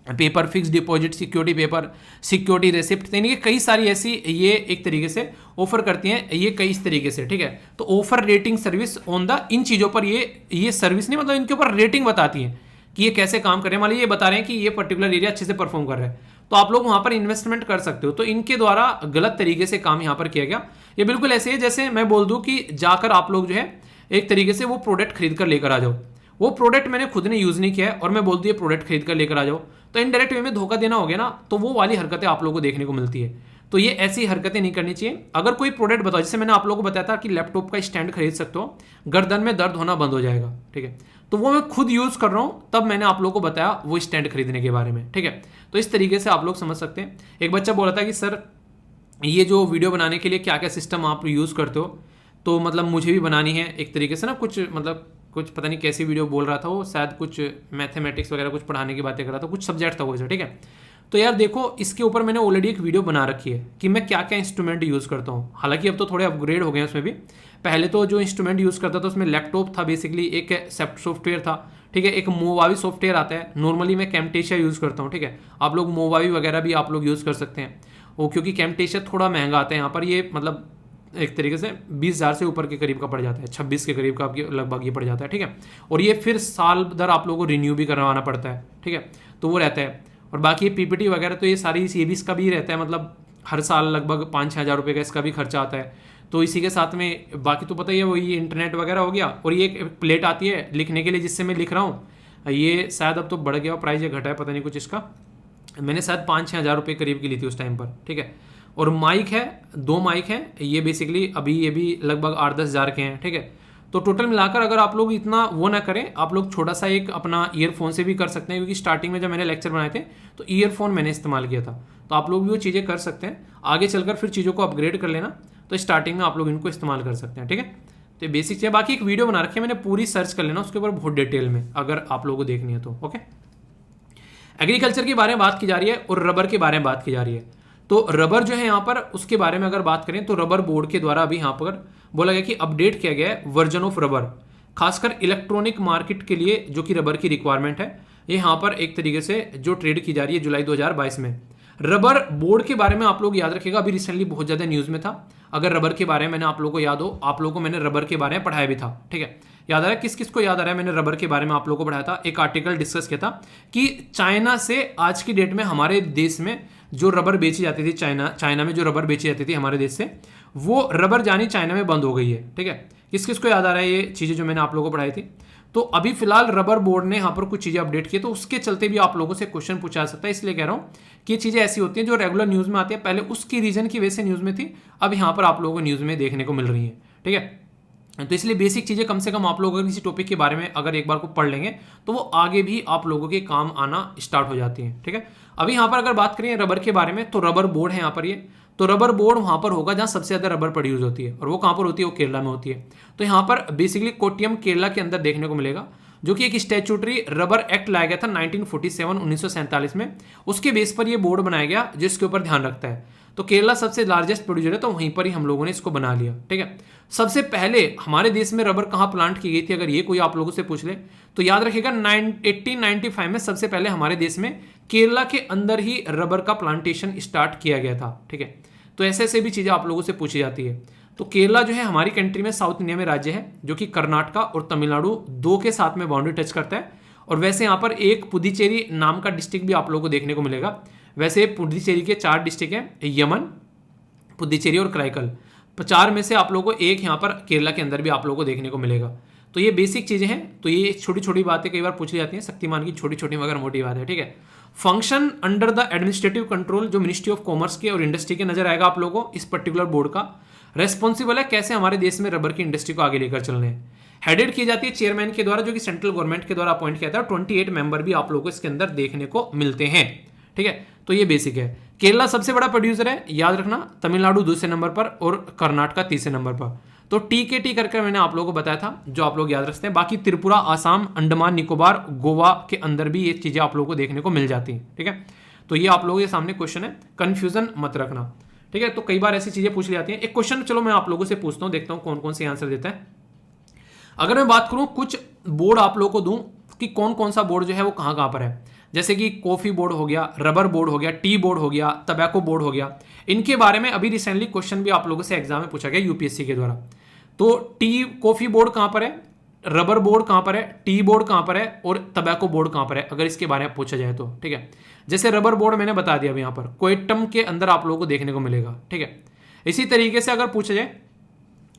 [SPEAKER 1] paper, fix deposit, security paper, security receipt, यानी कि कई सारी ऐसी ये एक तरीके से ऑफर करती हैं, ये कई इस तरीके से, ठीक है। तो offer rating service on the, इन चीज़ों पर ये सर्विस नहीं, मतलब इनके ऊपर रेटिंग बताती है कि ये कैसे काम कर रहे हैं। मान लीजिए ये बता रहे हैं कि ये पर्टिकुलर एरिया अच्छे से परफॉर्म कर रहा है, तो आप लोग वहाँ पर इन्वेस्टमेंट कर सकते हो। तो इनके द्वारा गलत तरीके से काम यहाँ पर किया गया। ये बिल्कुल ऐसे है जैसे मैं बोल दूँ कि जाकर आप लोग जो है एक तरीके से वो प्रोडक्ट खरीद कर लेकर आ जाओ, वो प्रोडक्ट मैंने खुद ने यूज़ नहीं किया है और मैं बोलती है प्रोडक्ट खरीद कर लेकर आ जाओ, तो इनडायरेक्ट वे में धोखा देना हो गया ना। तो वो वाली हरकतें आप लोगों को देखने को मिलती है। तो ये ऐसी हरकतें नहीं करनी चाहिए। अगर कोई प्रोडक्ट बताओ, जैसे मैंने आप लोगों को बताया था कि लैपटॉप का स्टैंड खरीद सकते हो, गर्दन में दर्द होना बंद हो जाएगा, ठीक है, तो वो मैं खुद यूज़ कर रहा हूँ, तब मैंने आप लोगों को बताया वो स्टैंड खरीदने के बारे में, ठीक है। तो इस तरीके से आप लोग समझ सकते हैं। एक बच्चा बोला था कि सर ये जो वीडियो बनाने के लिए क्या क्या सिस्टम आप यूज़ करते हो, तो मतलब मुझे भी बनानी है एक तरीके से ना, कुछ पता नहीं कैसी वीडियो बोल रहा था वो, शायद कुछ मैथमेटिक्स वगैरह कुछ पढ़ाने की बातें कर रहा था, कुछ सब्जेक्ट था वो, ठीक है। तो यार देखो, इसके ऊपर मैंने ऑलरेडी एक वीडियो बना रखी है कि मैं क्या क्या इंस्ट्रूमेंट यूज़ करता हूँ। हालांकि अब तो थोड़े अपग्रेड हो गए हैं उसमें भी। पहले तो जो इंस्ट्रूमेंट यूज़ करता था उसमें लैपटॉप था, बेसिकली एक सॉफ्टवेयर था, ठीक है, एक मोवावी सॉफ्टवेयर आता है। नॉर्मली मैं कैमटेशिया यूज़ करता हूँ, ठीक है। आप लोग मोवावी वगैरह भी आप लोग यूज़ कर सकते हैं वो, क्योंकि कैमटेशिया थोड़ा महंगा आता है यहाँ पर। ये मतलब एक तरीके से 20,000 से ऊपर के करीब का पड़ जाता है, 26 के करीब का आपके लगभग ये पड़ जाता है, ठीक है। और ये फिर साल दर आप लोगों को रिन्यू भी करवाना पड़ता है, ठीक है, तो वो रहता है। और बाकी ये PPT वगैरह तो ये सारी ये भी इसका भी रहता है, मतलब हर साल लगभग 5-6 हज़ार रुपये का इसका भी खर्चा आता है। तो इसी के साथ में बाकी तो पता ही है, वही इंटरनेट वगैरह हो गया। और ये एक प्लेट आती है लिखने के लिए, जिससे मैं लिख रहा हूँ, ये शायद अब तो बढ़ गया प्राइस या घटा है, पता नहीं कुछ इसका। मैंने शायद 5-6 हज़ार रुपये करीब की ली थी उस टाइम पर, ठीक है। और माइक है, 2 माइक हैं, ये बेसिकली अभी ये भी लगभग 8-10 हज़ार के हैं, ठीक है। तो टोटल मिलाकर अगर आप लोग इतना वो ना करें, आप लोग छोटा सा एक अपना ईयरफोन से भी कर सकते हैं, क्योंकि स्टार्टिंग में जब मैंने लेक्चर बनाए थे तो ईयरफोन मैंने इस्तेमाल किया था। तो आप लोग भी वो चीज़ें कर सकते हैं, आगे चलकर फिर चीज़ों को अपग्रेड कर लेना, तो स्टार्टिंग में आप लोग इनको इस्तेमाल कर सकते हैं, ठीक है। तो बेसिक चीज़, बाकी एक वीडियो बना रखी है मैंने, पूरी सर्च कर लेना उसके ऊपर बहुत डिटेल में, अगर आप लोगों को देखनी है तो, ओके। एग्रीकल्चर के बारे में बात की जा रही है और रबर के बारे में बात की जा रही है। तो रबर जो है यहाँ पर, उसके बारे में अगर बात करें तो रबर बोर्ड के द्वारा अभी यहाँ पर बोला गया कि अपडेट किया गया है वर्जन ऑफ रबर, खासकर इलेक्ट्रॉनिक मार्केट के लिए जो कि रबर की रिक्वायरमेंट है। ये यहाँ पर एक तरीके से जो ट्रेड की जा रही है जुलाई 2022 में। रबर बोर्ड के बारे में आप लोग याद रखिएगा, अभी रिसेंटली बहुत ज़्यादा न्यूज़ में था। अगर रबर के बारे में मैंने आप लोगों को याद हो, आप लोगों को मैंने रबर के बारे में पढ़ाया भी था, ठीक है। याद आ रहा है किस किस को याद आ रहा है, मैंने रबर के बारे में आप लोगों को पढ़ाया था, एक आर्टिकल डिस्कस किया था कि चाइना से आज की डेट में हमारे देश में जो रबर बेची जाती थी, चाइना में जो रबर बेची जाती थी हमारे देश से, वो रबर जानी चाइना में बंद हो गई है, ठीक है। किस किस को याद आ रहा है ये चीज़ें जो मैंने आप लोगों को पढ़ाई थी। तो अभी फिलहाल रबर बोर्ड ने यहाँ पर कुछ चीज़ें अपडेट की, तो उसके चलते भी आप लोगों से क्वेश्चन पूछा जा सकता है। इसलिए कह रहा हूँ कि ये चीज़ें ऐसी होती हैं जो रेगुलर न्यूज़ में आती है, पहले उसकी रीजन की वजह से न्यूज़ में थी, अब यहाँ पर आप लोगों को न्यूज़ में देखने को मिल रही है, ठीक है। तो इसलिए बेसिक चीज़ें कम से कम आप लोग अगर किसी टॉपिक के बारे में अगर एक बार को पढ़ लेंगे तो वो आगे भी आप लोगों के काम आना स्टार्ट हो जाती हैं, ठीक है। अभी यहाँ पर अगर बात करें रबर के बारे में, तो रबर बोर्ड है यहाँ पर ये, तो रबर बोर्ड वहाँ पर होगा जहाँ सबसे ज़्यादा रबर प्रोड्यूस होती है, और वो कहाँ पर होती है, वो केरला में होती है। तो यहाँ पर बेसिकली कोट्टियम केरला के अंदर देखने को मिलेगा, जो कि एक स्टैट्यूटरी रबर एक्ट लाया गया था 1947 में। उसके बेस पर ये बोर्ड बनाया गया जिसके ऊपर ध्यान रखता है। तो केरला सबसे लार्जेस्ट प्रोड्यूसर है, तो वहीं पर ही हम लोगों ने इसको बना लिया, ठीक है। सबसे पहले हमारे देश में रबर कहाँ प्लांट की गई थी, अगर ये कोई आप लोगों से पूछ ले तो याद रखिएगा 1895 में सबसे पहले हमारे देश में केरला के अंदर ही रबर का प्लांटेशन स्टार्ट किया गया था, ठीक है। तो ऐसे ऐसे भी चीज़ें आप लोगों से पूछी जाती है। तो केरला जो है हमारी कंट्री में साउथ इंडिया में राज्य है, जो कि कर्नाटका और तमिलनाडु 2 के साथ में बाउंड्री टच करता है। और वैसे यहाँ पर एक पुदुचेरी नाम का डिस्ट्रिक्ट भी आप लोगों को देखने को मिलेगा। वैसे पुदुचेरी के 4 डिस्ट्रिक्ट हैं, यमन, पुदुचेरी और कराईकल। 4 में से आप लोगों को एक यहाँ पर केरला के अंदर भी आप लोगों को देखने को मिलेगा। तो ये बेसिक चीज़ें हैं। तो ये छोटी छोटी बातें कई बार पूछ ली जाती हैं, शक्तिमान की छोटी छोटी मगर मोटी बात है, ठीक है। Function under the administrative control जो मिनिस्ट्री ऑफ कॉमर्स के और इंडस्ट्री के नजर आएगा आप लोगों को इस पर्टिकुलर बोर्ड का। रेस्पॉन्सिबल है कैसे हमारे देश में रबर की इंडस्ट्री को आगे लेकर चलने हैं। हेडेड की जाती है चेयरमैन के द्वारा जो कि सेंट्रल गवर्नमेंट के द्वारा अपॉइंट किया था। 28 मेंबर भी आप लोगों को इसके अंदर देखने को मिलते हैं, ठीक है। तो ये बेसिक है। केरला सबसे बड़ा प्रोड्यूसर है, याद रखना। तमिलनाडु दूसरे नंबर पर और कर्नाटका तीसरे नंबर पर। तो टी के टी करके मैंने आप लोगों को बताया था, जो आप लोग याद रखते हैं। बाकी त्रिपुरा, आसाम, अंडमान निकोबार, गोवा के अंदर भी ये चीजें आप लोगों को देखने को मिल जाती हैं, ठीक है। तो ये आप लोगों के सामने क्वेश्चन है, कंफ्यूजन मत रखना, ठीक है। तो कई बार ऐसी चीजें पूछ ली जाती हैं। एक क्वेश्चन चलो मैं आप लोगों से पूछता हूं, देखता हूं कौन कौन से आंसर देता है। अगर मैं बात करूं कुछ बोर्ड आप लोगों को दूं कि कौन कौन सा बोर्ड जो है वो कहां कहां पर है, जैसे कि कॉफी बोर्ड हो गया, रबर बोर्ड हो गया, टी बोर्ड हो गया, टबैको बोर्ड हो गया, इनके बारे में अभी रिसेंटली क्वेश्चन भी आप लोगों से एग्जाम में पूछा गया यूपीएससी के द्वारा। तो टी कॉफी बोर्ड कहां पर है, रबर बोर्ड कहां पर है, टी बोर्ड कहां पर है और टबैको बोर्ड कहां पर है, अगर इसके बारे में पूछा जाए तो, ठीक है। जैसे रबर बोर्ड मैंने बता दिया अभी, यहां पर क्वेट्टम के अंदर आप लोगों को देखने को मिलेगा, ठीक है। इसी तरीके से अगर पूछा जाए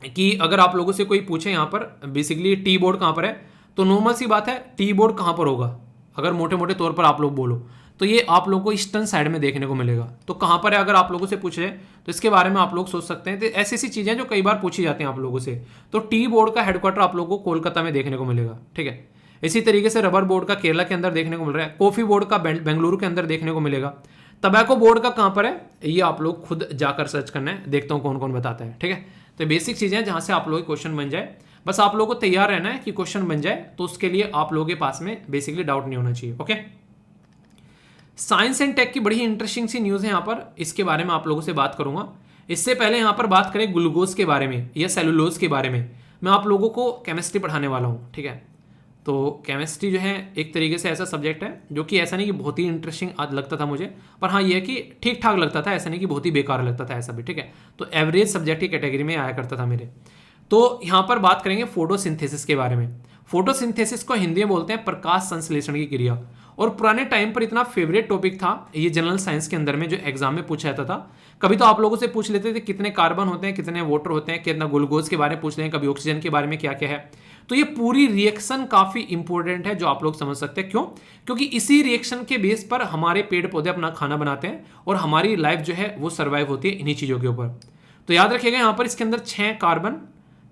[SPEAKER 1] कि अगर आप लोगों से कोई पूछे यहाँ पर बेसिकली टी बोर्ड कहाँ पर है, तो नॉर्मल सी बात है टी बोर्ड कहाँ पर होगा, अगर मोटे मोटे तौर पर आप लोग बोलो तो ये आप लोगों को ईस्टर्न साइड में देखने को मिलेगा। तो कहाँ पर है अगर आप लोगों से पूछे तो इसके बारे में आप लोग सोच सकते हैं। तो ऐसी ऐसी चीज़ें जो कई बार पूछी जाती हैं आप लोगों से। तो टी बोर्ड का हेडक्वार्टर आप लोगों को कोलकाता में देखने को मिलेगा, ठीक है। इसी तरीके से रबर बोर्ड का केरला के अंदर देखने को मिल रहा है, कॉफी बोर्ड का बेंगलुरु के अंदर देखने को मिलेगा, टबैको बोर्ड का कहाँ पर है ये आप लोग खुद जाकर सर्च करना है, देखता हूँ कौन कौन बताता है, ठीक है। तो बेसिक चीजें हैं जहां से आप लोगों के क्वेश्चन बन जाए, बस आप लोगों को तैयार रहना है कि क्वेश्चन बन जाए, तो उसके लिए आप लोगों के पास में बेसिकली डाउट नहीं होना चाहिए, ओके। साइंस एंड टेक की बड़ी इंटरेस्टिंग सी न्यूज है यहाँ पर, इसके बारे में आप लोगों से बात करूंगा। इससे पहले यहाँ पर बात करें ग्लूकोज के बारे में या सेलुलोज के बारे में। मैं आप लोगों को केमिस्ट्री पढ़ाने वाला हूँ, ठीक है। तो केमिस्ट्री जो है एक तरीके से ऐसा सब्जेक्ट है जो कि ऐसा नहीं कि बहुत ही इंटरेस्टिंग लगता था मुझे, पर हाँ ये है कि ठीक ठाक लगता था, ऐसा नहीं कि बहुत ही बेकार लगता था, ऐसा भी, ठीक है। तो एवरेज सब्जेक्ट की कैटेगरी में आया करता था मेरे। तो यहाँ पर बात करेंगे फोटोसिंथेसिस के बारे में। फोटोसिंथेसिस को हिंदी में बोलते हैं प्रकाश संश्लेषण की क्रिया, और पुराने टाइम पर इतना फेवरेट टॉपिक था ये जनरल साइंस के अंदर में, जो एग्जाम में पूछा जाता था। कभी तो आप लोगों से पूछ लेते थे कितने कार्बन होते हैं, कितने वाटर होते हैं, कितना ग्लूकोज के बारे में पूछ लें, कभी ऑक्सीजन के बारे में क्या क्या है। तो ये पूरी रिएक्शन काफी इंपॉर्टेंट है जो आप लोग समझ सकते हैं। क्यों? क्योंकि इसी रिएक्शन के बेस पर हमारे पेड़ पौधे अपना खाना बनाते हैं और हमारी लाइफ जो है वो सर्वाइव होती है इन्हीं चीजों के ऊपर। तो याद रखिएगा यहाँ पर इसके अंदर 6 कार्बन,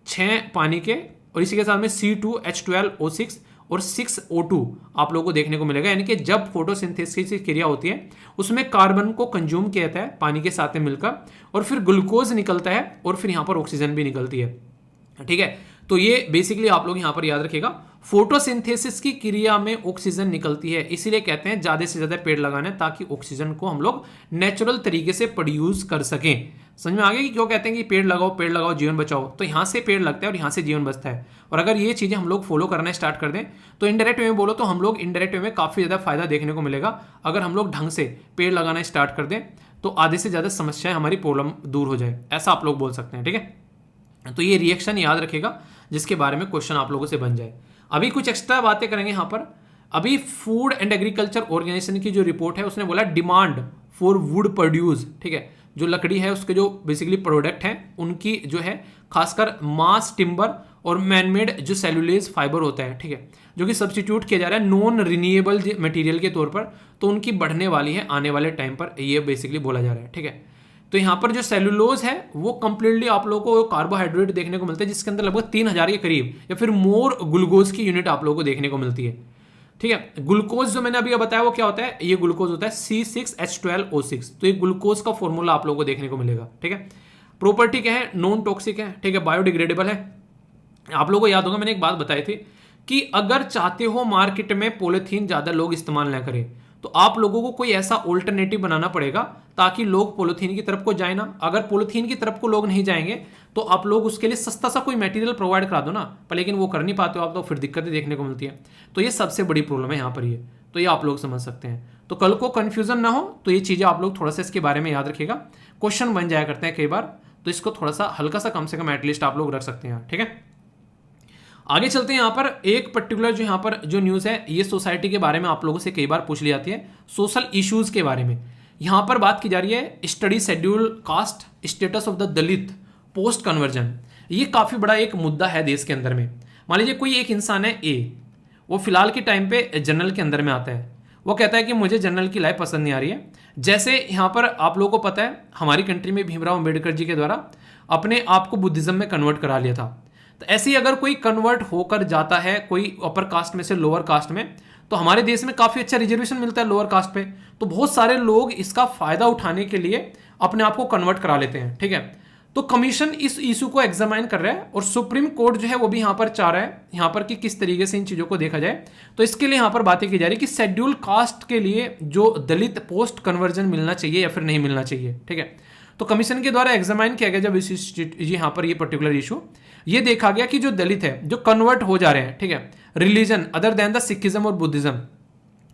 [SPEAKER 1] 6 पानी के, और इसी के साथ में C2H12O6 और 6O2 आप लोगों को देखने को मिलेगा। यानी कि जब फोटोसिंथेसिस की क्रिया होती है उसमें कार्बन को कंज्यूम किया जाता है पानी के साथ में मिलकर, और फिर ग्लूकोज निकलता है और फिर यहाँ पर ऑक्सीजन भी निकलती है, ठीक है। तो ये बेसिकली आप लोग यहां पर याद रखिएगा, फोटोसिंथेसिस की क्रिया में ऑक्सीजन निकलती है, इसीलिए कहते हैं ज्यादा से ज्यादा पेड़ लगाने ताकि ऑक्सीजन को हम लोग नेचुरल तरीके से प्रोड्यूस कर सकें। समझ में आ गया कि क्यों कहते हैं कि पेड़ लगाओ जीवन बचाओ। तो यहां से पेड़ लगता है और यहां से जीवन बचता है। और अगर ये चीजें हम लोग फॉलो करना स्टार्ट कर दें तो इनडायरेक्ट वे में बोलो तो हम लोग इनडायरेक्ट वे में काफी ज्यादा फायदा देखने को मिलेगा। अगर हम लोग ढंग से पेड़ लगाना स्टार्ट कर दें तो आधे से ज्यादा समस्याएं हमारी प्रॉब्लम दूर हो जाए, ऐसा आप लोग बोल सकते हैं, ठीक है। तो ये रिएक्शन याद रखेगा जिसके बारे में क्वेश्चन आप लोगों से बन जाए। अभी कुछ एक्स्ट्रा बातें करेंगे यहाँ पर। अभी फूड एंड एग्रीकल्चर ऑर्गेनाइजेशन की जो रिपोर्ट है उसने बोला डिमांड फॉर वुड प्रोड्यूस, ठीक है, जो लकड़ी है उसके जो बेसिकली प्रोडक्ट हैं उनकी जो है खासकर मास टिम्बर और मैनमेड जो सेलुलेज फाइबर होता है, ठीक है, जो कि सब्सटीट्यूट किया जा रहा है नॉन रिन्यूएबल मटेरियल के तौर पर, तो उनकी बढ़ने वाली है आने वाले टाइम पर, ये बेसिकली बोला जा रहा है, ठीक है। तो यहाँ पर जो सेलुलोज है वो कंप्लीटली आप लोगों को कार्बोहाइड्रेट देखने को मिलता है जिसके अंदर लगभग 3000 के करीब या फिर मोर ग्लूकोज की यूनिट आप लोगों को देखने को मिलती है, ठीक है। ग्लूकोज जो मैंने अभी बताया वो क्या होता है, ये ग्लूकोज होता है C6H12O6। तो ये ग्लूकोज का फॉर्मूला आप लोगों को देखने को मिलेगा, ठीक है। प्रॉपर्टी क्या है, नॉन टॉक्सिक है, ठीक है, बायोडिग्रेडेबल है। आप लोगों को याद होगा मैंने एक बात बताई थी कि अगर चाहते हो मार्केट में पॉलिथीन ज्यादा लोग इस्तेमाल ना करें तो आप लोगों को कोई ऐसा ऑल्टरनेटिव बनाना पड़ेगा ताकि लोग पॉलिथीन की तरफ को जाए ना। अगर पॉलिथीन की तरफ को लोग नहीं जाएंगे तो आप लोग उसके लिए सस्ता सा कोई मटेरियल प्रोवाइड करा दो ना, पर लेकिन वो कर नहीं पाते हो आप, तो फिर दिक्कतें देखने को मिलती है। तो ये सबसे बड़ी प्रॉब्लम है यहाँ पर, ये तो ये आप लोग समझ सकते हैं। तो कल को कंफ्यूजन ना हो तो ये चीजें आप लोग थोड़ा सा इसके बारे में याद रखिएगा, क्वेश्चन बन जाया करते हैं कई बार, तो इसको थोड़ा सा हल्का सा कम से कम एटलीस्ट आप लोग रख सकते हैं, ठीक है। आगे चलते हैं। यहाँ पर एक पर्टिकुलर जो यहाँ पर जो न्यूज़ है ये सोसाइटी के बारे में आप लोगों से कई बार पूछ ली जाती है, सोशल इश्यूज के बारे में। यहाँ पर बात की जा रही है study schedule caste status of the Dalit post conversion. ये काफ़ी बड़ा एक मुद्दा है देश के अंदर में। मान लीजिए कोई एक इंसान है ए, वो फिलहाल के टाइम पे जनरल के अंदर में आता है, वो कहता है कि मुझे जनरल की लाइफ पसंद नहीं आ रही है। जैसे यहाँ पर आप लोगों को पता है हमारी कंट्री में भीमराव अंबेडकर जी के द्वारा अपने आप को बुद्धिज्म में कन्वर्ट करा लिया था। तो ऐसे ही अगर कोई कन्वर्ट होकर जाता है कोई अपर कास्ट में से लोअर कास्ट में, तो हमारे देश में काफ़ी अच्छा रिजर्वेशन मिलता है लोअर कास्ट पे, तो बहुत सारे लोग इसका फ़ायदा उठाने के लिए अपने आप को कन्वर्ट करा लेते हैं। ठीक है, तो कमीशन इस इशू को एग्जामाइन कर रहा है और सुप्रीम कोर्ट जो है वो भी यहाँ पर चाह रहा है यहाँ पर कि किस तरीके से इन चीज़ों को देखा जाए। तो इसके लिए यहाँ पर बातें की जा रही है कि शेड्यूल कास्ट के लिए जो दलित पोस्ट कन्वर्जन मिलना चाहिए या फिर नहीं मिलना चाहिए। ठीक है, तो कमीशन के द्वारा एग्जामाइन किया गया जब इस यहाँ पर ये पर्टिकुलर इशू ये देखा गया कि जो दलित है जो कन्वर्ट हो जा रहे हैं, ठीक है, religion other than the Sikhism और बुद्धिज्म,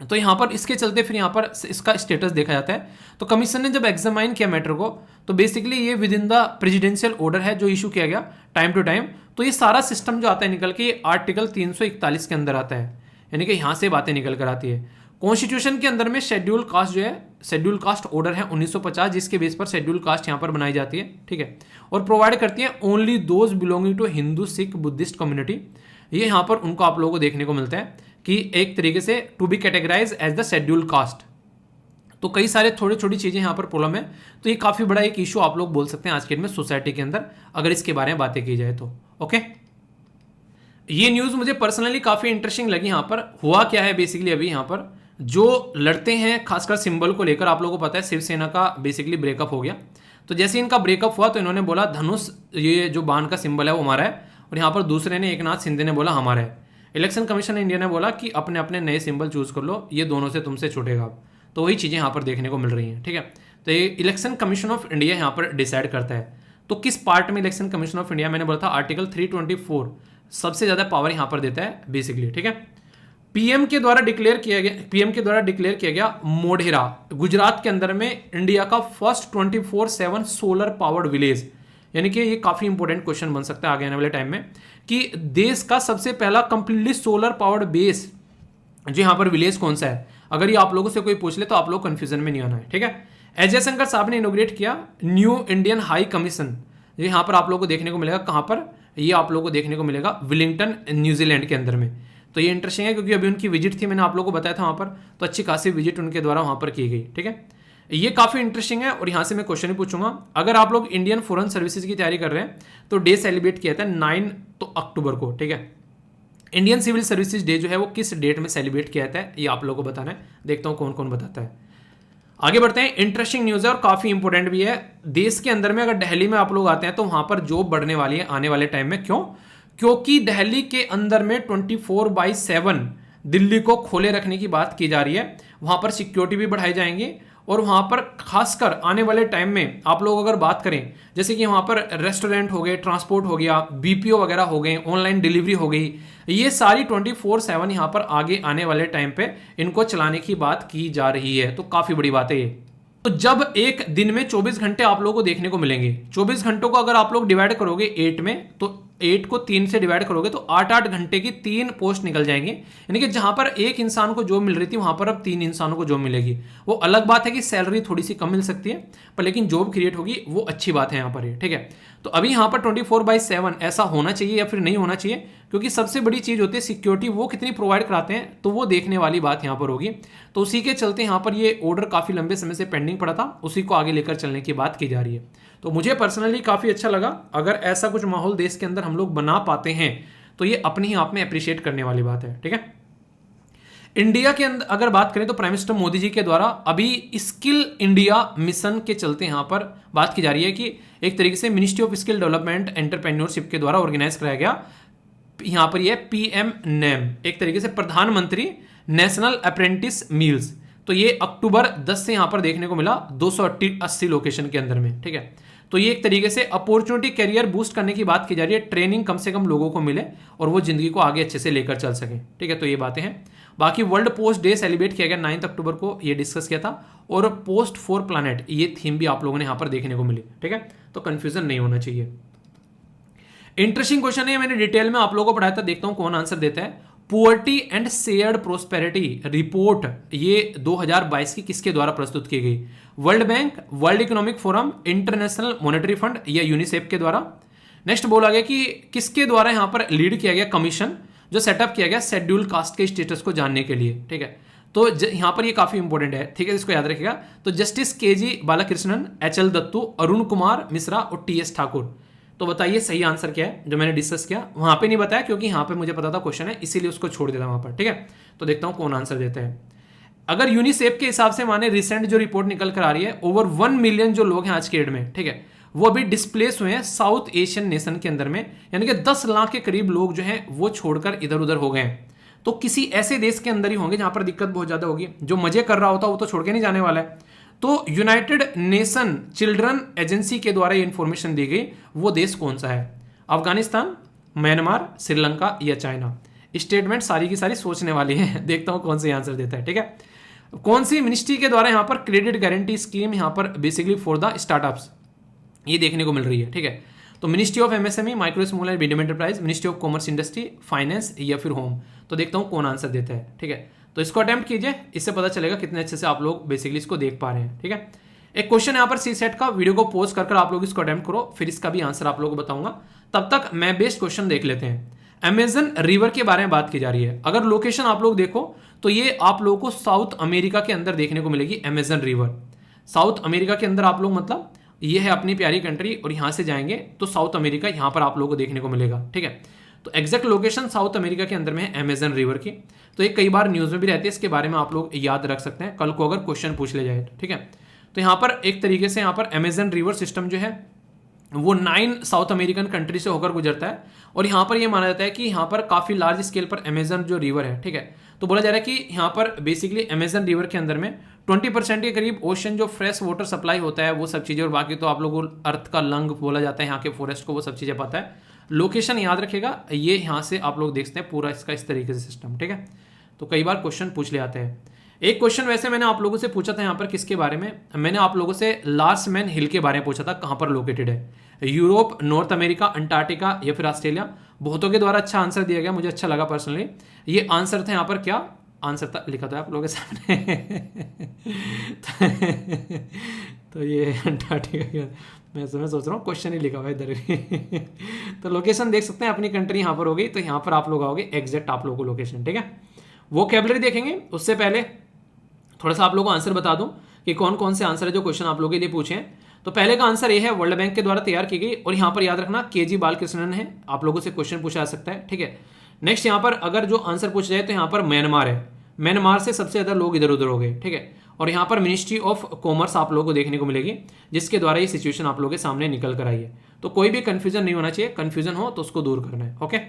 [SPEAKER 1] तो यहाँ पर इसके चलते फिर यहाँ पर इसका स्टेटस देखा जाता है। तो कमीशन ने जब एग्जामाइन किया मैटर को, तो बेसिकली ये with in the presidential order है जो इशू किया गया टाइम टू टाइम। तो ये सारा सिस्टम जो आता है निकल के ये आर्टिकल 341 के अंदर आता है, यानी कि यहाँ से बातें निकल कर आती है। कॉन्स्टिट्यूशन के अंदर में शेड्यूल कास्ट जो है शेड्यूल कास्ट ऑर्डर है 1950, जिसके बेस पर शेड्यूल कास्ट यहाँ पर बनाई जाती है। ठीक है, और प्रोवाइड करती है only those belonging to Hindu Sikh Buddhist community. ये यहाँ पर उनको आप लोगों को देखने को मिलता है कि एक तरीके से to be categorise as the schedule caste. तो कई सारे थोड़ी छोटी चीज़ें यहाँ पर प्रॉब्लम है, तो ये काफ़ी बड़ा एक इशू आप लोग बोल सकते हैं आज के डेट में सोसाइटी के अंदर अगर इसके बारे में बातें की जाए तो। ओके, ये न्यूज़ मुझे पर्सनली काफ़ी इंटरेस्टिंग लगी। यहाँ पर हुआ क्या है बेसिकली, अभी यहाँ पर जो लड़ते हैं खासकर सिंबल को लेकर, आप लोगों को पता है शिवसेना का बेसिकली ब्रेकअप हो गया। तो जैसे इनका ब्रेकअप हुआ तो इन्होंने बोला धनुष ये जो बाण का सिंबल है वो हमारा है, और यहाँ पर दूसरे ने एकनाथ शिंदे ने बोला हमारा है। इलेक्शन कमीशन इंडिया ने बोला कि अपने अपने नए सिंबल चूज कर लो, ये दोनों से तुमसे छूटेगा अब। तो वही चीज़ें यहाँ पर देखने को मिल रही हैं। ठीक है, तो ये इलेक्शन कमीशन ऑफ इंडिया यहाँ पर डिसाइड करता है। तो किस पार्ट में इलेक्शन कमीशन ऑफ इंडिया, मैंने बोला था आर्टिकल 324 सबसे ज़्यादा पावर यहाँ पर देता है बेसिकली। ठीक है, पीएम के द्वारा डिक्लेयर किया गया मोढेरा गुजरात के अंदर में इंडिया का फर्स्ट 24/7 सोलर पावर्ड विलेज, यानी कि ये काफ़ी इंपॉर्टेंट क्वेश्चन बन सकता है आगे आने वाले टाइम में कि देश का सबसे पहला कंप्लीटली सोलर पावर्ड बेस जो यहाँ पर विलेज कौन सा है। अगर ये आप लोगों से कोई पूछ ले तो आप लोग कंफ्यूजन में नहीं आना है। ठीक है, अजय शंकर साहब ने इनोग्रेट किया न्यू इंडियन हाई कमीशन, जो यहाँ पर आप लोगों को देखने को मिलेगा कहाँ पर, ये आप लोगों को देखने को मिलेगा विलिंगटन न्यूजीलैंड के अंदर में। तो ये इंटरेस्टिंग है क्योंकि अभी उनकी विजिट थी, मैंने आप लोगों को बताया था वहाँ पर, तो अच्छी खासी विजिट उनके द्वारा वहाँ पर की गई। ठीक है, ये काफ़ी इंटरेस्टिंग है और यहाँ से मैं क्वेश्चन ही पूछूंगा। अगर आप लोग इंडियन फॉरेन सर्विसेज की तैयारी कर रहे हैं तो डे सेलिब्रेट किया था 9 अक्टूबर को। ठीक है, इंडियन सिविल सर्विसेज डे जो है वो किस डेट में सेलिब्रेट किया जाता है ये आप लोगों को बताना है। देखता हूँ कौन कौन बताता है। आगे बढ़ते हैं, इंटरेस्टिंग न्यूज़ है और काफ़ी इंपॉर्टेंट भी है। देश के अंदर में अगर दिल्ली में आप लोग आते हैं तो वहाँ पर जॉब बढ़ने वाली है आने वाले टाइम में। क्यों? क्योंकि दिल्ली के अंदर में 24/7 दिल्ली को खोले रखने की बात की जा रही है। वहाँ पर सिक्योरिटी भी बढ़ाई जाएंगी और वहाँ पर खासकर आने वाले टाइम में आप लोग अगर बात करें जैसे कि वहाँ पर रेस्टोरेंट हो गए, ट्रांसपोर्ट हो गया, बीपीओ वगैरह हो गए, ऑनलाइन डिलीवरी हो गई, ये सारी 24/7 यहाँ पर आगे आने वाले टाइम पे इनको चलाने की बात की जा रही है। तो काफ़ी बड़ी बात है ये। तो जब एक दिन में 24 घंटे आप लोगों को देखने को मिलेंगे, 24 घंटों को अगर आप लोग डिवाइड करोगे 8 में, तो 8 को 3 से डिवाइड करोगे तो 8-8 घंटे की 3 पोस्ट निकल जाएंगे। यानी कि जहां पर एक इंसान को जॉब मिल रही थी वहां पर अब 3 इंसानों को जॉब मिलेगी। वो अलग बात है कि सैलरी थोड़ी सी कम मिल सकती है, पर लेकिन जॉब क्रिएट होगी, वो अच्छी बात है यहाँ पर। ठीक है, तो अभी यहाँ पर 24/7 ऐसा होना चाहिए या फिर नहीं होना चाहिए, क्योंकि सबसे बड़ी चीज़ होती है सिक्योरिटी, वो कितनी प्रोवाइड कराते हैं तो वो देखने वाली बात यहाँ पर होगी। तो उसी के चलते यहाँ पर ये ऑर्डर काफ़ी लंबे समय से पेंडिंग पड़ा था, उसी को आगे लेकर चलने की बात की जा रही है। तो मुझे पर्सनली काफ़ी अच्छा लगा। अगर ऐसा कुछ माहौल देश के अंदर हम लोग बना पाते हैं तो ये अपने ही आप में अप्रिशिएट करने वाली बात है। ठीक है, इंडिया के अंदर अगर बात करें तो प्राइम मिनिस्टर मोदी जी के द्वारा अभी स्किल इंडिया मिशन के चलते यहाँ पर बात की जा रही है कि एक तरीके से ministry of skill development entrepreneurship के द्वारा ऑर्गेनाइज कराया गया। यहाँ पर यह PM नेम, एक तरीके से प्रधानमंत्री नेशनल अप्रेंटिस मील्स। तो ये अक्टूबर 10 से यहाँ पर देखने को मिला 280 लोकेशन के अंदर में। ठीक है, तो ये एक तरीके से अपॉर्चुनिटी कैरियर बूस्ट करने की बात की जा रही है, ट्रेनिंग कम से कम लोगों को मिले और वो जिंदगी को आगे अच्छे से लेकर चल सकें। ठीक है, तो ये बातें हैं। बाकी वर्ल्ड पोस्ट डे सेलिब्रेट किया गया 9 अक्टूबर को, ये डिस्कस किया था, और पोस्ट फॉर प्लानट ये थीम भी आप लोगों ने यहाँ पर देखने को मिली। ठीक है, तो कंफ्यूजन नहीं होना चाहिए। इंटरेस्टिंग क्वेश्चन है, मैंने डिटेल में आप लोगों को पढ़ाया था, देखता हूँ कौन आंसर देता है। Poverty and shared prosperity report ये 2022 की किसके द्वारा प्रस्तुत की गई? World bank, world economic forum, international monetary fund या यूनिसेफ के द्वारा? नेक्स्ट बोला गया कि किसके द्वारा यहां पर लीड किया गया कमीशन जो सेटअप किया गया शेड्यूल कास्ट के स्टेटस को जानने के लिए, ठीक है। तो यहां पर ये काफी इंपॉर्टेंट है, ठीक है, इसको याद रखिएगा। तो justice KG Balakrishnan, HL Dattu, Arun Kumar Mishra और टीएस ठाकुर। तो बताइए सही आंसर क्या है जो मैंने डिस्कस किया? वहां पे नहीं बताया क्योंकि यहां पे मुझे पता था क्वेश्चन है, इसीलिए उसको छोड़ देता वहां पर, ठीक है। तो देखता हूं कौन आंसर देता है। अगर यूनिसेफ के हिसाब से माने रिसेंट जो रिपोर्ट निकल कर आ रही है, ओवर 1 मिलियन जो लोग हैं आज के डेट में, ठीक है, वो अभी डिस्प्लेस हुए हैं साउथ एशियन नेशन के अंदर में, यानी कि 10 लाख के करीब लोग जो हैं वो छोड़कर इधर उधर हो गए हैं। तो किसी ऐसे देश के अंदर ही होंगे जहां पर दिक्कत बहुत ज्यादा होगी। जो मजे कर रहा होता वो तो छोड़ के नहीं जाने वाला है। तो यूनाइटेड नेशन चिल्ड्रन एजेंसी के द्वारा ये इंफॉर्मेशन दी गई, वो देश कौन सा है? अफगानिस्तान, म्यांमार, श्रीलंका या चाइना? स्टेटमेंट सारी की सारी सोचने वाली है, देखता हूं कौन सी आंसर देता है, ठीक है। कौन सी मिनिस्ट्री के द्वारा यहां पर क्रेडिट गारंटी स्कीम यहां पर बेसिकली फॉर द स्टार्टअप्स ये देखने को मिल रही है, ठीक है। तो ministry of MSME, micro small and medium enterprise, ministry of commerce industry, finance या फिर होम? तो देखता हूं कौन आंसर देता है, ठीक है। तो इसको अटेम्प्ट कीजिए, इससे पता चलेगा कितने अच्छे से आप लोग बेसिकली इसको देख पा रहे हैं, ठीक है। एक क्वेश्चन यहाँ पर सी सेट का, वीडियो को पॉज कर आप लोग इसको अटेम्प्ट करो, फिर इसका भी आंसर आप लोगों को बताऊंगा। तब तक मैं बेस्ट क्वेश्चन देख लेते हैं। अमेजन रिवर के बारे में बात की जा रही है। अगर लोकेशन आप लोग देखो तो ये आप लोगों को साउथ अमेरिका के अंदर देखने को मिलेगी अमेजन रिवर। साउथ अमेरिका के अंदर आप लोग मतलब ये है अपनी प्यारी कंट्री, और यहां से जाएंगे तो साउथ अमेरिका यहां पर आप लोगों को देखने को मिलेगा, ठीक है। तो एग्जैक्ट लोकेशन साउथ अमेरिका के अंदर में है अमेजन रिवर की। तो ये कई बार न्यूज में भी रहती है, इसके बारे में आप लोग याद रख सकते हैं कल को अगर क्वेश्चन पूछ ले जाए, ठीक है। तो यहाँ पर एक तरीके से यहाँ पर अमेजन रिवर सिस्टम जो है वो 9 साउथ अमेरिकन कंट्री से होकर गुजरता है, और यहाँ पर ये माना जाता है कि यहाँ पर काफी लार्ज स्केल पर अमेजन जो रिवर है, ठीक है। तो बोला जा रहा है कि यहाँ पर बेसिकली अमेजन रिवर के अंदर में 20% के करीब ओशन जो फ्रेश वाटर सप्लाई होता है वो सब चीज़ें, और बाकी तो आप लोगों को अर्थ का लंग बोला जाता है यहाँ के फॉरेस्ट को, वो सब चीज़ें पता है। लोकेशन याद रखिएगा, ये यहाँ से आप लोग देखते हैं पूरा इसका इस तरीके से सिस्टम, ठीक है। तो कई बार क्वेश्चन पूछ ले आते हैं। एक क्वेश्चन वैसे मैंने आप लोगों से पूछा था यहाँ पर किसके बारे में, मैंने आप लोगों से लार्समैन हिल के बारे में पूछा था, कहाँ पर लोकेटेड है? यूरोप, नॉर्थ अमेरिका, अंटार्कटिका या फिर ऑस्ट्रेलिया? बहुतों के द्वारा अच्छा आंसर दिया गया, मुझे अच्छा लगा पर्सनली। ये आंसर था यहाँ पर, क्या आंसर था लिखा था आप लोगों के सामने तो ये अंटार्कटिका, मैं सोच रहा हूँ क्वेश्चन ही लिखा हुआ है इधर भी तो लोकेशन देख सकते हैं, अपनी कंट्री यहाँ पर हो गई, तो यहाँ पर आप लोग आओगे एग्जैक्ट आप लोगों को लोकेशन, ठीक है। वोकैबुलरी देखेंगे, उससे पहले थोड़ा सा आप लोगों को आंसर बता दूं कि कौन कौन से आंसर है जो क्वेश्चन आप लोगों के लिए पूछे हैं। तो पहले का आंसर ये है, वर्ल्ड बैंक के द्वारा तैयार की गई, और यहाँ पर याद रखना केजी बालकृष्णन है, आप लोगों से क्वेश्चन पूछा जा सकता है, ठीक है। नेक्स्ट यहाँ पर अगर जो आंसर पूछा जाए तो यहाँ पर म्यांमार है, म्यांमार से सबसे ज्यादा लोग इधर उधर हो गए, ठीक है। और यहाँ पर मिनिस्ट्री ऑफ कॉमर्स आप लोगों को देखने को मिलेगी, जिसके द्वारा ये सिचुएशन आप लोगों के सामने निकल कर आई है। तो कोई भी कंफ्यूजन नहीं होना चाहिए, कंफ्यूजन हो तो उसको दूर करना है, ओके।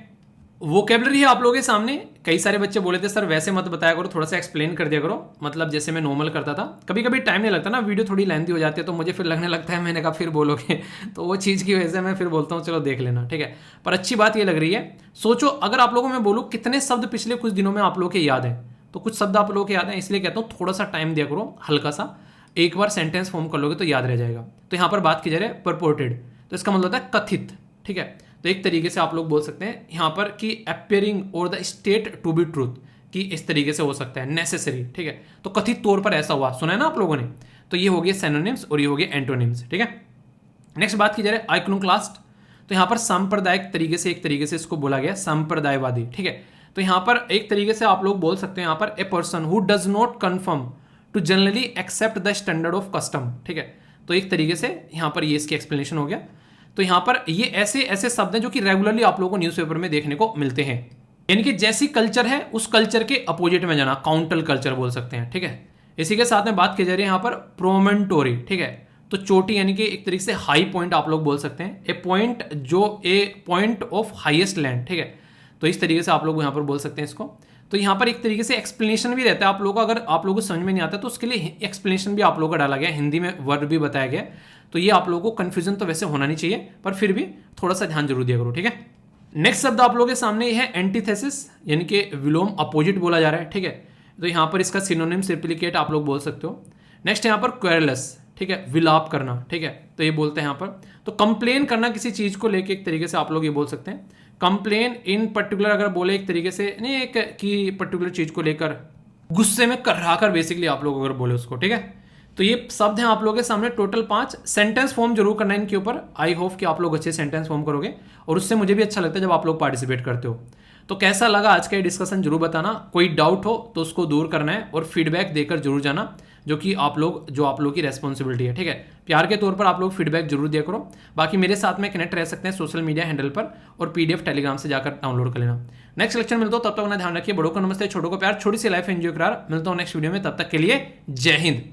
[SPEAKER 1] वोकैबुलरी है आप लोगों के सामने। कई सारे बच्चे बोले थे सर वैसे मत बताया करो, थोड़ा सा एक्सप्लेन कर दिया करो, मतलब जैसे मैं नॉर्मल करता था। कभी कभी टाइम नहीं लगता ना, वीडियो थोड़ी लेंथी हो जाती है, तो मुझे फिर लगने लगता है मैंने कहा फिर बोलोगे तो वो चीज़ की वजह से मैं फिर बोलता हूँ चलो देख लेना, ठीक है। पर अच्छी बात ये लग रही है, सोचो अगर आप लोगों में बोलूँ कितने शब्द पिछले कुछ दिनों में आप लोगों के याद है, तो कुछ शब्द आप लोगों के याद है, इसलिए कहता हूँ थोड़ा सा टाइम दिया करो, हल्का सा एक बार सेंटेंस फॉर्म कर लोगे तो याद रह जाएगा। तो यहाँ पर बात की जा रही है परपोर्टेड, तो इसका मतलब होता है कथित, ठीक है। तो एक तरीके से आप लोग बोल सकते हैं यहाँ पर कि अपियरिंग और the state to be truth, कि इस तरीके से हो सकता है नेसेसरी, ठीक है। तो कथित तौर पर ऐसा हुआ, सुना है ना आप लोगों ने। तो ये हो गया सिनोनिम्स और ये हो गया एंटोनिम्स, ठीक है। नेक्स्ट बात की जा रही है आइकोनोक्लास्ट, तो यहाँ पर सांप्रदायिक तरीके से, एक तरीके से इसको बोला गया सांप्रदायवादी, ठीक है। तो यहाँ पर एक तरीके से आप लोग बोल सकते हैं यहाँ पर a person who does not conform to generally accept the standard of custom, ठीक है। तो एक तरीके से यहाँ पर ये इसकी एक्सप्लेनेशन हो गया। तो यहाँ पर ये ऐसे ऐसे शब्द हैं जो कि रेगुलरली आप लोगों को न्यूज़पेपर में देखने को मिलते हैं, यानी कि जैसी कल्चर है उस कल्चर के अपोजिट में जाना, काउंटर कल्चर बोल सकते हैं, ठीक है। इसी के साथ में बात की जा रही है यहाँ पर प्रोमेंटोरी, ठीक है। तो चोटी यानी कि एक तरीके से हाई पॉइंट आप लोग बोल सकते हैं, ए पॉइंट ऑफ हाईएस्ट लैंड, ठीक है। तो इस तरीके से आप लोग यहाँ पर बोल सकते हैं इसको। तो यहाँ पर एक तरीके से एक्सप्लेनेशन भी रहता है आप लोगों को, अगर आप लोगों को समझ में नहीं आता तो उसके लिए एक्सप्लेनेशन भी आप लोगों का डाला गया, हिंदी में वर्ड भी बताया गया। तो ये आप लोगों को कंफ्यूजन तो वैसे होना नहीं चाहिए, पर फिर भी थोड़ा सा ध्यान जरूर दिया करो, ठीक है। नेक्स्ट शब्द आप लोगों के सामने है एंटीथेसिस, यानी कि विलोम, अपोजिट बोला जा रहा है, ठीक है। तो यहाँ पर इसका सिनोनिम्स रिप्लिकेट आप लोग बोल सकते हो। नेक्स्ट यहाँ पर क्वेरलस, ठीक है, विलाप करना, ठीक है। तो ये बोलते हैं यहाँ पर। तो कंप्लेन करना किसी चीज को लेके एक तरीके से आप लोग ये बोल सकते हैं। कंप्लेन इन पर्टिकुलर अगर बोले एक तरीके से नहीं, एक कि पर्टिकुलर चीज को लेकर गुस्से में कर बेसिकली आप लोग अगर बोले उसको, ठीक है। तो ये शब्द हैं आप लोगों के सामने टोटल 5। सेंटेंस फॉर्म जरूर करना है इनके ऊपर। आई होप कि आप लोग अच्छे सेंटेंस फॉर्म करोगे और उससे मुझे भी अच्छा लगता है जब आप लोग पार्टिसिपेट करते हो। तो कैसा लगा आज का ये डिस्कशन जरूर बताना। कोई डाउट हो तो उसको दूर करना है और फीडबैक देकर जरूर जाना, जो कि आप लोग की रेस्पॉन्सिबिलिटी है, ठीक है। प्यार के तौर पर आप लोग फीडबैक जरूर दिया करो। बाकी मेरे साथ में कनेक्ट रह सकते हैं सोशल मीडिया हैंडल पर, और पीडीएफ टेलीग्राम से जाकर डाउनलोड कर लेना। नेक्स्ट लेक्चर मिलता हूं, तब तक अपना ध्यान रखिए। बड़ों को नमस्ते, छोटों को प्यार, छोटी सी लाइफ एंजॉय करार। मिलता हूं नेक्स्ट वीडियो में, तब तक के लिए जय हिंद।